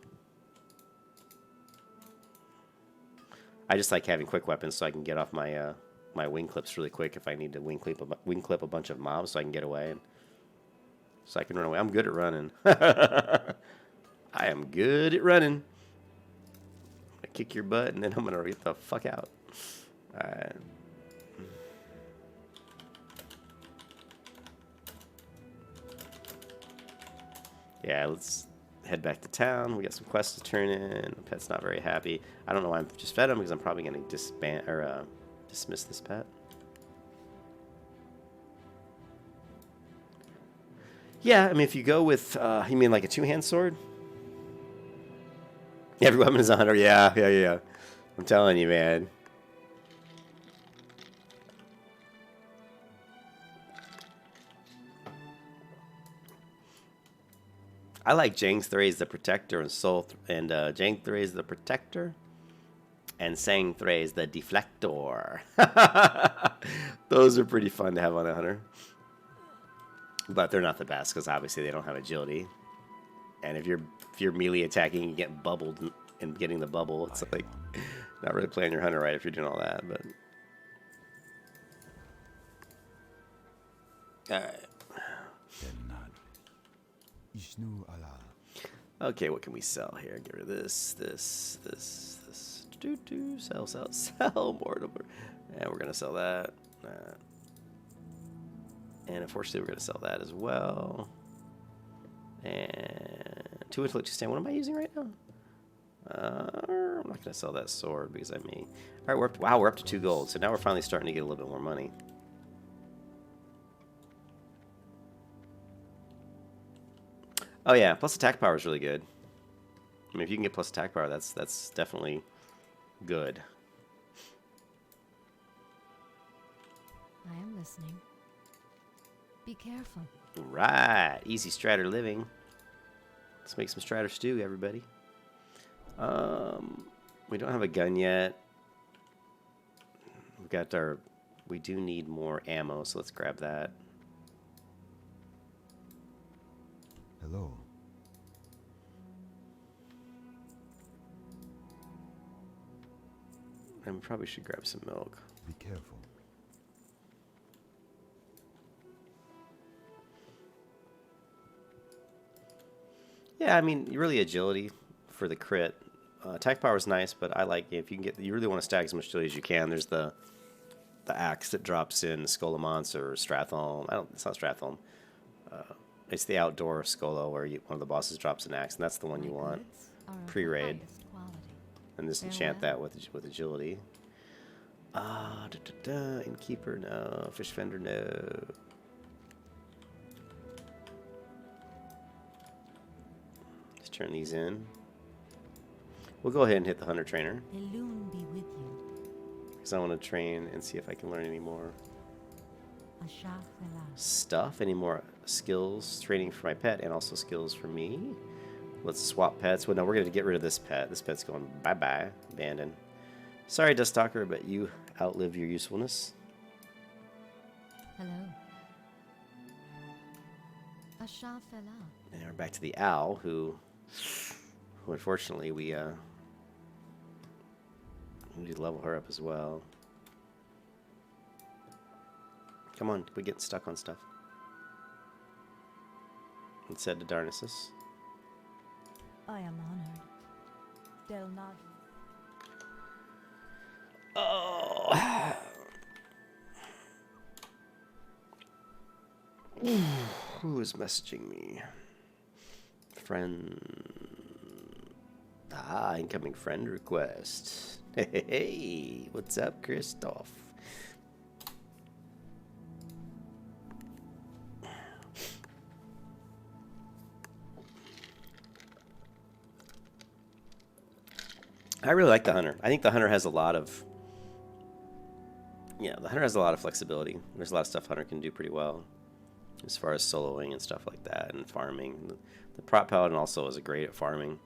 I just like having quick weapons so I can get off my my wing clips really quick if I need to wing clip a bunch of mobs so I can get away, and so I can run away. I'm good at running. I am good at running. I'm gonna kick your butt and then I'm gonna get the fuck out. All right. Yeah, let's head back to town. We got some quests to turn in. The pet's not very happy. I don't know why I've just fed him because I'm probably gonna disband or dismiss this pet. Yeah, I mean, if you go with, you mean like a 2-hand sword? Every weapon is a hunter. Yeah. I'm telling you, man. I like Jang Thrace the Protector and Jang Thrace the Protector and Sang Thrace the Deflector. Those are pretty fun to have on a hunter. But they're not the best because obviously they don't have agility. And if you're melee attacking, you get bubbled and getting the bubble. It's like not really playing your hunter right if you're doing all that. But all right. Okay, what can we sell here? Get rid of this. Sell more. And we're gonna sell that. And unfortunately, we're gonna sell that as well. And 2 intellectual stand. What am I using right now? I'm not gonna sell that sword because I may. All right, we're up to 2 gold. So now we're finally starting to get a little bit more money. Oh yeah, plus attack power is really good. I mean, if you can get plus attack power, that's definitely good. I am listening. Be careful. Right, easy Stratter living. Let's make some Stratter stew, everybody. We don't have a gun yet. We've got our. We do need more ammo, so let's grab that. Hello. And we probably should grab some milk. Be careful. Yeah, I mean, really agility for the crit. Attack power is nice, but I like if you can get. You really want to stack as much agility as you can. There's the axe that drops in Skolamons or Stratholm. It's not Stratholm. It's the outdoor Skolo where one of the bosses drops an axe, and that's the one you My want goods are of the pre-raid. highest quality. And just enchant that Farewell. with agility. Innkeeper, no. Fish vendor, no. Let's turn these in. We'll go ahead and hit the hunter trainer Elune be with you. because I want to train and see if I can learn any more Asha Felas. stuff, any more skills, training for my pet, and also skills for me. Let's swap pets. Well, no, we're going to get rid of this pet. This pet's going bye-bye, abandoned. Sorry, Duststalker, but you outlived your usefulness. Hello. Asha Fela. And we're back to the owl, who unfortunately we need to level her up as well. Come on, we get stuck on stuff. And said to Darnassus. I am honored. Del not. Oh. Who is messaging me? Friend. Ah, incoming friend request. Hey, what's up, Christoph? I really like the hunter. I think the hunter has a lot of. Yeah, the hunter has a lot of flexibility. There's a lot of stuff hunter can do pretty well, as far as soloing and stuff like that, and farming. The prop paladin also is great at farming.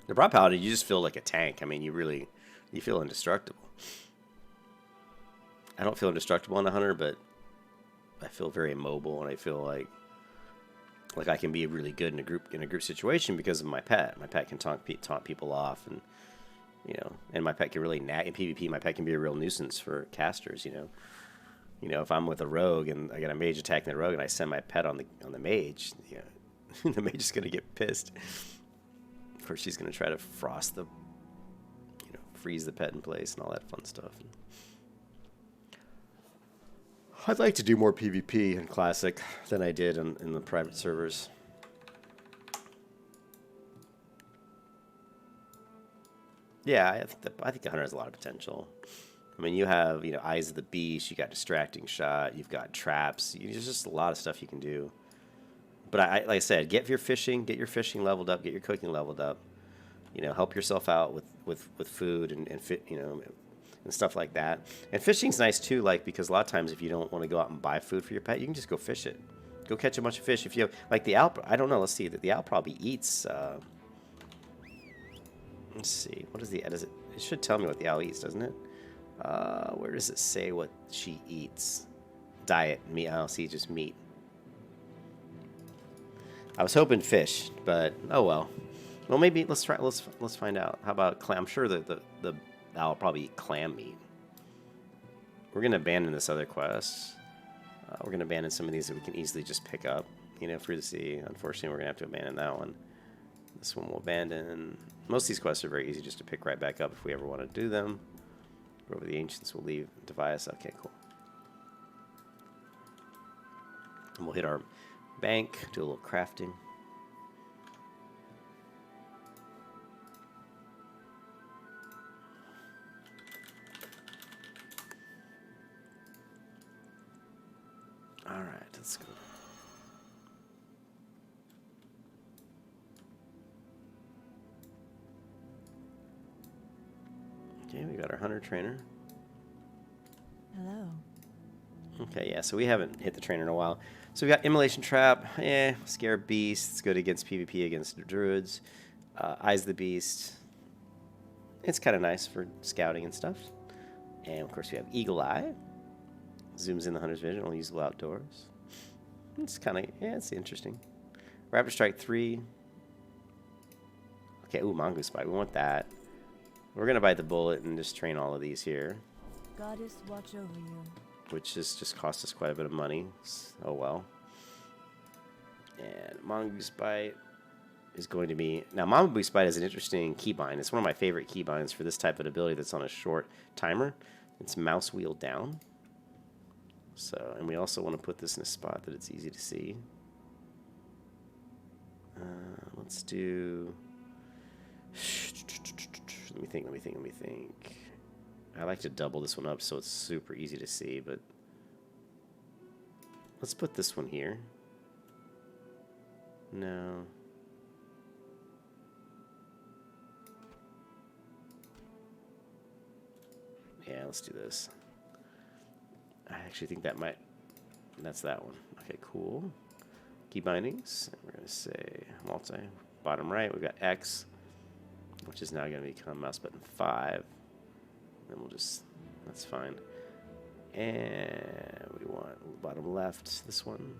The prop paladin, you just feel like a tank. I mean, you feel indestructible. I don't feel indestructible on a hunter, but I feel very immobile, and I feel like I can be really good in a group situation because of my pet. My pet can taunt people off, and and my pet can really nag in PvP. My pet can be a real nuisance for casters. If I'm with a rogue and I got a mage attacking the rogue, and I send my pet on the mage, the mage is gonna get pissed. Of course, she's gonna try to freeze the pet in place and all that fun stuff. I'd like to do more PvP in Classic than I did in the private servers. Yeah, I think the hunter has a lot of potential. I mean, you have Eyes of the Beast, you got Distracting Shot, you've got traps. There's just a lot of stuff you can do. But like I said, get your fishing leveled up, get your cooking leveled up. Help yourself out with food and fit, and stuff like that. And fishing's nice too, because a lot of times if you don't want to go out and buy food for your pet, you can just go fish it. Go catch a bunch of fish. If you have the owl, I don't know. Let's see. The owl probably eats. Let's see. What is does it? It should tell me what the owl eats, doesn't it? Where does it say what she eats? Diet meat. Oh, see, just meat. I was hoping fish, but oh well. Well, maybe let's try. Let's find out. How about clam? I'm sure that the owl probably eat clam meat. We're gonna abandon this other quest. We're gonna abandon some of these that we can easily just pick up. Free to see. Unfortunately, we're gonna have to abandon that one. This one we'll abandon. Most of these quests are very easy just to pick right back up if we ever want to do them. Over the Ancients will leave Device. Okay, cool. And we'll hit our bank, do a little crafting. Alright, let's go. Okay, we got our hunter trainer. Hello. Okay, yeah, so we haven't hit the trainer in a while. So we got Immolation Trap, Scare Beast. It's good against PvP against the druids. Eyes the Beast. It's kind of nice for scouting and stuff. And of course we have Eagle Eye. Zooms in the hunter's vision, only usable outdoors. It's kind of, yeah, it's interesting. Raptor Strike 3. Okay, ooh, Mongoose Bite. We want that. We're going to bite the bullet and just train all of these here. Goddess watch over you. Which has just cost us quite a bit of money. Oh well. And Mongoose Bite is going to be... Now, Mongoose Bite is an interesting keybind. It's one of my favorite keybinds for this type of ability that's on a short timer. It's mouse wheel down. So, and we also want to put this in a spot that it's easy to see. Let's do... Let me think. I like to double this one up so it's super easy to see, but let's put this one here. No. Yeah, let's do this. I actually think that might... That's that one. Okay, cool. Key bindings. We're going to say multi. Bottom right, we've got X, which is now going to become mouse button 5. Then we'll just... That's fine. And we want bottom left. This one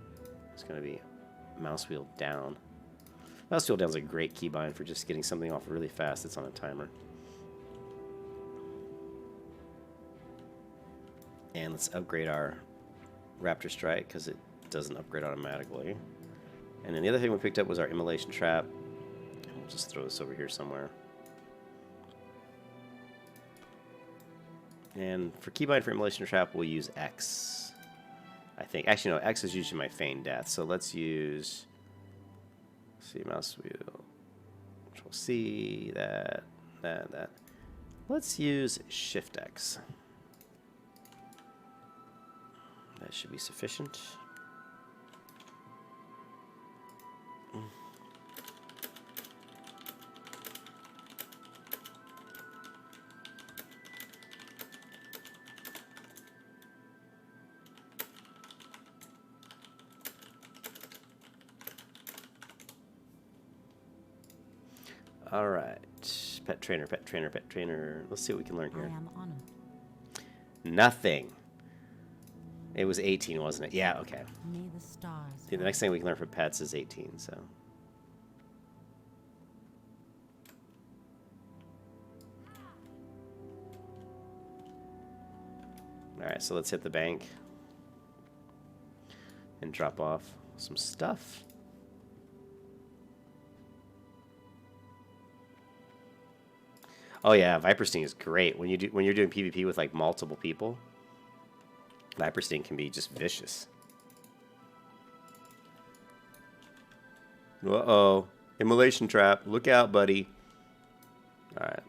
is going to be mouse wheel down. Mouse wheel down is a great keybind for just getting something off really fast that's on a timer. And let's upgrade our Raptor Strike because it doesn't upgrade automatically. And then the other thing we picked up was our Immolation Trap. And we'll just throw this over here somewhere. And for keybind for Immolation Trap, we'll use X. I think. Actually, no, X is usually my Feign Death. So let's use... see, mouse wheel. Control C, that. Let's use Shift X. That should be sufficient. All right. Pet trainer. Let's see what we can learn I here. am honored. Nothing. It was 18, wasn't it? Yeah, okay. May the stars. The next thing we can learn for pets is 18, so. Alright, so let's hit the bank. And drop off some stuff. Oh yeah, Viper Sting is great. When you're doing PvP with like multiple people, Viper Sting can be just vicious. Uh-oh. Immolation Trap. Look out, buddy. Alright.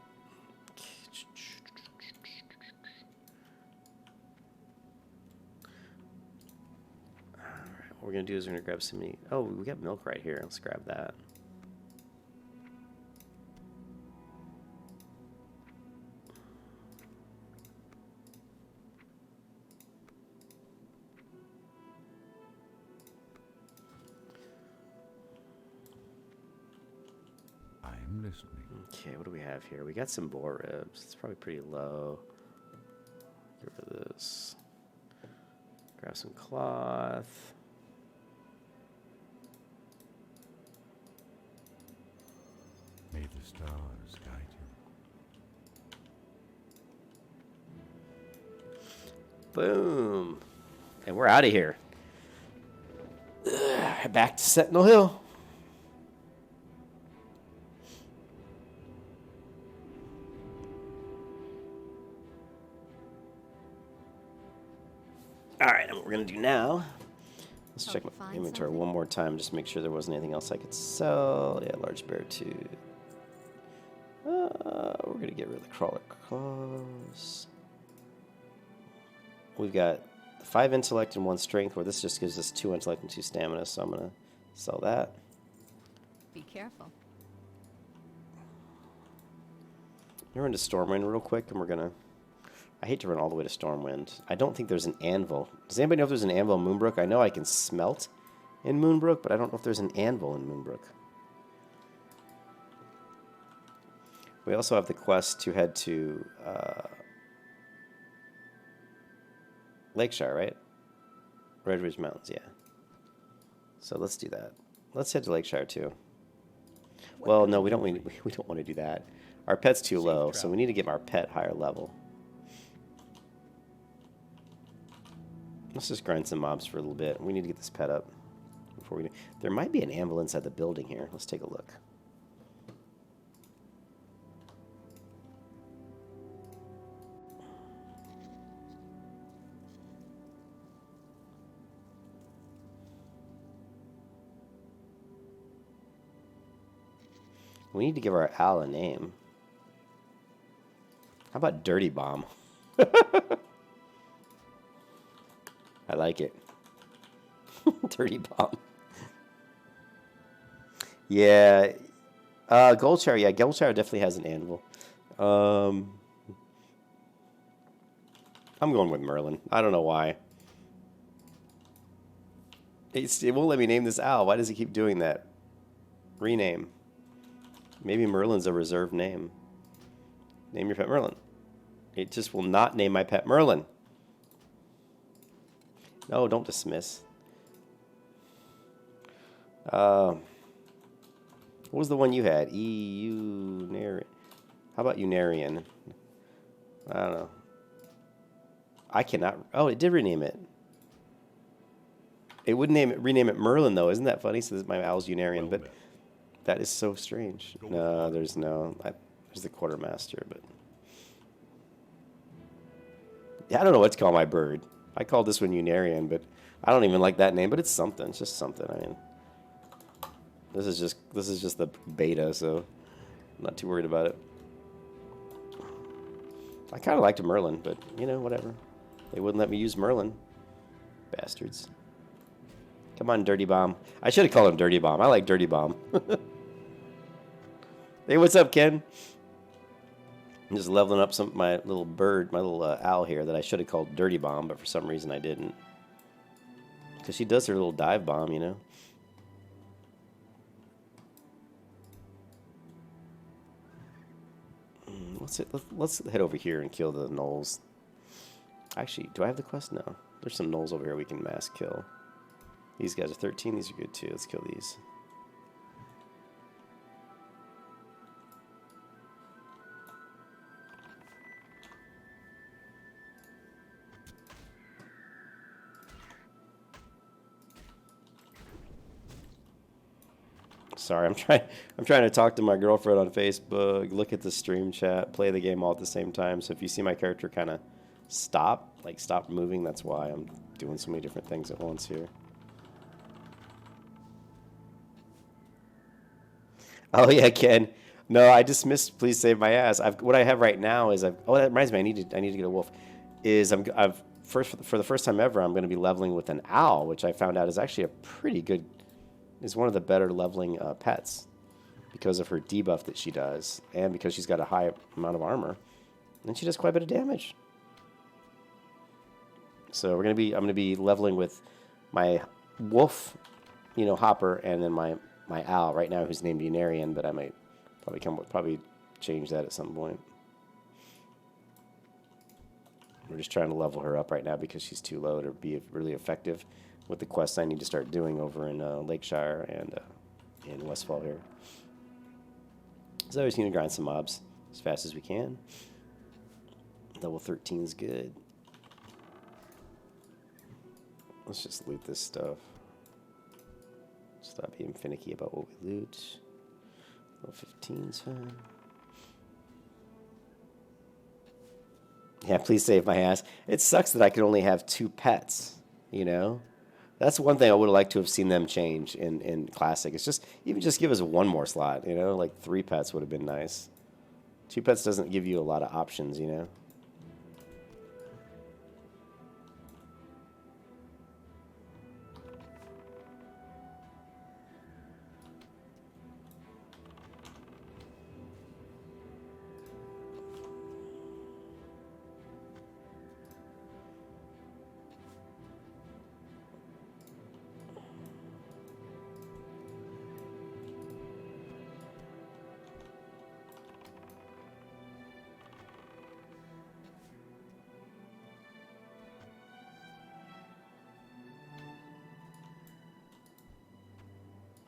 Alright, what we're going to do is we're going to grab some meat. Oh, we got milk right here. Let's grab that. I'm listening. Okay, what do we have here? We got some boar ribs. It's probably pretty low. Get rid of this. Grab some cloth. May the stars guide you. Boom. And we're out of here. Back to Sentinel Hill. Alright, and what we're going to do now, let's check my find inventory something? one more time, just make sure there wasn't anything else I could sell. Yeah, large bear tooth. We're going to get rid of the crawler claws. We've got 5 intellect and 1 strength, where this just gives us 2 intellect and 2 stamina, so I'm going to sell that. Be careful. We're into Stormwind real quick, and we're gonna... I hate to run all the way to Stormwind. I don't think there's an anvil. Does anybody know if there's an anvil in Moonbrook? I know I can smelt in Moonbrook, but I don't know if there's an anvil in Moonbrook. We also have the quest to head to Lakeshire, right? Red Ridge Mountains, yeah. So let's do that. Let's head to Lakeshire too. Well, no, we don't want to do that. Our pet's too low, so we need to get our pet higher level. Let's just grind some mobs for a little bit. We need to get this pet up before we do. There might be an anvil inside the building here. Let's take a look. We need to give our owl a name. How about Dirty Bomb? I like it. Dirty Bomb. Yeah. Goldshire, yeah, Goldshire definitely has an anvil. I'm going with Merlin. I don't know why. It won't let me name this owl. Why does it keep doing that? Rename. Maybe Merlin's a reserved name. Name your pet Merlin. It just will not name my pet Merlin. No, don't dismiss. What was the one you had? How about Unarian? I don't know. I cannot... Oh, it did rename it. It wouldn't rename it Merlin, though. Isn't that funny? So this is my owl's Unarian, but that is so strange. No, there's no... There's the quartermaster, but... Yeah, I don't know what to call my bird. I called this one Unarian, but I don't even like that name, but it's something. It's just something. I mean... This is just the beta, so I'm not too worried about it. I kind of liked Merlin, but, you know, whatever. They wouldn't let me use Merlin. Bastards. Come on, Dirty Bomb. I should have called him Dirty Bomb. I like Dirty Bomb. Hey, what's up, Ken? I'm just leveling up my little bird, my little owl here that I should have called Dirty Bomb, but for some reason I didn't. Because she does her little dive bomb, you know? Let's head over here and kill the gnolls. Actually, do I have the quest? No. There's some gnolls over here we can mass kill. These guys are 13. These are good too. Let's kill these. Sorry, I'm trying to talk to my girlfriend on Facebook, look at the stream chat, play the game all at the same time. So if you see my character kind of stop moving, that's why I'm doing so many different things at once here. Oh yeah, Ken. No, I dismissed. Please save my ass. What I have right now is oh, that reminds me. I need to get a wolf. For the first time ever, I'm going to be leveling with an owl, which I found out is actually a pretty good. Is one of the better leveling pets because of her debuff that she does, and because she's got a high amount of armor, and she does quite a bit of damage. So I'm gonna be leveling with my wolf, you know, Hopper, and then my owl right now, who's named Unarian, but I might probably change that at some point. We're just trying to level her up right now because she's too low to be really effective with the quests I need to start doing over in Lakeshire and in Westfall here. So I just need to grind some mobs as fast as we can. Level 13 is good. Let's just loot this stuff. Stop being finicky about what we loot. Level 15's fine. Yeah, please save my ass. It sucks that I can only have 2 pets, you know? That's one thing I would have liked to have seen them change in Classic. It's just, even just give us 1 more slot, you know? Like 3 pets would have been nice. 2 pets doesn't give you a lot of options, you know?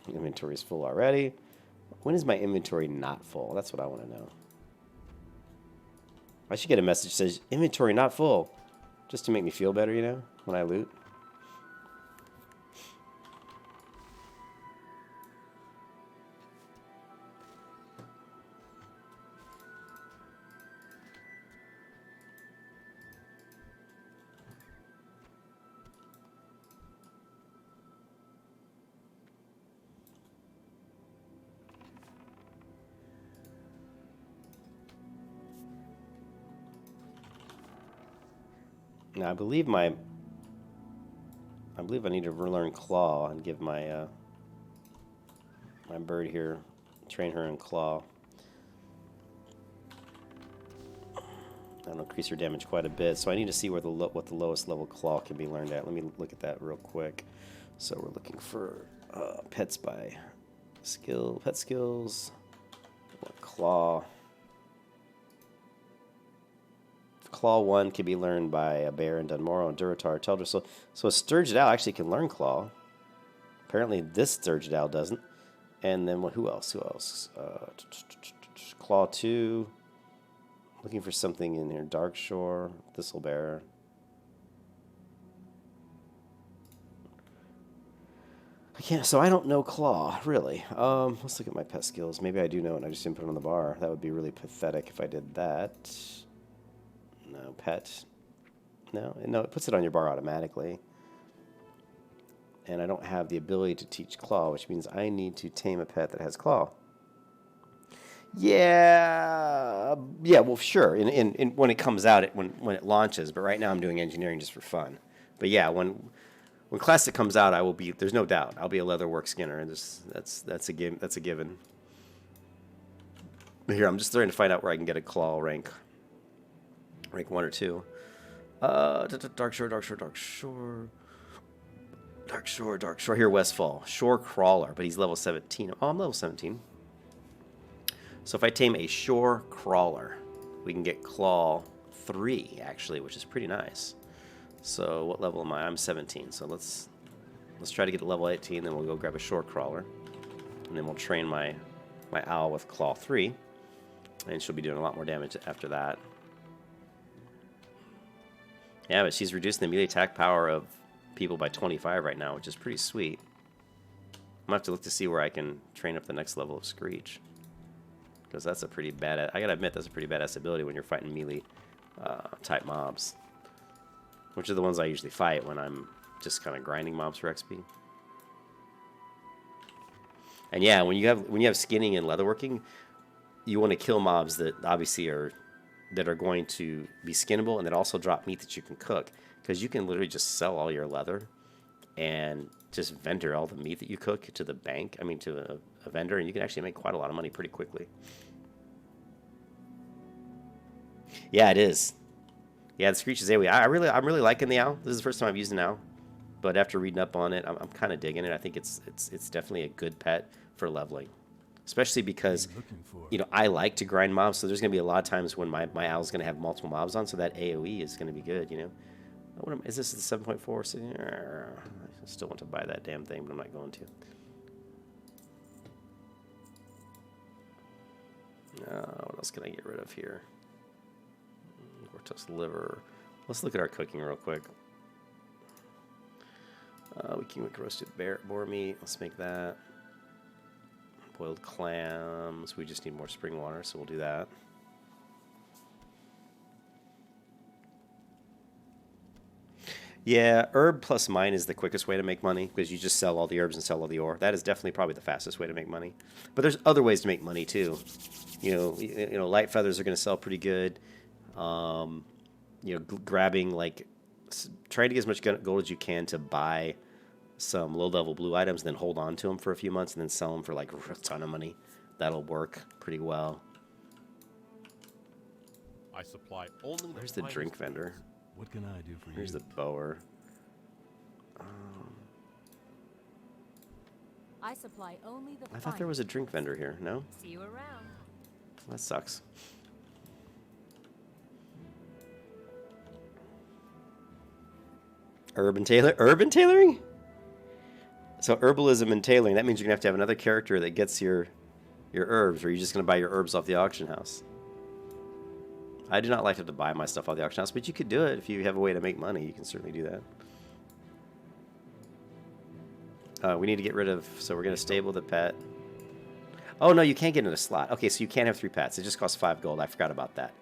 Inventory's full already. When is my inventory not full? That's what I want to know. I should get a message that says, inventory not full. Just to make me feel better, you know, when I loot. Now, I believe I need to relearn Claw and give my my bird here, train her in Claw. That'll increase her damage quite a bit. So I need to see where what the lowest level Claw can be learned at. Let me look at that real quick. So we're looking for pets by pet skills, Claw. Claw 1 can be learned by a bear in Dunmorrow and Durotar Teldra. So a Sturgid Owl actually can learn Claw. Apparently this Sturgid Owl doesn't. And then who else? Claw 2. Looking for something in here. Darkshore, Thistlebear. So I don't know Claw, really. Let's look at my pet skills. Maybe I do know it and I just didn't put it on the bar. That would be really pathetic if I did that. No, pet. No, it puts it on your bar automatically. And I don't have the ability to teach Claw, which means I need to tame a pet that has Claw. Yeah, well, sure. When it comes out, when it launches. But right now, I'm doing engineering just for fun. But yeah, when Classic comes out, I will be. There's no doubt. I'll be a leatherwork skinner, and that's a given. But here, I'm just trying to find out where I can get a Claw rank 1 or 2. Darkshore. Here, Westfall. Shore Crawler, but he's level 17. Oh, I'm level 17. So if I tame a Shore Crawler, we can get Claw 3, actually, which is pretty nice. So what level am I? I'm 17. So let's try to get to level 18, then we'll go grab a Shore Crawler. And then we'll train my owl with Claw 3. And she'll be doing a lot more damage after that. Yeah, but she's reducing the melee attack power of people by 25 right now, which is pretty sweet. I'm going to have to look to see where I can train up the next level of Screech. Because that's a pretty bad... I gotta admit, that's a pretty badass ability when you're fighting melee type mobs. Which are the ones I usually fight when I'm just kind of grinding mobs for XP. And yeah, when you have skinning and leatherworking, you want to kill mobs that obviously are going to be skinnable and that also drop meat that you can cook. Because you can literally just sell all your leather and just vendor all the meat that you cook to the bank. I mean, to a vendor, and you can actually make quite a lot of money pretty quickly. Yeah, it is. Yeah, the Screech is AoE. I'm really liking the owl. This is the first time I've used an owl, but after reading up on it, I'm kind of digging it. I think it's definitely a good pet for leveling, especially because I like to grind mobs. So there's gonna be a lot of times when my owl's gonna have multiple mobs on, so that AoE is gonna be good. Is this the 7.4? I still want to buy that damn thing, but I'm not going to. What else can I get rid of here? Vortex liver. Let's look at our cooking real quick. We can make roasted boar meat. Let's make that. Boiled clams. We just need more spring water, so we'll do that. Yeah, herb plus mine is the quickest way to make money because you just sell all the herbs and sell all the ore. That is definitely probably the fastest way to make money. But there's other ways to make money too. Light feathers are going to sell pretty good. Grabbing trying to get as much gold as you can to buy some low-level blue items, then hold on to them for a few months and then sell them for a ton of money. That'll work pretty well. I supply only. Where's the drink vendor? What can I do for you? Here's the bower. I supply only the I thought there was a drink vendor here. No? See you around. That sucks. Urban tailoring? So herbalism and tailoring, that means you're going to have another character that gets your herbs, or you're just going to buy your herbs off the auction house. I do not like to have to buy my stuff off the auction house, but you could do it if you have a way to make money. You can certainly do that. We need to get rid of, so we're going to stable the pet. Oh, no, you can't get in a slot. Okay, so you can't have 3 pets. It just costs 5 gold. I forgot about that.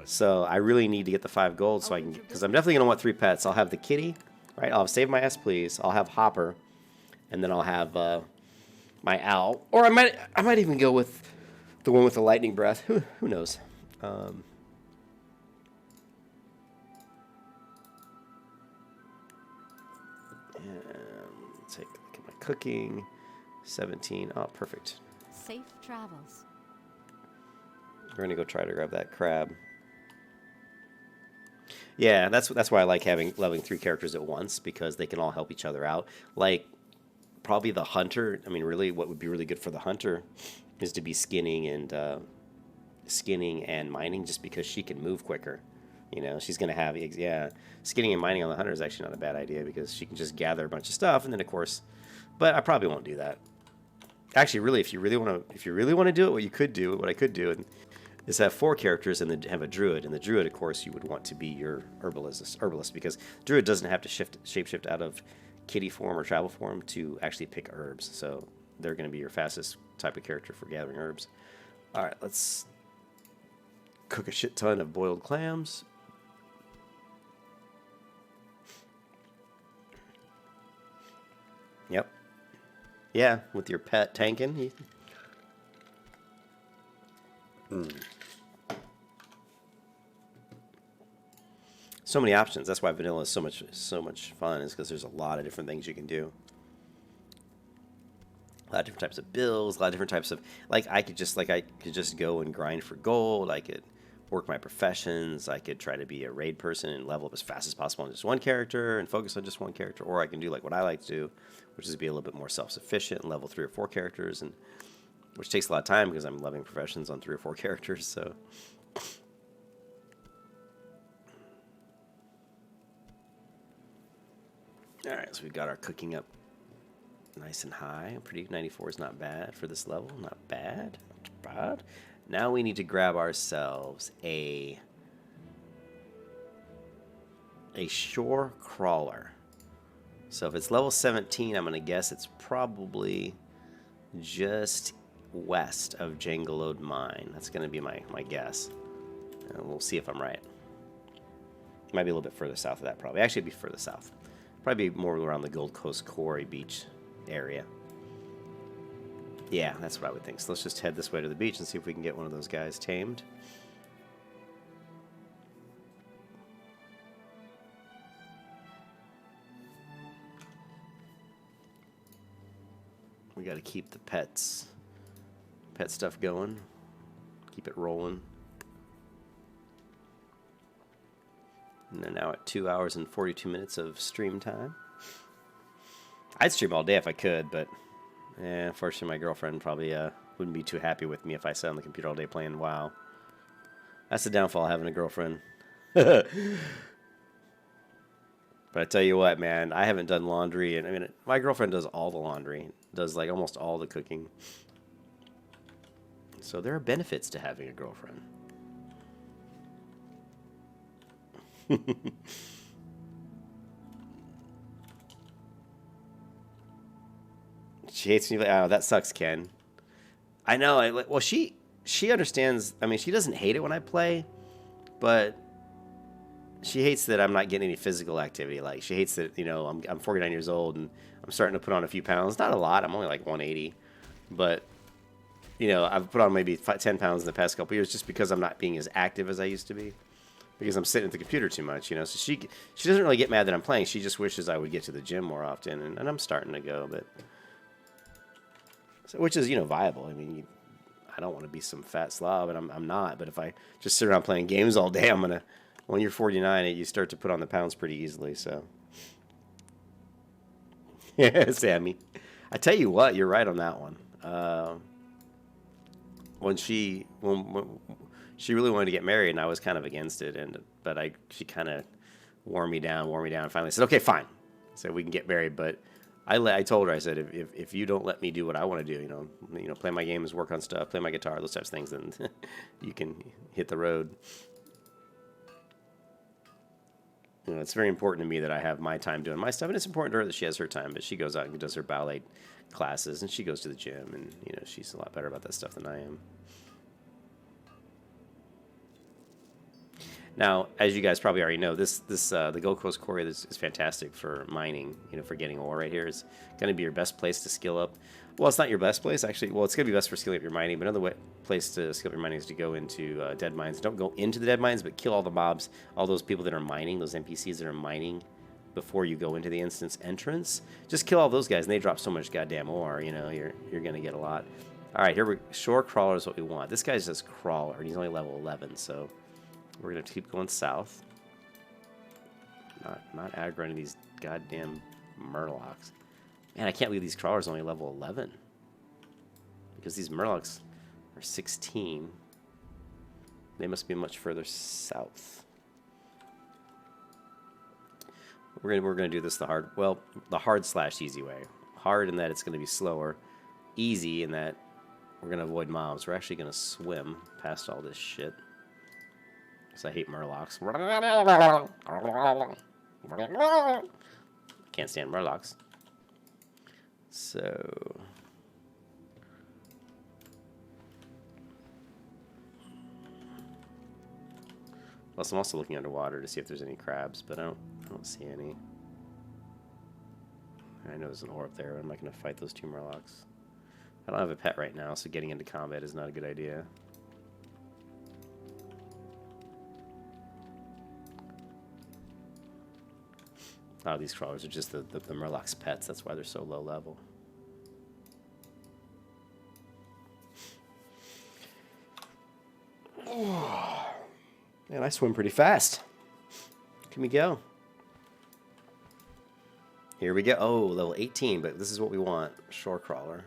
So I really need to get the 5 gold so I can, because I'm definitely going to want 3 pets. I'll have the kitty, right? I'll have Save My S Please. I'll have Hopper, and then I'll have my owl. Or I might even go with the one with the lightning breath. Who knows? And take a look at my cooking. 17. Oh, perfect. Safe travels. We're gonna go try to grab that crab. Yeah, that's why I like leveling 3 characters at once, because they can all help each other out. Like, probably the hunter. I mean, really, what would be really good for the hunter is to be skinning and mining, just because she can move quicker. You know, she's gonna have skinning and mining on the hunter is actually not a bad idea, because she can just gather a bunch of stuff, and then of course, but I probably won't do that. Actually, really, if you really want to do it, what I could do is have 4 characters and then have a druid. And the druid, of course, you would want to be your herbalist, because druid doesn't have to shapeshift out of kitty form or travel form to actually pick herbs. So they're going to be your fastest type of character for gathering herbs. All right, let's cook a shit ton of boiled clams. Yep. Yeah, with your pet tanking. So many options. That's why vanilla is so much fun, is because there's a lot of different things you can do. A lot of different types of builds, a lot of different types of, I could just go and grind for gold. I could work my professions. I could try to be a raid person and level up as fast as possible on just one character and focus on just one character, or I can do like what I like to do, which is be a little bit more self-sufficient and level 3 or 4 characters, and which takes a lot of time because I'm leveling professions on 3 or 4 characters. So all right, so we've got our cooking up nice and high. Pretty 94 is not bad for this level. Not bad. Not bad. Now we need to grab ourselves a shore crawler. So if it's level 17, I'm going to guess it's probably just west of Jangalode Mine. That's going to be my guess. And we'll see if I'm right. Might be a little bit further south of that, probably. Actually, it'd be further south. Probably more around the Gold Coast Quarry Beach area. Yeah, that's what I would think. So let's just head this way to the beach and see if we can get one of those guys tamed. We got to keep the pet stuff going. Keep it rolling. And they're now at 2 hours and 42 minutes of stream time. I'd stream all day if I could, but unfortunately my girlfriend probably wouldn't be too happy with me if I sat on the computer all day playing WoW. That's the downfall of having a girlfriend. But I tell you what, man, I haven't done laundry, and I mean, my girlfriend does all the laundry, does like almost all the cooking. So there are benefits to having a girlfriend. She hates me. Oh, that sucks, Ken. I know. Well, she understands. I mean, she doesn't hate it when I play, but she hates that I'm not getting any physical activity. Like, she hates that, you know, I'm 49 years old and I'm starting to put on a few pounds. Not a lot. I'm only like 180, but you know, I've put on maybe 10 pounds in the past couple years just because I'm not being as active as I used to be, because I'm sitting at the computer too much, you know. So she doesn't really get mad that I'm playing. She just wishes I would get to the gym more often, and I'm starting to go, but so, which is, you know, viable. I mean, I don't want to be some fat slob, and I'm not. But if I just sit around playing games all day, when you're 49, you start to put on the pounds pretty easily. So, yeah, Sammy, I tell you what, you're right on that one. When she really wanted to get married, and I was kind of against it, she kind of wore me down. Finally said, "Okay, fine," so we can get married, but I told her, I said, if you don't let me do what I want to do, play my games, work on stuff, play my guitar, those types of things, then you can hit the road. It's very important to me that I have my time doing my stuff, and it's important to her that she has her time, but she goes out and does her ballet classes, and she goes to the gym, and, she's a lot better about that stuff than I am. Now, as you guys probably already know, the Gold Coast Quarry is fantastic for mining, for getting ore right here. It's going to be your best place to skill up. Well, it's not your best place, actually. Well, it's going to be best for skilling up your mining, but another place to skill up your mining is to go into dead mines. Don't go into the dead mines, but kill all the mobs, all those people that are mining, those NPCs that are mining before you go into the instance entrance. Just kill all those guys, and they drop so much goddamn ore, you're going to get a lot. All right, shore crawler is what we want. This guy says crawler, and he's only level 11, so we're going to keep going south. Not aggroing these goddamn murlocs. Man, I can't believe these crawlers are only level 11. Because these murlocs are 16. They must be much further south. We're gonna do this the hard/easy way. Hard in that it's gonna be slower. Easy in that we're gonna avoid mobs. We're actually gonna swim past all this shit. Because I hate murlocs. Can't stand murlocs. So plus I'm also looking underwater to see if there's any crabs, but I don't see any. I know there's an ore up there, but I'm not going to fight those two murlocs. I don't have a pet right now, so getting into combat is not a good idea. A lot of these crawlers are just the murloc's pets. That's why they're so low level. Oh, man, I swim pretty fast. Can we go? Here we go. Oh, level 18, but this is what we want. Shore crawler.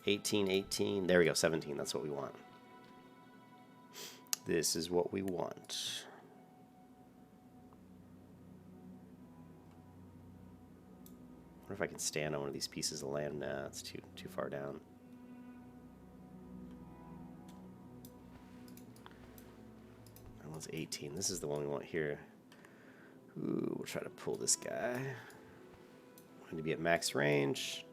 18, 18. There we go, 17. That's what we want. This is what we want. I wonder if I can stand on one of these pieces of land. Nah, it's too far down. That one's 18. This is the one we want here. Ooh, we'll try to pull this guy. Want to be at max range.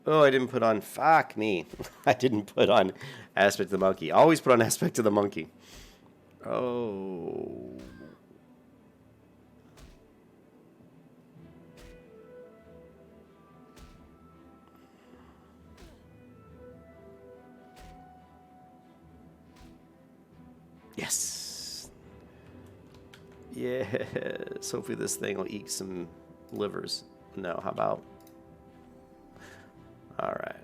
Oh, I didn't put on... Fuck me. I didn't put on Aspect of the Monkey. Always put on Aspect of the Monkey. Oh. Yes. Yes. Hopefully this thing will eat some livers. No, how about... All right.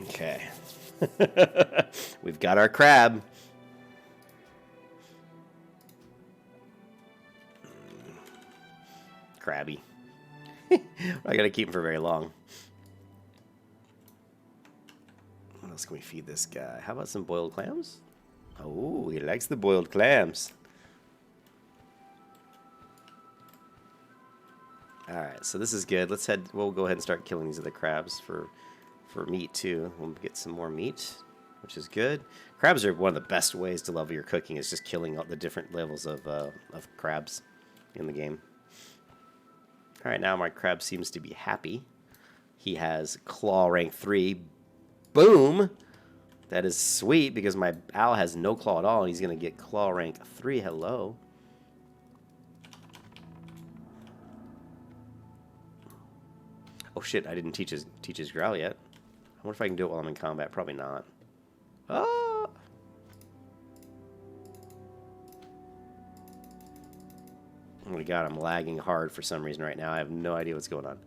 Okay. We've got our crab. Crabby. I gotta keep him for very long. What else can we feed this guy? How about some boiled clams? Oh, he likes the boiled clams. Alright, so this is good. We'll go ahead and start killing these other crabs for meat too. We'll get some more meat, which is good. Crabs are one of the best ways to level your cooking, is just killing all the different levels of crabs in the game. Alright, now my crab seems to be happy. He has claw rank 3. Boom! That is sweet, because my owl has no claw at all, and he's going to get claw rank 3. Hello. Oh shit, I didn't teach his growl yet. I wonder if I can do it while I'm in combat. Probably not. Ah! Oh my god, I'm lagging hard for some reason right now. I have no idea what's going on.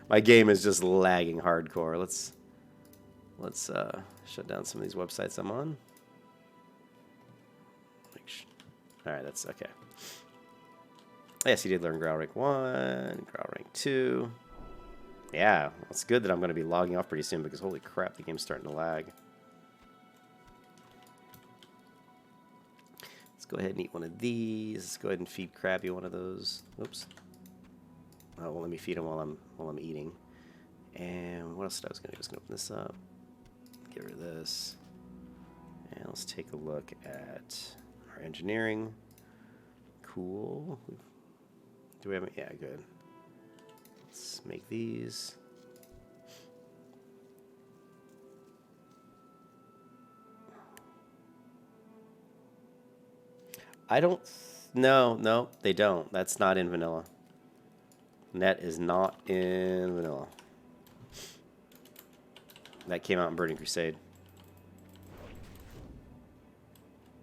My game is just lagging hardcore. Let's shut down some of these websites I'm on. Alright, that's okay. Yes, he did learn growl rank 1, growl rank 2. Yeah, it's good that I'm going to be logging off pretty soon because holy crap, the game's starting to lag. Let's go ahead and eat one of these. Let's go ahead and feed Krabby one of those. Oops. Oh, well, let me feed him while I'm eating. And what else did I was going to do? I was going to open this up. Get rid of this. And let's take a look at our engineering. Cool. Do we have it? Yeah, good. Let's make these. I don't. No, they don't. That's not in vanilla. That is not in vanilla. That came out in Burning Crusade.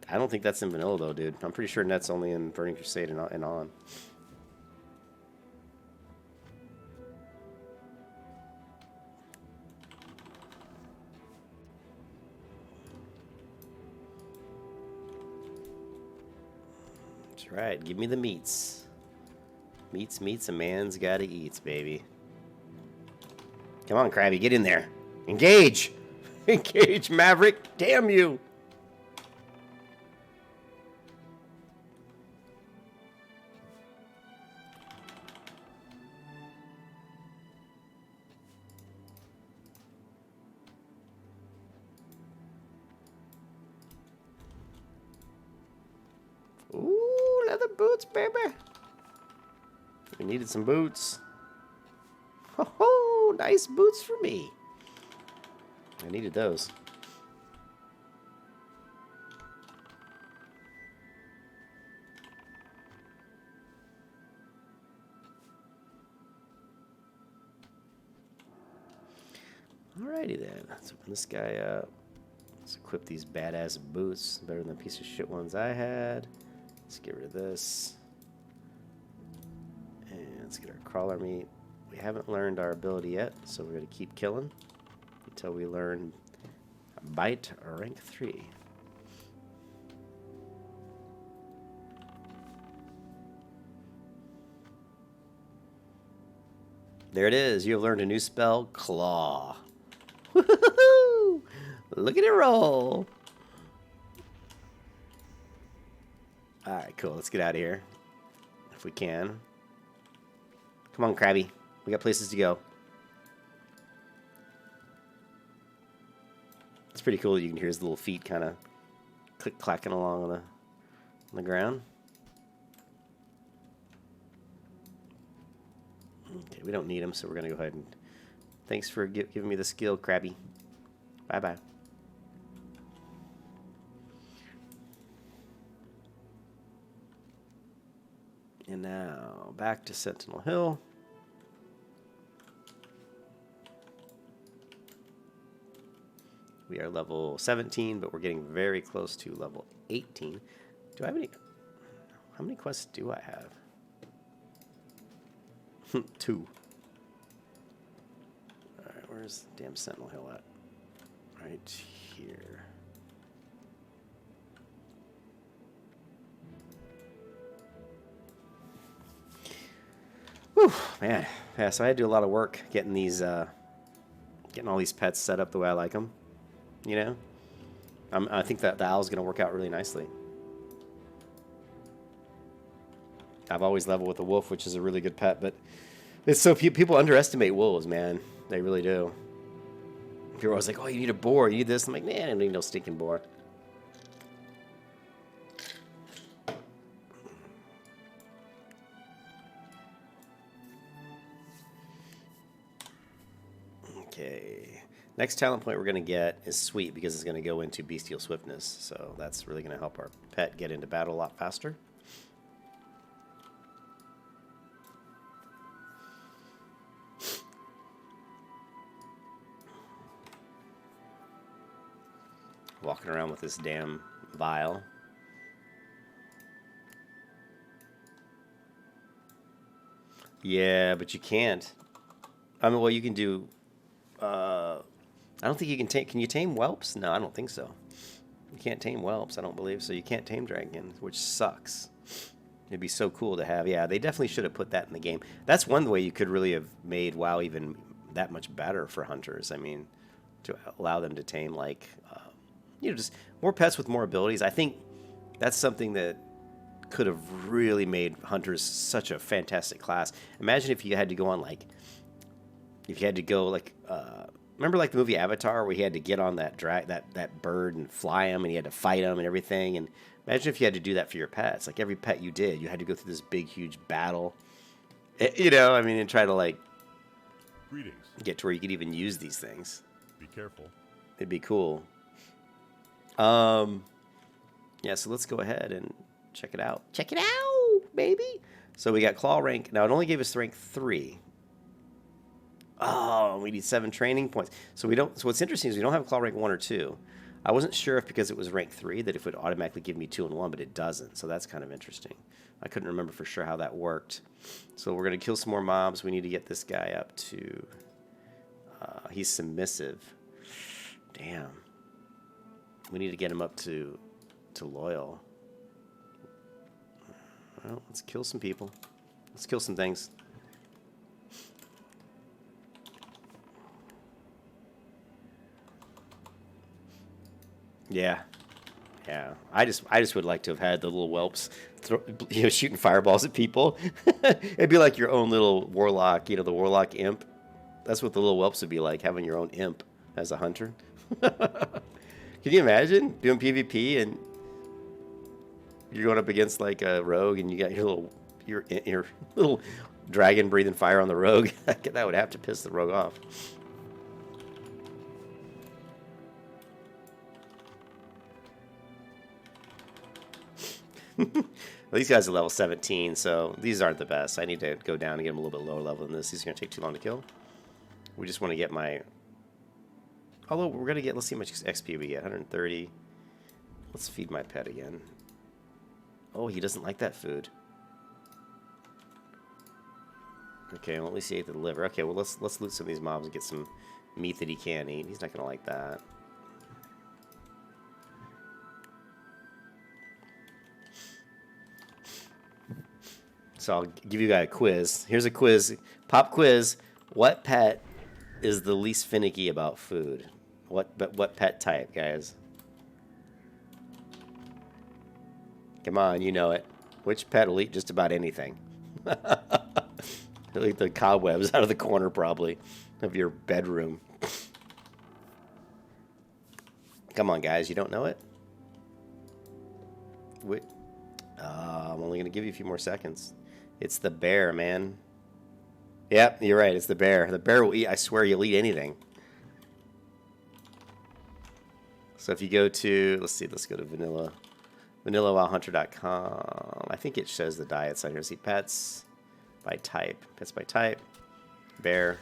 I don't think that's in vanilla though, dude. I'm pretty sure net's only in Burning Crusade and on. That's right. Give me the meats. Meats, a man's gotta eat, baby. Come on, Krabby, get in there. Engage! Engage, Maverick! Damn you! Ooh, leather boots, baby! We needed some boots. Ho ho! Nice boots for me. I needed those. Alrighty then. Let's open this guy up. Let's equip these badass boots. Better than the piece of shit ones I had. Let's get rid of this. And let's get our crawler meat. We haven't learned our ability yet, so we're going to keep killing until we learn Bite rank 3. There it is. You have learned a new spell, Claw. Woo-hoo-hoo! Look at it roll. Alright, cool. Let's get out of here. If we can. Come on, Krabby. We got places to go. It's pretty cool that you can hear his little feet kind of click-clacking along on the ground. Okay, we don't need him, so we're going to go ahead and... Thanks for giving me the skill, Krabby. Bye-bye. And now, back to Sentinel Hill. We are level 17, but we're getting very close to level 18. Do I have any... How many quests do I have? 2. Alright, where's the damn Sentinel Hill at? Right here. Whew, man. Yeah, so I had to do a lot of work getting these, getting all these pets set up the way I like them. You know? I think that the owl's going to work out really nicely. I've always leveled with a wolf, which is a really good pet, but it's so people underestimate wolves, man. They really do. People are always like, oh, you need a boar, you need this. I'm like, nah, I don't need no stinking boar. Okay. Next talent point we're going to get is Sweet, because it's going to go into Bestial Swiftness. So that's really going to help our pet get into battle a lot faster. Walking around with this damn vial. Yeah, but you can't. I mean, well, you can do... I don't think you can tame... Can you tame whelps? No, I don't think so. You can't tame whelps, I don't believe. So you can't tame dragons, which sucks. It'd be so cool to have. Yeah, they definitely should have put that in the game. That's one way you could really have made WoW even that much better for hunters. I mean, to allow them to tame like, just more pets with more abilities. I think that's something that could have really made hunters such a fantastic class. Imagine if you had to go on like, if you had to go like, remember like the movie Avatar where he had to get on that that bird and fly him and he had to fight him and everything. And imagine if you had to do that for your pets. Like every pet you did, you had to go through this big, huge battle. I mean, and try to like Greetings. get to where you could even use these things. Be careful. It'd be cool. Yeah, so let's go ahead and check it out. Check it out, baby. So we got claw rank. Now it only gave us rank 3. Oh, we need 7 training points. So we don't. So what's interesting is we don't have claw rank 1 or 2. I wasn't sure if because it was rank 3 that if it would automatically give me 2 and 1, but it doesn't. So that's kind of interesting. I couldn't remember for sure how that worked. So we're gonna kill some more mobs. We need to get this guy up to. He's submissive. Damn. We need to get him up to loyal. Well, let's kill some people. Let's kill some things. Yeah. Yeah. I just would like to have had the little whelps shooting fireballs at people. It'd be like your own little warlock, the warlock imp. That's what the little whelps would be like, having your own imp as a hunter. Can you imagine doing PvP and you're going up against like a rogue and you got your little dragon breathing fire on the rogue? That would have to piss the rogue off. Well, these guys are level 17, so these aren't the best. I need to go down and get them a little bit lower level than this. These are going to take too long to kill. We just want to get my... Although we're going to get... Let's see how much XP we get. 130. Let's feed my pet again. Oh, he doesn't like that food. Okay, well, at least he ate the liver. Okay, well, let's loot some of these mobs and get some meat that he can eat. He's not going to like that. So I'll give you guys a quiz. Here's a quiz. Pop quiz. What pet is the least finicky about food? What pet type, guys? Come on, you know it. Which pet will eat just about anything? He'll eat the cobwebs out of the corner, probably, of your bedroom. Come on, guys. You don't know it? Wait. I'm only going to give you a few more seconds. It's the bear, man. Yep, you're right. It's the bear. The bear will eat. I swear you'll eat anything. So if you go to, let's see, let's go to vanillawildhunter.com. I think it shows the diets on here. See, pets by type. Pets by type. Bear.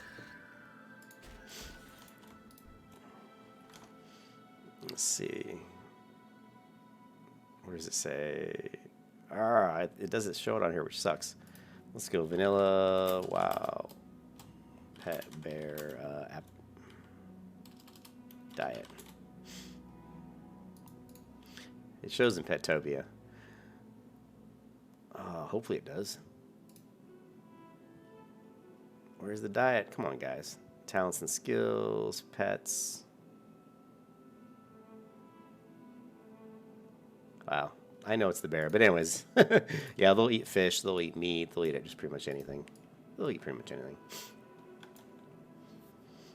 Let's see. Where does it say? It doesn't show it on here, which sucks. Let's go vanilla. Wow. Pet bear app diet. It shows in Petopia. Hopefully it does. Where's the diet? Come on, guys. Talents and skills, pets. Wow. I know it's the bear, but anyways. Yeah, they'll eat fish, they'll eat meat, they'll eat just pretty much anything. They'll eat pretty much anything.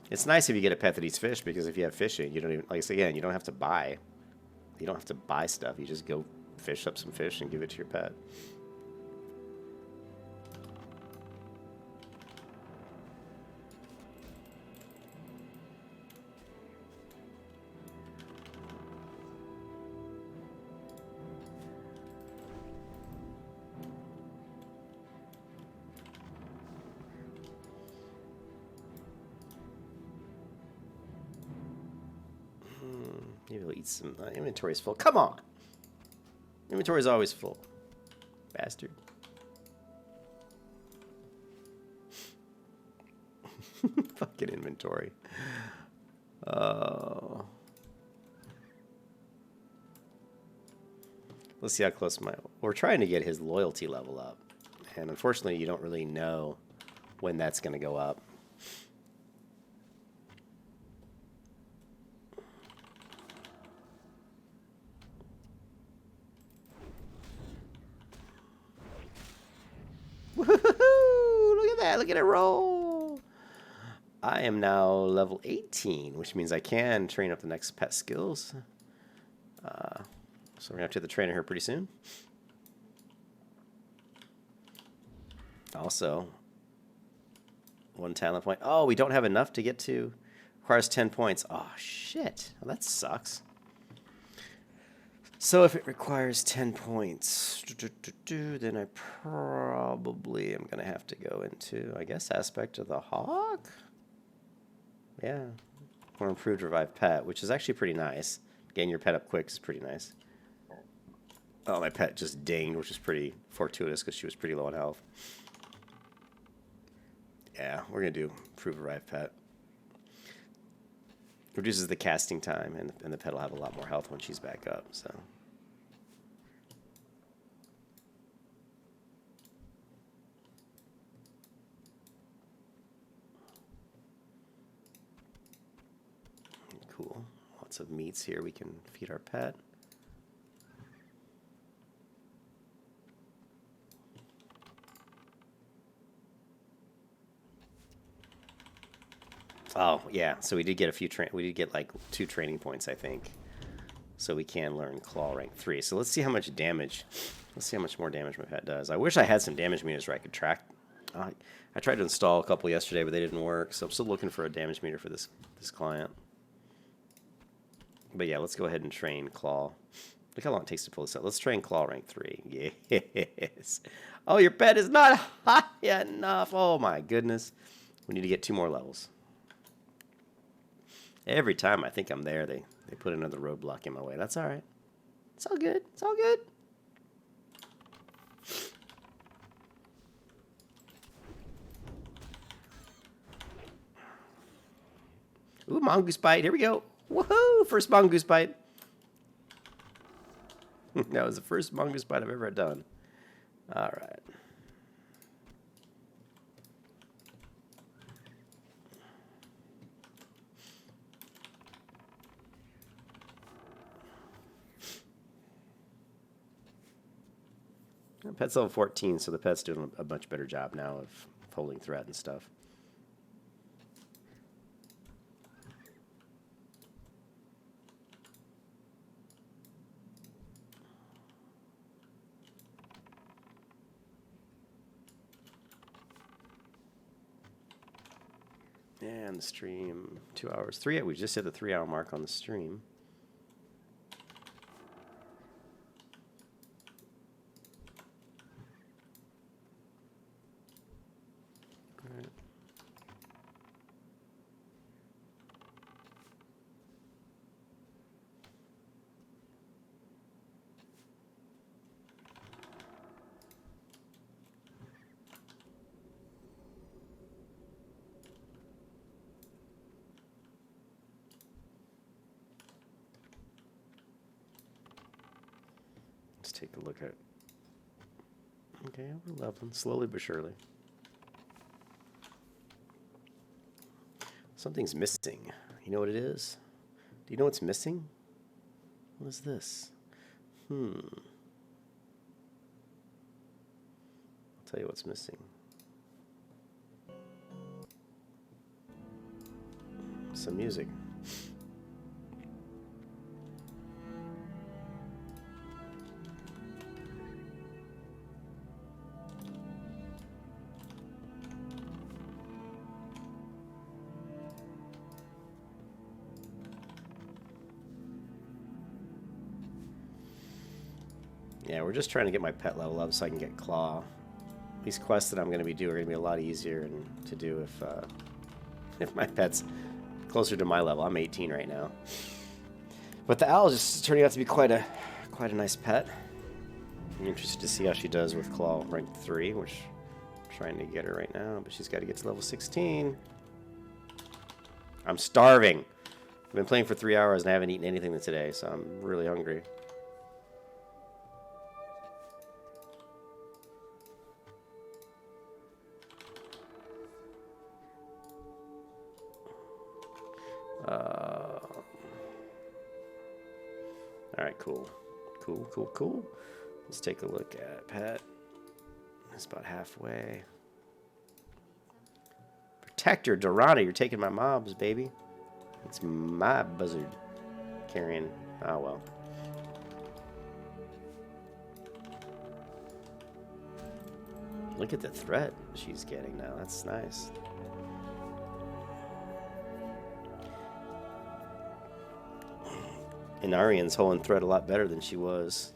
It's nice if you get a pet that eats fish, because if you have fishing, you don't even, like I said again, you don't have to buy. You don't have to buy stuff. You just go fish up some fish and give it to your pet. Maybe we'll eat some. Inventory's full. Come on! Inventory's always full. Bastard. Fucking inventory. Oh. Let's see how close we're trying to get his loyalty level up. And unfortunately, you don't really know when that's going to go up. Yeah, look at it roll. I am now level 18, which means I can train up the next pet skills. So we're going to have to the trainer here pretty soon. Also, 1 talent point. Oh, we don't have enough to get to. Requires 10 points. Oh, shit. Well, that sucks. So if it requires 10 points, then I probably am going to have to go into, I guess, aspect of the hawk? Yeah. Or improved revive pet, which is actually pretty nice. Getting your pet up quick is pretty nice. Oh, my pet just dinged, which is pretty fortuitous because she was pretty low on health. Yeah, we're going to do improved revive pet. Reduces the casting time, and the pet will have a lot more health when she's back up, so... Cool. Lots of meats here we can feed our pet. Oh, yeah. So we did get a few we did get like 2 training points, I think. So we can learn claw rank 3. So let's see how much damage. Let's see how much more damage my pet does. I wish I had some damage meters where I could track. I tried to install a couple yesterday, but they didn't work. So I'm still looking for a damage meter for this client. But yeah, let's go ahead and train claw. Look how long it takes to pull this out. Let's train claw rank 3. Yes. Oh, your pet is not high enough. Oh my goodness. We need to get 2 more levels. Every time I think I'm there, they put another roadblock in my way. That's all right. It's all good. It's all good. Ooh, mongoose bite. Here we go. Woohoo! First mongoose bite. That was the first mongoose bite I've ever done. All right. Pet's level 14, so the pet's doing a much better job now of holding threat and stuff. And the stream, 2 hours. We just hit the 3-hour mark on the stream. All right. Let's take a look at. Okay, we're leveling slowly but surely. Something's missing. You know what it is? Do you know what's missing? What is this? I'll tell you what's missing. Some music. Yeah, we're just trying to get my pet level up so I can get claw. These quests that I'm going to be doing are going to be a lot easier to do if my pet's closer to my level. I'm 18 right now. But the owl is just turning out to be quite a nice pet. I'm interested to see how she does with claw rank 3, which I'm trying to get her right now, but she's got to get to level 16. I'm starving. I've been playing for 3 hours and I haven't eaten anything today, so I'm really hungry. Alright, cool. Cool. Let's take a look at pet. It's about halfway. Protector, Dorana, you're taking my mobs, baby. It's my buzzard carrying. Oh, well. Look at the threat she's getting now. That's nice. And Arian's holding threat a lot better than she was.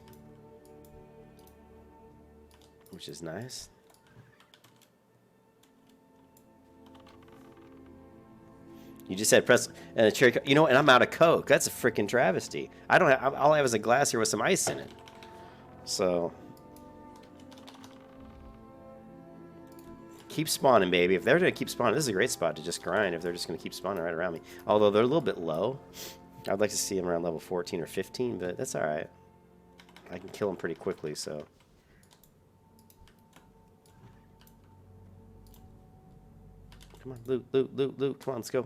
Which is nice. You just said press and a cherry. You know, and I'm out of Coke. That's a freaking travesty. I don't have. All I have is a glass here with some ice in it. So keep spawning, baby. If they're gonna keep spawning, this is a great spot to just grind. If they're just gonna keep spawning right around me, although they're a little bit low, I'd like to see them around level 14 or 15, but that's all right. I can kill them pretty quickly, so. Come on, loot, loot, loot, loot. Come on, let's go.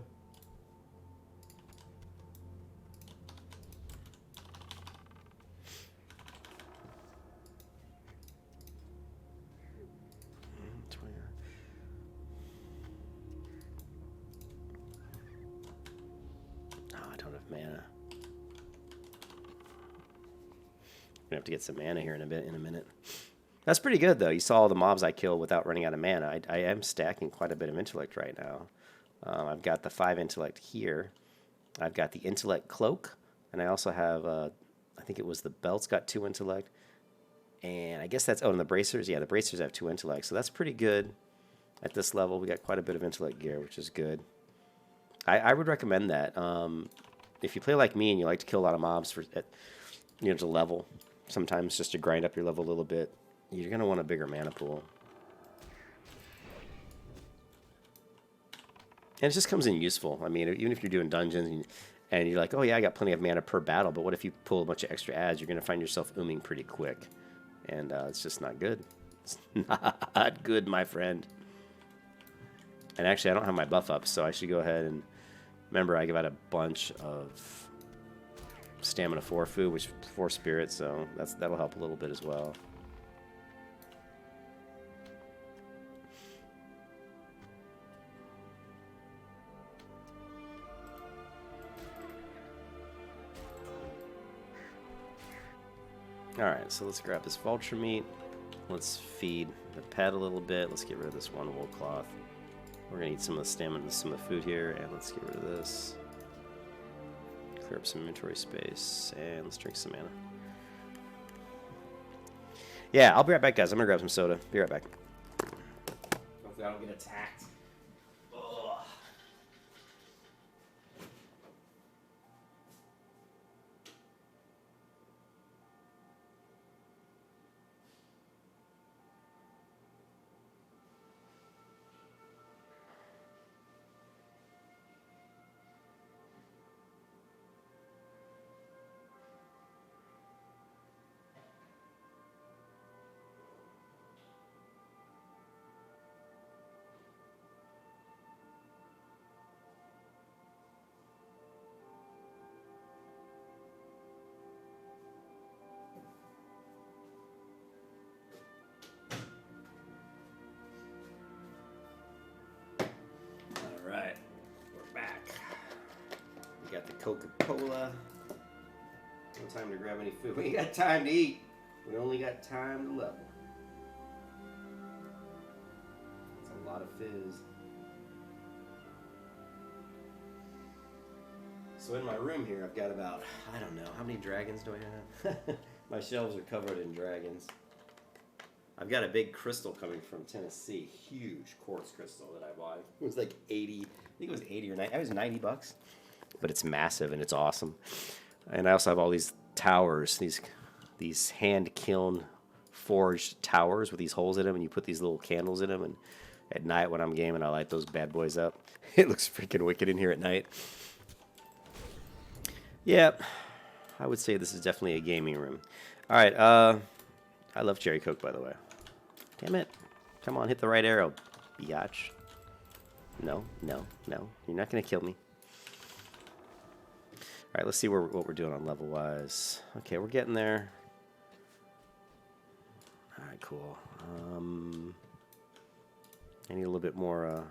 Oh, I don't have mana. Gonna have to get some mana here in a minute. That's pretty good, though. You saw all the mobs I killed without running out of mana. I am stacking quite a bit of intellect right now. I've got the 5 intellect here. I've got the intellect cloak. And I also have, I think it was the belt's got 2 intellect. And I guess that's, oh, and the bracers. Yeah, the bracers have 2 intellect. So that's pretty good at this level. We got quite a bit of intellect gear, which is good. I would recommend that. If you play like me and you like to kill a lot of mobs for, to level, sometimes just to grind up your level a little bit, you're going to want a bigger mana pool. And it just comes in useful. I mean, even if you're doing dungeons and you're like, oh yeah, I got plenty of mana per battle, but what if you pull a bunch of extra adds? You're going to find yourself ooming pretty quick. And it's just not good. It's not good, my friend. And actually, I don't have my buff up, so I should go ahead and... Remember, I give out a bunch of stamina 4 food, which 4 spirits, so that'll help a little bit as well. Alright, so let's grab this vulture meat. Let's feed the pet a little bit. Let's get rid of this 1 wool cloth. We're going to eat some of the stamina, some of the food here, and let's get rid of this. Clear up some inventory space, and let's drink some mana. Yeah, I'll be right back, guys. I'm going to grab some soda. Be right back. Hopefully I don't get attacked. Ugh. Alright, we're back. We got the Coca-Cola. No time to grab any food. We ain't got time to eat. We only got time to level. That's a lot of fizz. So in my room here, I've got about, I don't know, how many dragons do I have? My shelves are covered in dragons. I've got a big crystal coming from Tennessee, huge quartz crystal that I bought. It was like 80, I think it was 80 or 90, it was $90, but it's massive and it's awesome. And I also have all these towers, these hand kiln forged towers with these holes in them, and you put these little candles in them, and at night when I'm gaming, I light those bad boys up. It looks freaking wicked in here at night. Yeah, I would say this is definitely a gaming room. All right, I love Cherry Coke, by the way. Damn it. Come on, hit the right arrow, biatch. No, no, no. You're not going to kill me. All right, let's see what we're doing on level-wise. Okay, we're getting there. All right, cool. I need a little bit more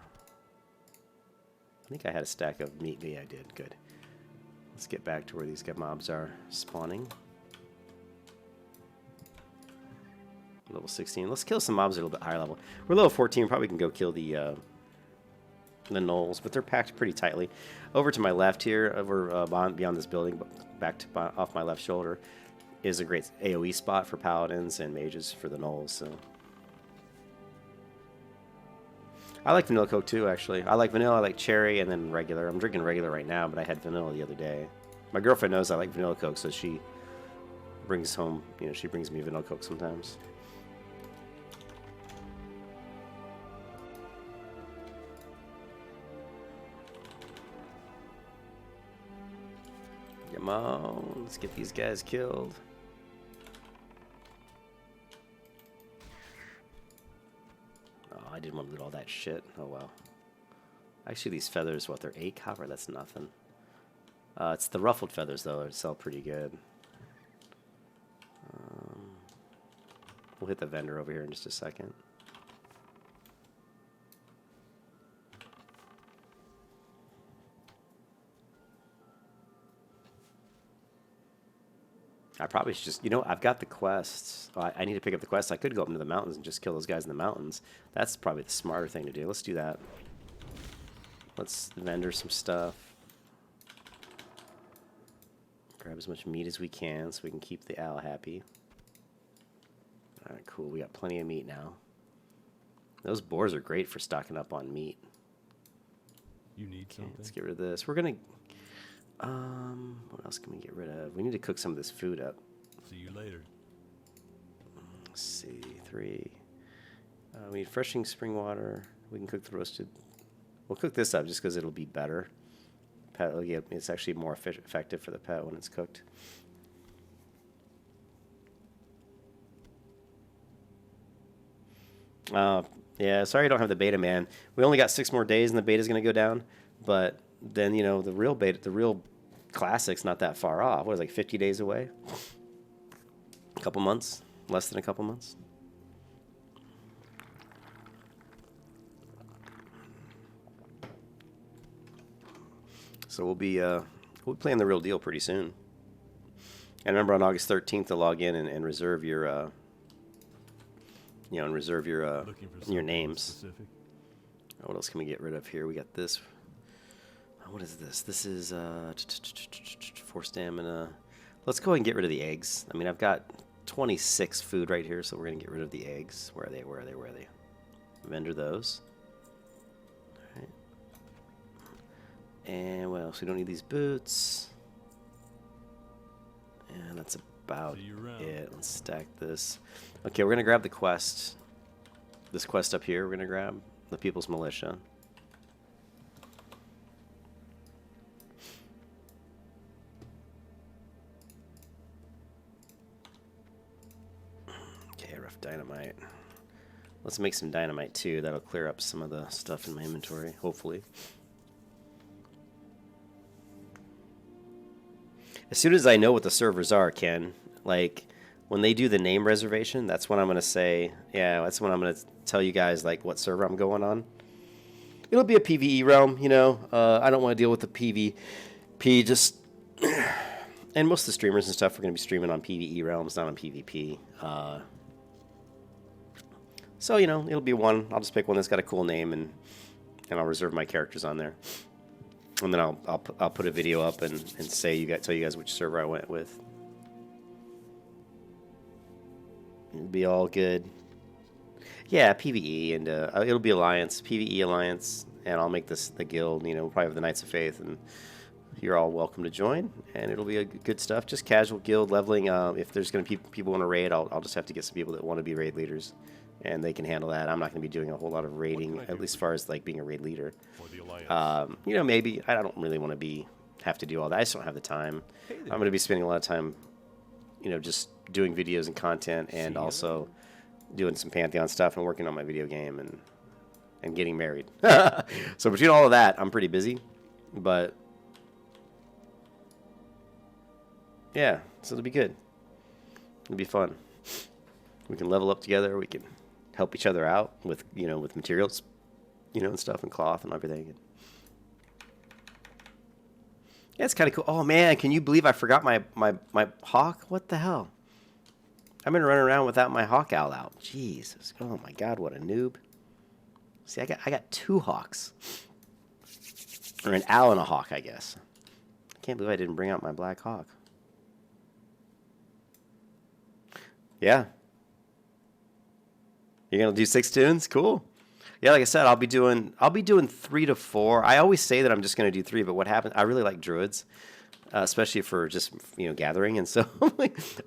I think I had a stack of meat. Yeah, I did. Good. Let's get back to where these mobs are spawning. Level 16. Let's kill some mobs at a little bit higher level. We're level 14. Probably can go kill the gnolls, but they're packed pretty tightly. Over to my left here, over beyond this building, but back to off my left shoulder, is a great AoE spot for paladins and mages for the gnolls. So I like vanilla Coke too, actually. I like vanilla, I like cherry, and then regular. I'm drinking regular right now, but I had vanilla the other day. My girlfriend knows I like vanilla Coke, so she brings home, she brings me vanilla Coke sometimes. Come on, let's get these guys killed. Oh, I didn't want to loot all that shit. Oh well. Actually, these feathers, what, they're 8 copper? That's nothing. It's the ruffled feathers, though. They sell pretty good. We'll hit the vendor over here in just a second. I probably should just, I've got the quests. I need to pick up the quest. I could go up into the mountains and just kill those guys in the mountains. That's probably the smarter thing to do. Let's do that. Let's vendor some stuff. Grab as much meat as we can so we can keep the owl happy. Alright, cool. We got plenty of meat now. Those boars are great for stocking up on meat. You need something? Let's get rid of this. We're going to... what else can we get rid of? We need to cook some of this food up. See you later. Let's see, 3. We need freshing spring water. We can cook the roasted. We'll cook this up just because it'll be better. Pet, it's actually more effective for the pet when it's cooked. Yeah, sorry I don't have the beta, man. We only got 6 more days and the beta's going to go down. But then, the real beta, the real classic's not that far off. What is it, like 50 days away? A couple months? Less than a couple months? So we'll be playing the real deal pretty soon. And remember on August 13th to log in and reserve your your names. Specific? What else can we get rid of here? We got this. What is this? This is 4 stamina. Let's go ahead and get rid of the eggs. I mean, I've got 26 food right here, so we're gonna get rid of the eggs. Where are they? Where are they? Where are they? Vendor those. All right. And what else? We don't need these boots. And that's about it. Let's stack this. Okay, we're gonna grab the quest. This quest up here, we're gonna grab the People's Militia. Okay, rough dynamite. Let's make some dynamite too. That'll clear up some of the stuff in my inventory, hopefully. As soon as I know what the servers are, Ken, like when they do the name reservation, that's when I'm going to say, yeah, that's when I'm going to tell you guys like what server I'm going on. It'll be a PvE realm, I don't want to deal with the PvP, just... and most of the streamers and stuff are going to be streaming on PvE realms, not on PvP. So, it'll be one. I'll just pick one that's got a cool name, and I'll reserve my characters on there. And then I'll put a video up and tell you guys which server I went with. It'll be all good. Yeah, PvE, and it'll be Alliance, PvE Alliance, and I'll make this the guild. We'll probably have the Knights of Faith, and you're all welcome to join. And it'll be a good stuff, just casual guild leveling. If there's going to be people want to raid, I'll just have to get some people that want to be raid leaders, and they can handle that. I'm not going to be doing a whole lot of raiding, at least as far as like being a raid leader. For the Alliance. Maybe I don't really want to have to do all that. I just don't have the time. I'm going to be spending a lot of time, just doing videos and content, and also doing some Pantheon stuff and working on my video game and getting married. So between all of that, I'm pretty busy. But yeah, so it'll be good. It'll be fun. We can level up together. We can help each other out with with materials, and stuff, and cloth and everything. Yeah, it's kind of cool. Oh man, can you believe I forgot my hawk? What the hell? I've been running around without my hawk owl out. Jesus. Oh my god, what a noob. See, I got 2 hawks. Or an owl and a hawk, I guess. I can't believe I didn't bring out my black hawk. Yeah. You're gonna do 6 tunes? Cool. Yeah, like I said, I'll be doing 3 to 4. I always say that I'm just gonna do 3, but what happens? I really like druids, especially for just gathering. And so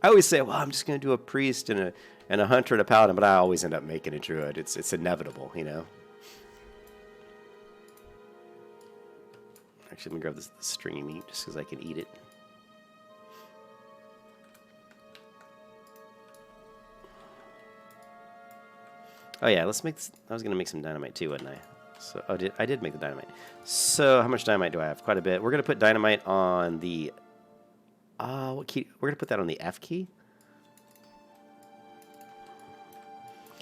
I always say, well, I'm just gonna do a priest and a hunter and a paladin, but I always end up making a druid. It's inevitable, Actually, I'm gonna grab this stringy meat just because I can eat it. Oh yeah, let's make this. I was gonna make some dynamite too, wasn't I? So I did make the dynamite. So how much dynamite do I have? Quite a bit. We're gonna put dynamite on the what key? We're gonna put that on the F key.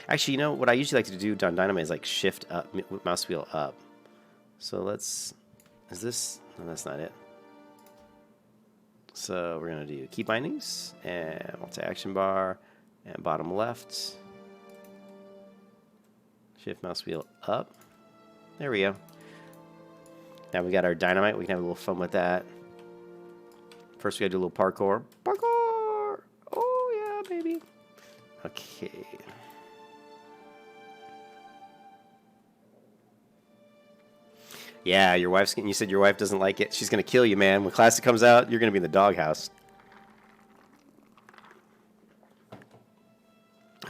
Actually, what I usually like to do on dynamite is like shift up, mouse wheel up. So let's. Is this? No, that's not it. So we're gonna do key bindings and multi-action bar and bottom left. Shift mouse wheel up. There we go. Now we got our dynamite. We can have a little fun with that. First we gotta do a little parkour. Parkour! Oh yeah, baby. Okay. Yeah, your wife's. You said your wife doesn't like it. She's gonna kill you, man. When Classic comes out, you're gonna be in the doghouse.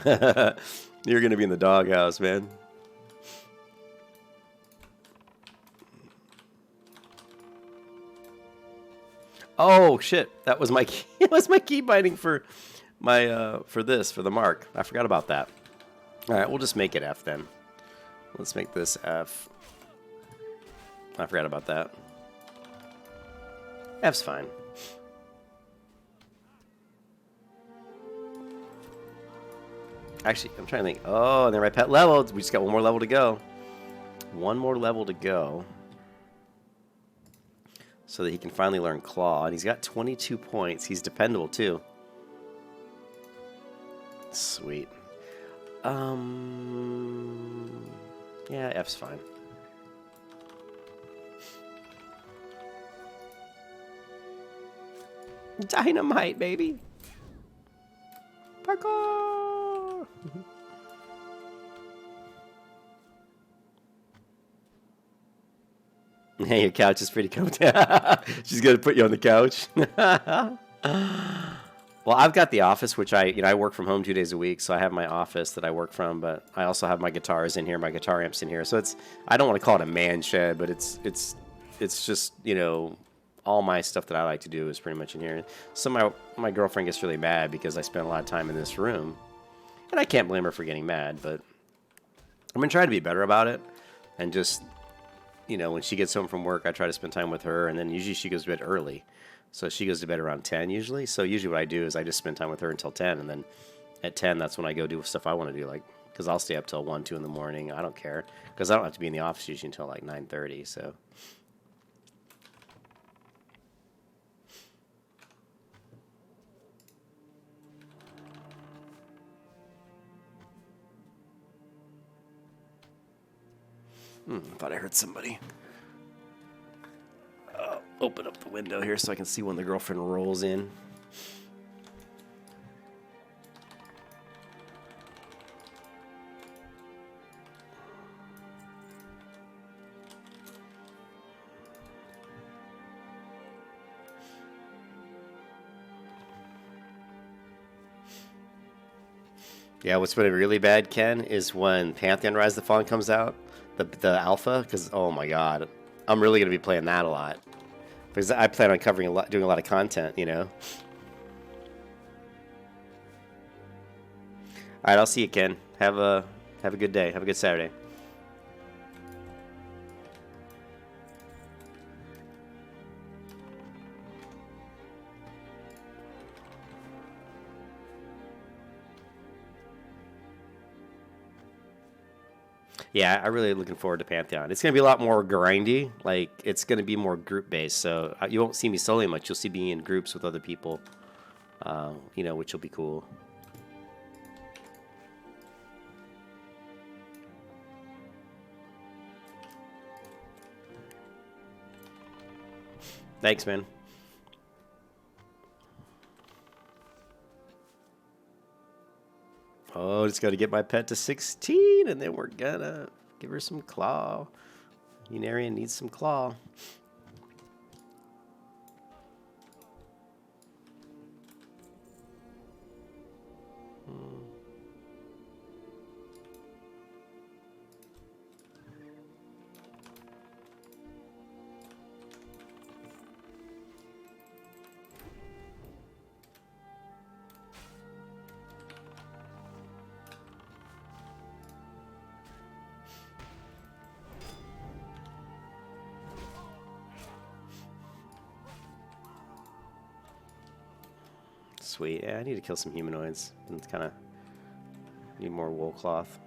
You're gonna be in the doghouse, man. Oh shit! That was my key. It was my key binding for my for the mark. I forgot about that. All right, we'll just make it F then. Let's make this F. I forgot about that. F's fine. Actually, I'm trying to think. Oh, and then my pet level. We just got one more level to go. One more level to go. So that he can finally learn Claw. And he's got 22 points. He's dependable, too. Sweet. Yeah, F's fine. Dynamite, baby. Parkour. Hey, your couch is pretty comfy. She's gonna put you on the couch. Well, I've got the office, which I work from home 2 days a week, so I have my office that I work from. But I also have my guitars in here, my guitar amps in here. So I don't want to call it a man shed, but it's just all my stuff that I like to do is pretty much in here. So my girlfriend gets really mad because I spend a lot of time in this room, and I can't blame her for getting mad. But I'm gonna try to be better about it, and just when she gets home from work, I try to spend time with her, and then usually she goes to bed early. So she goes to bed around 10 usually. So usually what I do is I just spend time with her until 10, and then at 10, that's when I go do stuff I want to do, like, because I'll stay up till 1, 2 in the morning. I don't care, because I don't have to be in the office usually until like 9:30, so. I thought I heard somebody. Open up the window here so I can see when the girlfriend rolls in. Yeah, what's been really bad, Ken, is when Pantheon Rise of the Fallen comes out, the alpha, because oh my god, I'm really gonna be playing that a lot. Because I plan on doing a lot of content, All right, I'll see you, Ken. Have a good day. Have a good Saturday. Yeah, I'm really looking forward to Pantheon. It's going to be a lot more grindy. Like, it's going to be more group-based, so you won't see me soloing much. You'll see me in groups with other people, you know, which will be cool. Thanks, man. Oh, just got to get my pet to 16, and then we're gonna give her some claw. Unarian needs some claw. Sweet. Yeah, I need to kill some humanoids and kind of need more wool cloth.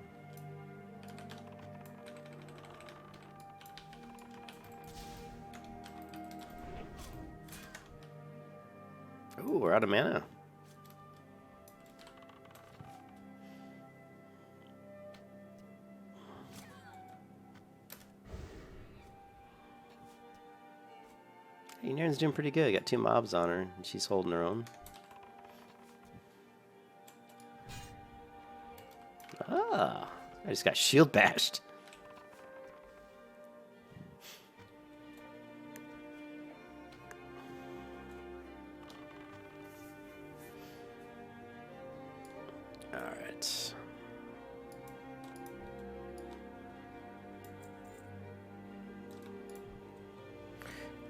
Ooh, we're out of mana. Hey, Nairn's doing pretty good. Got 2 mobs on her, and she's holding her own. Ah, I just got shield bashed. All right.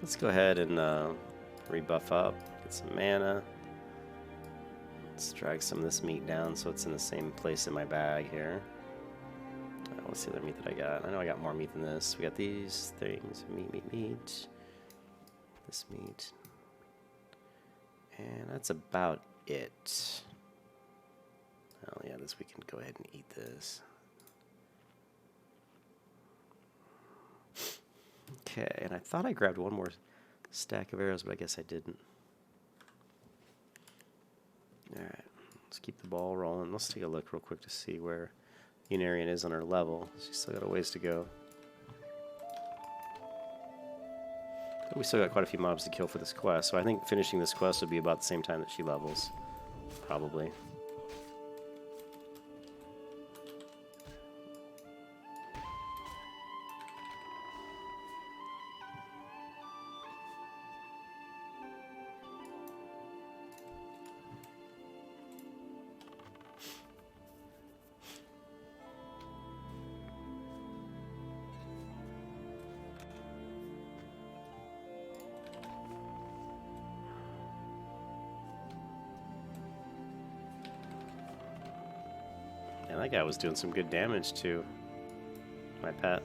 Let's go ahead and rebuff up, get some mana. Let's drag some of this meat down so it's in the same place in my bag here. What's the other meat that I got? I know I got more meat than this. We got these things. Meat. This meat. And that's about it. Oh yeah, this we can go ahead and eat this. Okay, and I thought I grabbed one more stack of arrows, but I guess I didn't. Alright, let's keep the ball rolling. Let's take a look real quick to see where Unarian is on her level. She's still got a ways to go. But we still got quite a few mobs to kill for this quest, so I think finishing this quest would be about the same time that she levels. Probably. And that guy was doing some good damage to my pet.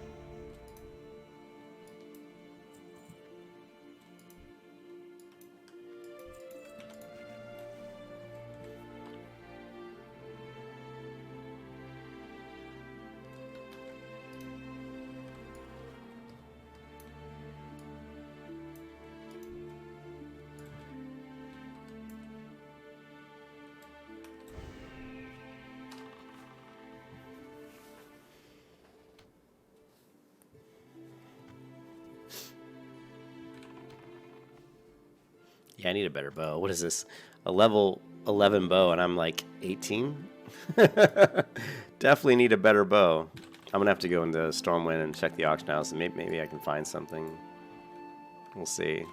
Yeah, I need a better bow. What is this? A level 11 bow, and I'm like 18? Definitely need a better bow. I'm going to have to go into Stormwind and check the auction house, and maybe I can find something. We'll see.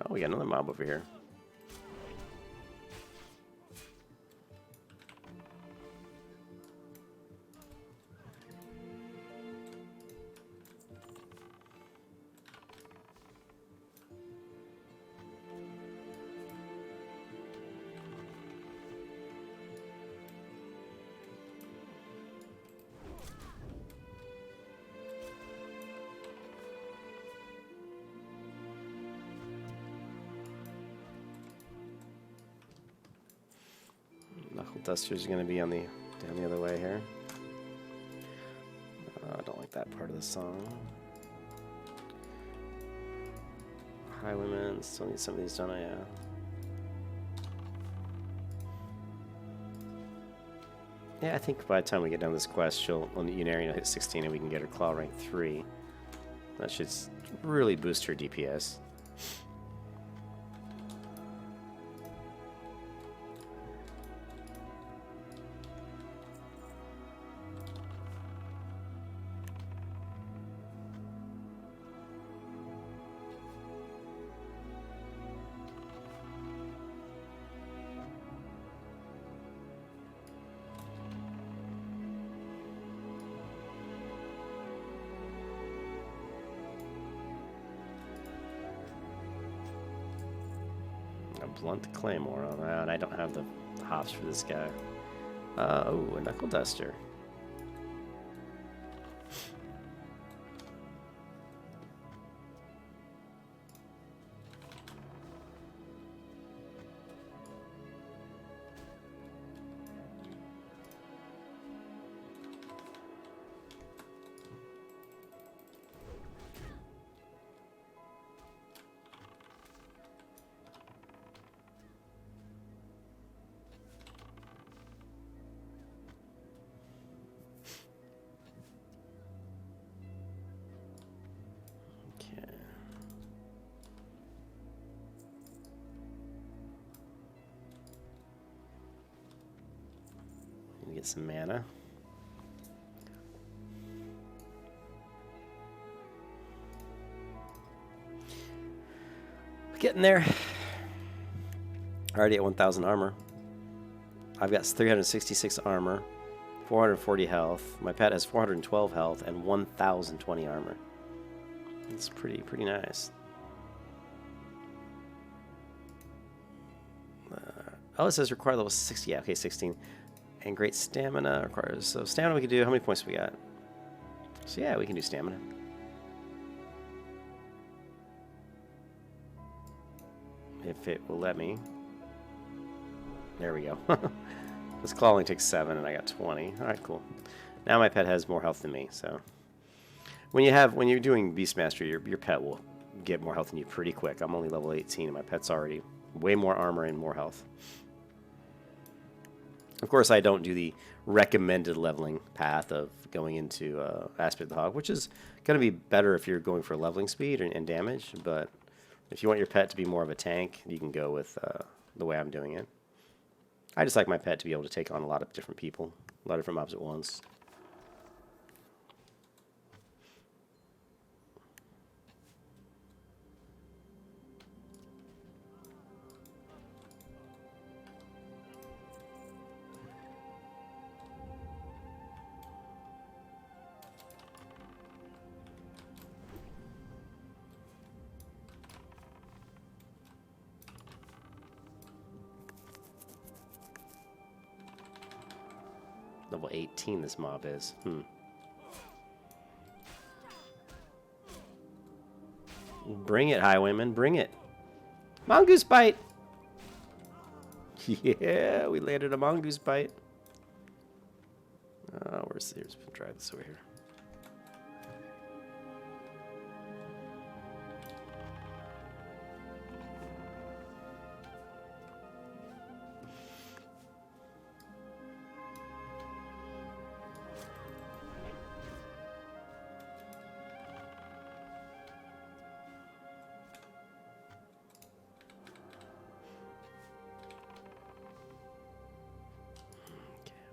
Oh, we got another mob over here. Duster's going to be on the down the other way here. I don't like that part of the song. Highwayman, still need some of these, don't I? Yeah. Yeah, I think by the time we get done this quest, Unarian will hit 16 and we can get her Claw rank 3. That should really boost her DPS. Blunt Claymore on that. I don't have the hops for this guy. Oh, a Knuckle Duster. Get some mana. Getting there. Already at 1,000 armor. I've got 366 armor, 440 health. My pet has 412 health and 1,020 armor. It's pretty nice. Oh, it says require level 60. Yeah, okay, 16. And great stamina requires. So stamina we can do. How many points we got? So yeah, we can do stamina. If it will let me. There we go. This claw only takes 7 and I got 20. Alright, cool. Now my pet has more health than me, so when you're doing Beastmaster, your pet will get more health than you pretty quick. I'm only level 18 and my pet's already way more armor and more health. Of course, I don't do the recommended leveling path of going into Aspect of the Hog, which is going to be better if you're going for leveling speed and damage, but if you want your pet to be more of a tank, you can go with the way I'm doing it. I just like my pet to be able to take on a lot of different people, a lot of different mobs at once. Level 18 this mob is. Bring it, Highwayman, bring it. Mongoose Bite! Yeah, we landed a Mongoose Bite. Where's drive this over here.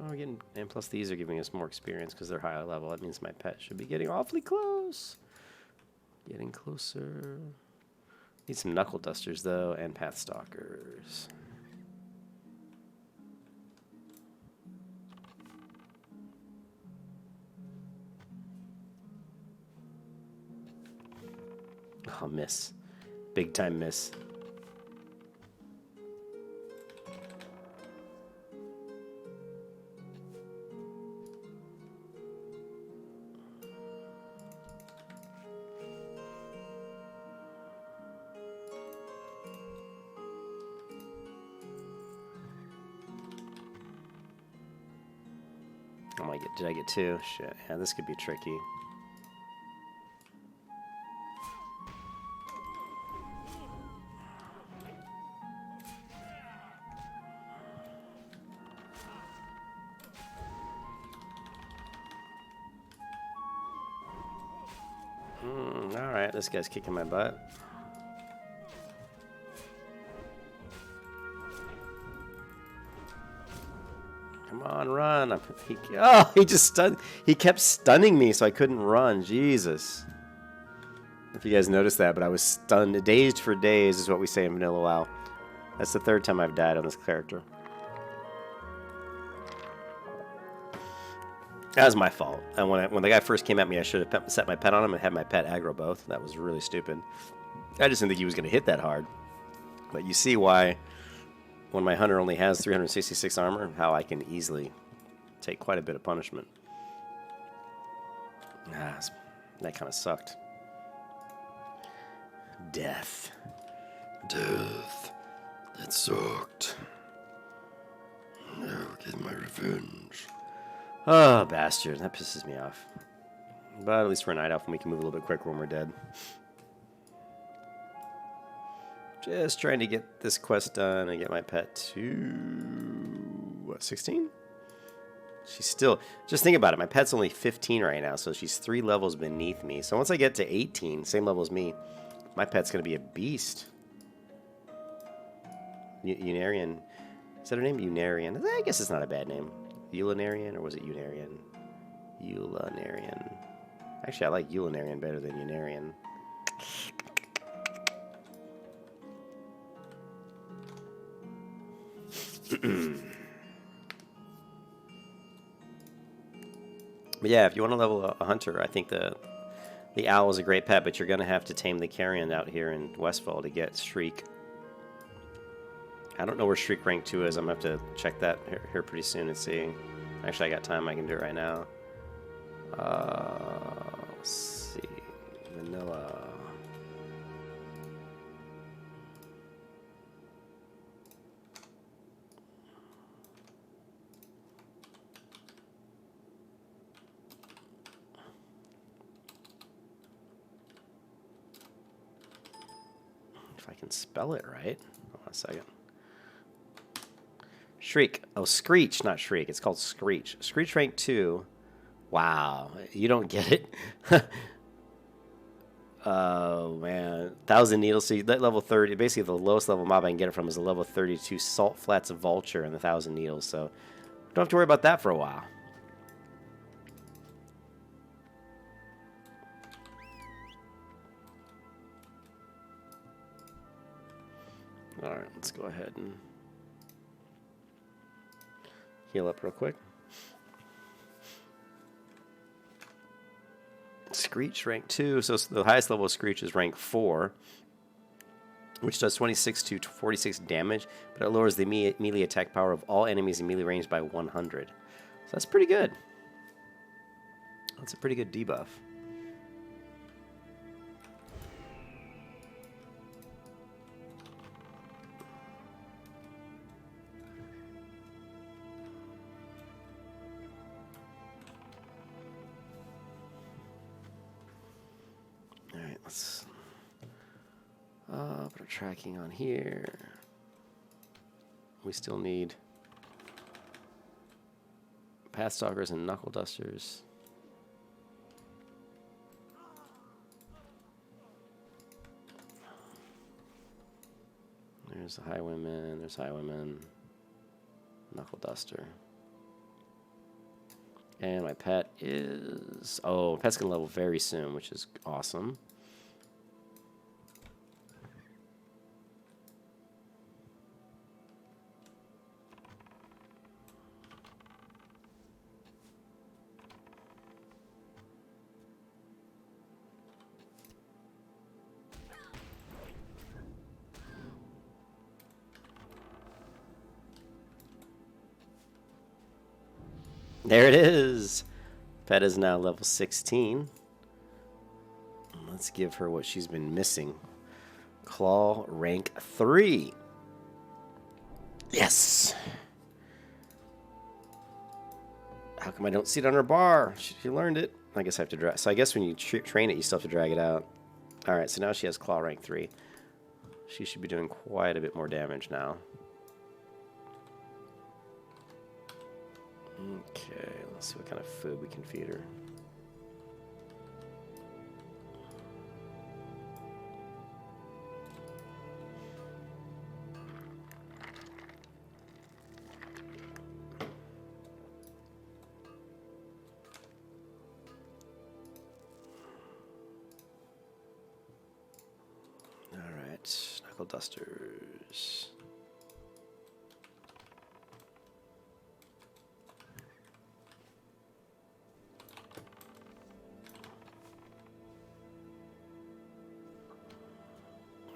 Oh, we're getting, and plus these are giving us more experience because they're higher level. That means my pet should be getting awfully close. Getting closer. Need some Knuckle Dusters though, and Pathstalkers. Oh, miss. Big time miss. Oh, did I get 2? Shit. Yeah, this could be tricky. Alright, this guy's kicking my butt. Come on, run. He just stunned. He kept stunning me, so I couldn't run. Jesus. If you guys noticed that, but I was stunned. Dazed for days is what we say in Vanilla WoW. That's the 3rd time I've died on this character. That was my fault. And when the guy first came at me, I should have set my pet on him and had my pet aggro both. That was really stupid. I just didn't think he was going to hit that hard. But you see why, when my hunter only has 366 armor, how I can easily take quite a bit of punishment. That kind of sucked. Death. Death. That sucked. I'll get my revenge. Oh, bastard. That pisses me off. But at least we're a night elf and we can move a little bit quicker when we're dead. Just trying to get this quest done and get my pet to... what, 16? She's still... just think about it. My pet's only 15 right now, so she's 3 levels beneath me. So once I get to 18, same level as me, my pet's going to be a beast. Unarian. Is that her name? Unarian. I guess it's not a bad name. Ulanarian, or was it Unarian? Ulanarian. Actually, I like Ulanarian better than Unarian. But yeah, if you want to level a hunter, I think the owl is a great pet, but you're going to have to tame the carrion out here in Westfall to get Shriek. I don't know where Shriek rank 2 is. I'm going to have to check that here pretty soon and see. Actually, I got time. I can do it right now. Let's see. Vanilla. If I can spell it right. Hold on a second. Shriek. Oh, Screech, not Shriek. It's called Screech. Screech rank 2. Wow. You don't get it? Oh, man. 1,000 Needles. So that level 30, basically the lowest level mob I can get it from is a level 32 Salt Flats Vulture and the 1,000 Needles. So don't have to worry about that for a while. All right, let's go ahead and heal up real quick. Screech rank 2, so the highest level of Screech is rank 4, which does 26 to 46 damage, but it lowers the melee attack power of all enemies in melee range by 100. So that's pretty good. That's a pretty good debuff. Let's put our tracking on here. We still need Pathstalkers and Knuckle Dusters. There's the Highwayman, there's Highwayman, Knuckle Duster. And my pet is... oh, pet's going to level very soon, which is awesome. There it is. Pet is now level 16. Let's give her what she's been missing. Claw rank 3. Yes. How come I don't see it on her bar? She learned it. I guess I have to drag. So I guess when you train it, you still have to drag it out. All right, so now she has claw rank 3. She should be doing quite a bit more damage now. Okay, let's see what kind of food we can feed her. Alright, knuckle dusters.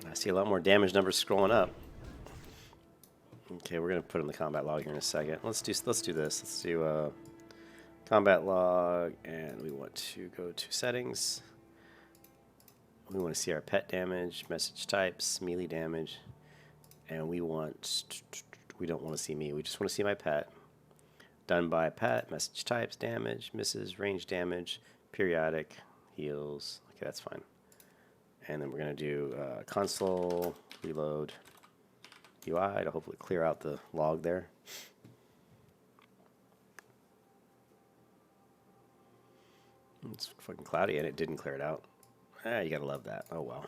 I see a lot more damage numbers scrolling up. Okay, we're gonna put in the combat log here in a second. Let's do this. Let's do combat log, and we want to go to settings. We want to see our pet damage, message types, melee damage, and we don't want to see me. We just want to see my pet. Done by pet, message types, damage, misses, range damage, periodic, heals. Okay, that's fine. And then we're going to do console, reload, UI to hopefully clear out the log there. It's fucking cloudy and it didn't clear it out. Ah, you gotta love that. Oh well.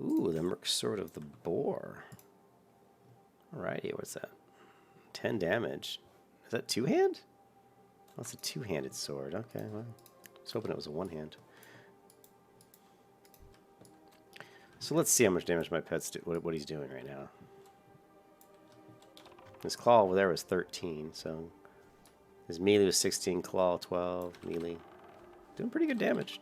Ooh, the Merc Sword of the Boar. Alrighty, what's that? 10 damage. Is that two-hand? Oh, it's a two-handed sword. Okay, well, I was hoping it was a one-hand. So let's see how much damage my pet's do. What he's doing right now. His claw over there was 13, so his melee was 16, claw 12, melee. Doing pretty good damage.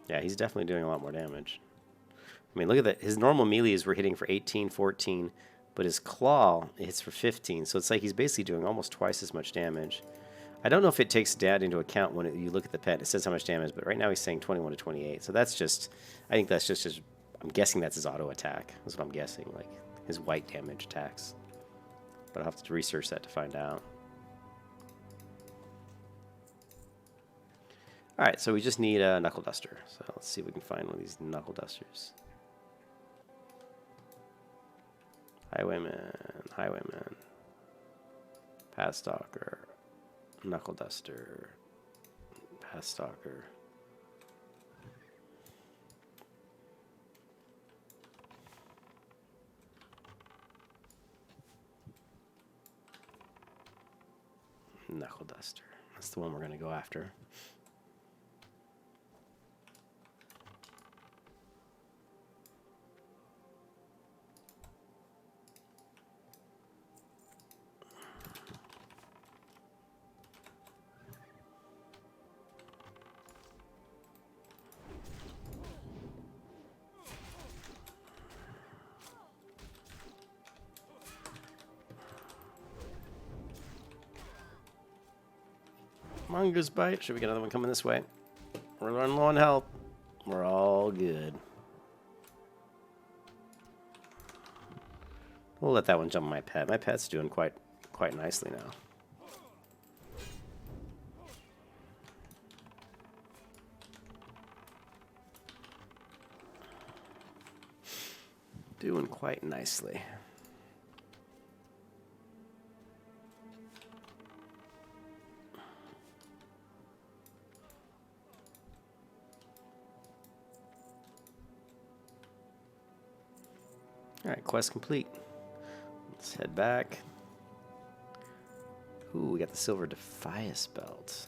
Yeah, he's definitely doing a lot more damage. I mean, look at that. His normal melees were hitting for 18, 14, but his claw hits for 15. So it's like he's basically doing almost twice as much damage. I don't know if it takes that into account when you look at the pet. It says how much damage, but right now he's saying 21 to 28. So that's just, I think that's just his, I'm guessing that's his auto attack. That's what I'm guessing, like his white damage attacks. But I'll have to research that to find out. Alright, so we just need a knuckle duster. So let's see if we can find one of these knuckle dusters. Highwayman. Path Stalker. Knuckle duster. Path Stalker. Knuckle duster. That's the one we're going to go after. Mongoose bite. Should we get another one coming this way? We're running low on health. We're all good. We'll let that one jump on my pet. My pet's doing quite nicely now. Doing quite nicely. Alright, quest complete. Let's head back. Ooh, we got the silver Defias belt.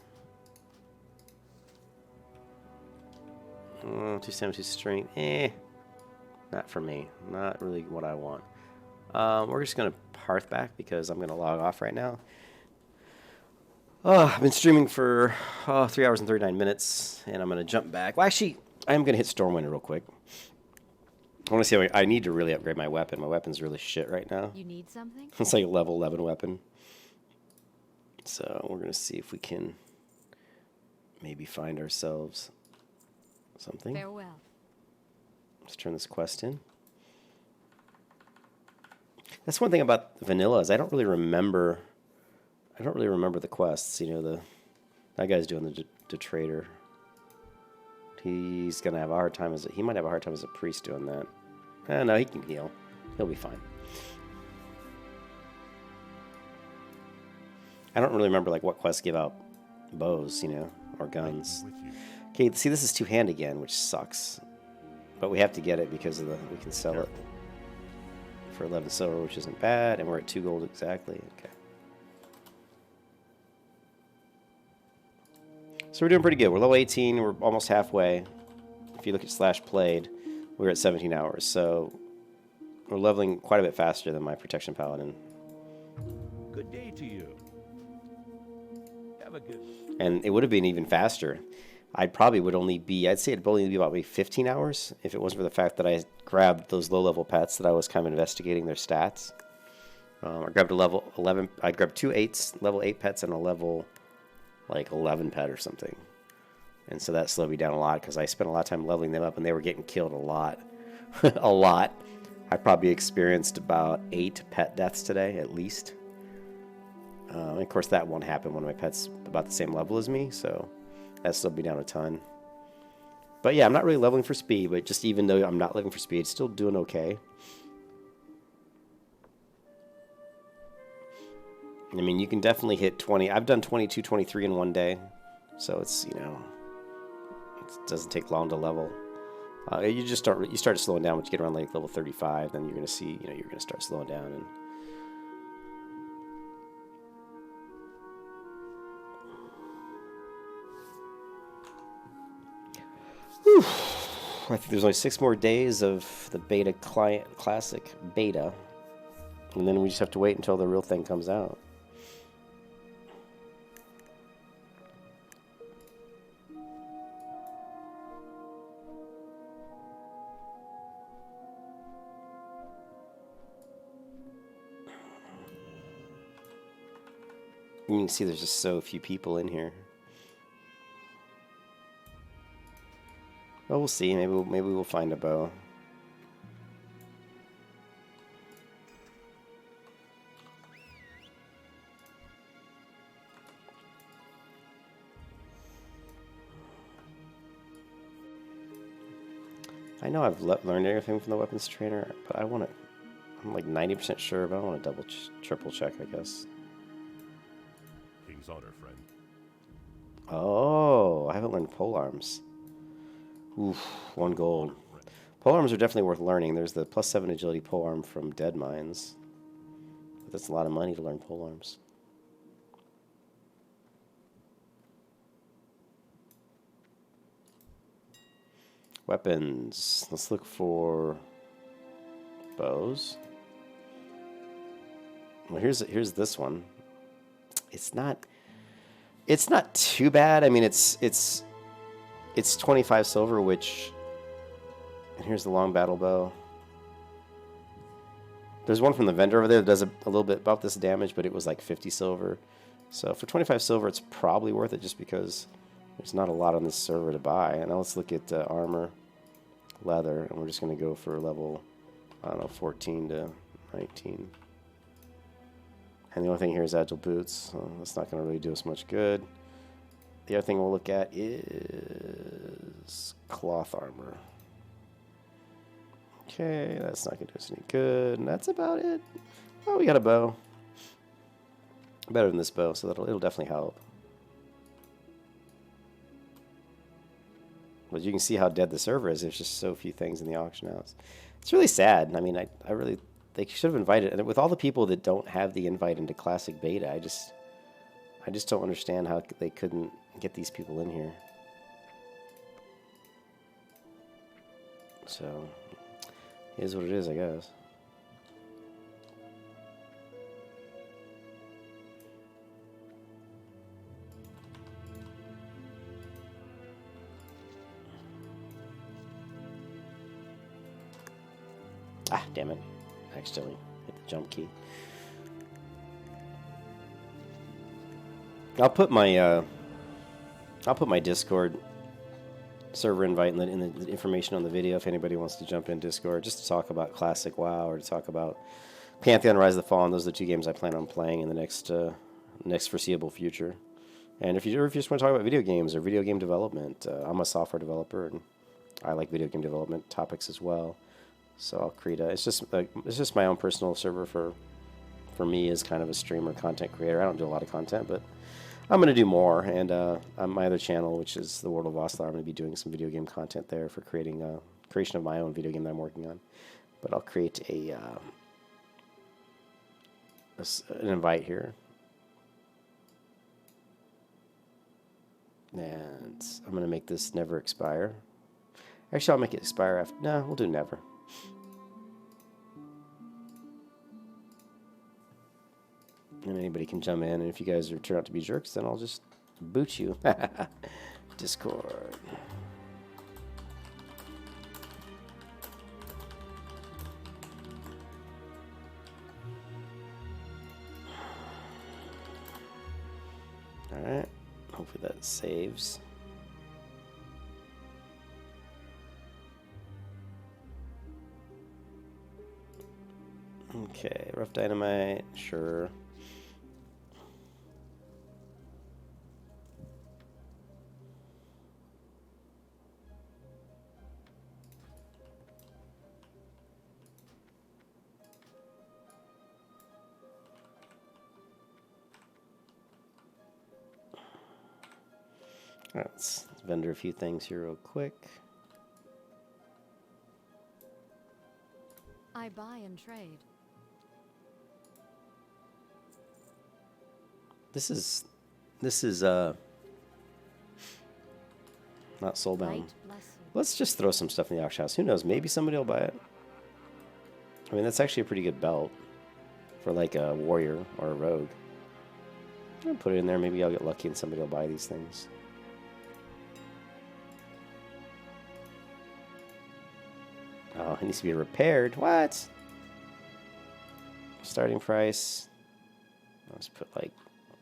272 strength. Not for me. Not really what I want. We're just going to Hearth back because I'm going to log off right now. I've been streaming for 3 hours and 39 minutes, and I'm going to jump back. Well, actually, I am going to hit Stormwind real quick. I want to see. I need to really upgrade my weapon. My weapon's really shit right now. You need something? It's like a level 11 weapon. So we're going to see if we can maybe find ourselves something. Farewell. Let's turn this quest in. That's one thing about vanilla is I don't really remember the quests. You know, that guy's doing the trader. He's gonna have a hard time he might have a hard time as a priest doing that. No, he can heal. He'll be fine. I don't really remember like what quests give out bows, you know, or guns. With you. Okay, see, this is 2-hand again, which sucks. But we have to get it because of we can sell it for 11 silver, which isn't bad, and we're at 2 gold exactly. Okay. So we're doing pretty good. We're level 18. We're almost halfway. If you look at /played, we're at 17 hours. So we're leveling quite a bit faster than my protection paladin. Good day to you. Have a good. And it would have been even faster. I'd say it'd only be about maybe 15 hours if it wasn't for the fact that I grabbed those low-level pets that I was kind of investigating their stats. I grabbed a level 11. I grabbed 2 level 8 pets and a level like 11 pet or something. And so that slowed me down a lot because I spent a lot of time leveling them up and they were getting killed a lot. A lot. I probably experienced about 8 pet deaths today at least. And of course that won't happen when my pet's about the same level as me, so that slowed me down a ton. But yeah, I'm not really leveling for speed, but just even though I'm not leveling for speed, still doing okay. I mean, you can definitely hit 20. I've done 22, 23 in one day. So it's, you know, it doesn't take long to level. You start slowing down once you get around like level 35, then you're going to see, you know, you're going to start slowing down. And whew. I think there's only 6 more days of the beta classic beta. And then we just have to wait until the real thing comes out. You can see there's just so few people in here. Well, we'll see. Maybe we'll find a bow. I know I've learned everything from the weapons trainer, but I'm like 90% sure, but I want to double triple check, I guess. King's honor, friend. Oh, I haven't learned polearms. Oof, 1 gold. Polearms are definitely worth learning. There's the +7 agility polearm from Dead Mines. But that's a lot of money to learn polearms. Weapons. Let's look for bows. Well, here's this one. It's not too bad. I mean, it's 25 silver, which, and here's the long battle bow. There's one from the vendor over there that does a little bit about this damage, but it was like 50 silver. So for 25 silver, it's probably worth it just because there's not a lot on this server to buy. And now let's look at armor, leather, and we're just going to go for level, I don't know, 14 to 19. And the only thing here is agile boots, so that's not going to really do us much good. The other thing we'll look at is cloth armor. Okay, that's not going to do us any good, and that's about it. Oh, we got a bow. Better than this bow, so it'll definitely help. But you can see how dead the server is. There's just so few things in the auction house. It's really sad. I mean, I really... They should have invited... And with all the people that don't have the invite into Classic Beta, I just don't understand how they couldn't get these people in here. So, it is what it is, I guess. Ah, damn it. I accidentally hit the jump key. I'll put my Discord server invite in the information on the video if anybody wants to jump in Discord just to talk about classic WoW or to talk about Pantheon, Rise of the Fallen. Those are the 2 games I plan on playing in the next foreseeable future. And if you just want to talk about video games or video game development, I'm a software developer and I like video game development topics as well. So I'll create it's just my own personal server for me as kind of a streamer content creator. I don't do a lot of content, but I'm going to do more. And on my other channel, which is the World of Oslar, I'm going to be doing some video game content there for creation of my own video game that I'm working on. But I'll create an invite here. And I'm going to make this never expire. Actually, I'll make it expire after. No, we'll do never. And anybody can jump in. And if you guys turn out to be jerks, then I'll just boot you. Discord. Alright. Hopefully that saves. Okay, rough dynamite, sure. All right, let's vendor a few things here real quick. I buy and trade. This is not soulbound. Light bless you. Let's just throw some stuff in the auction house. Who knows? Maybe somebody will buy it. I mean, that's actually a pretty good belt for like a warrior or a rogue. I'll put it in there. Maybe I'll get lucky and somebody will buy these things. Oh, it needs to be repaired. What? Starting price. Let's put like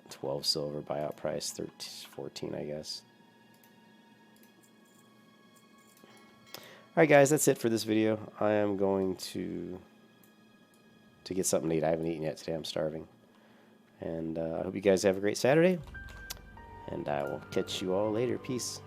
12 silver, buyout price 13, 14, I guess. Alright guys, that's it for this video. I am going to get something to eat. I haven't eaten yet today. I'm starving. And I hope you guys have a great Saturday. And I will catch you all later. Peace.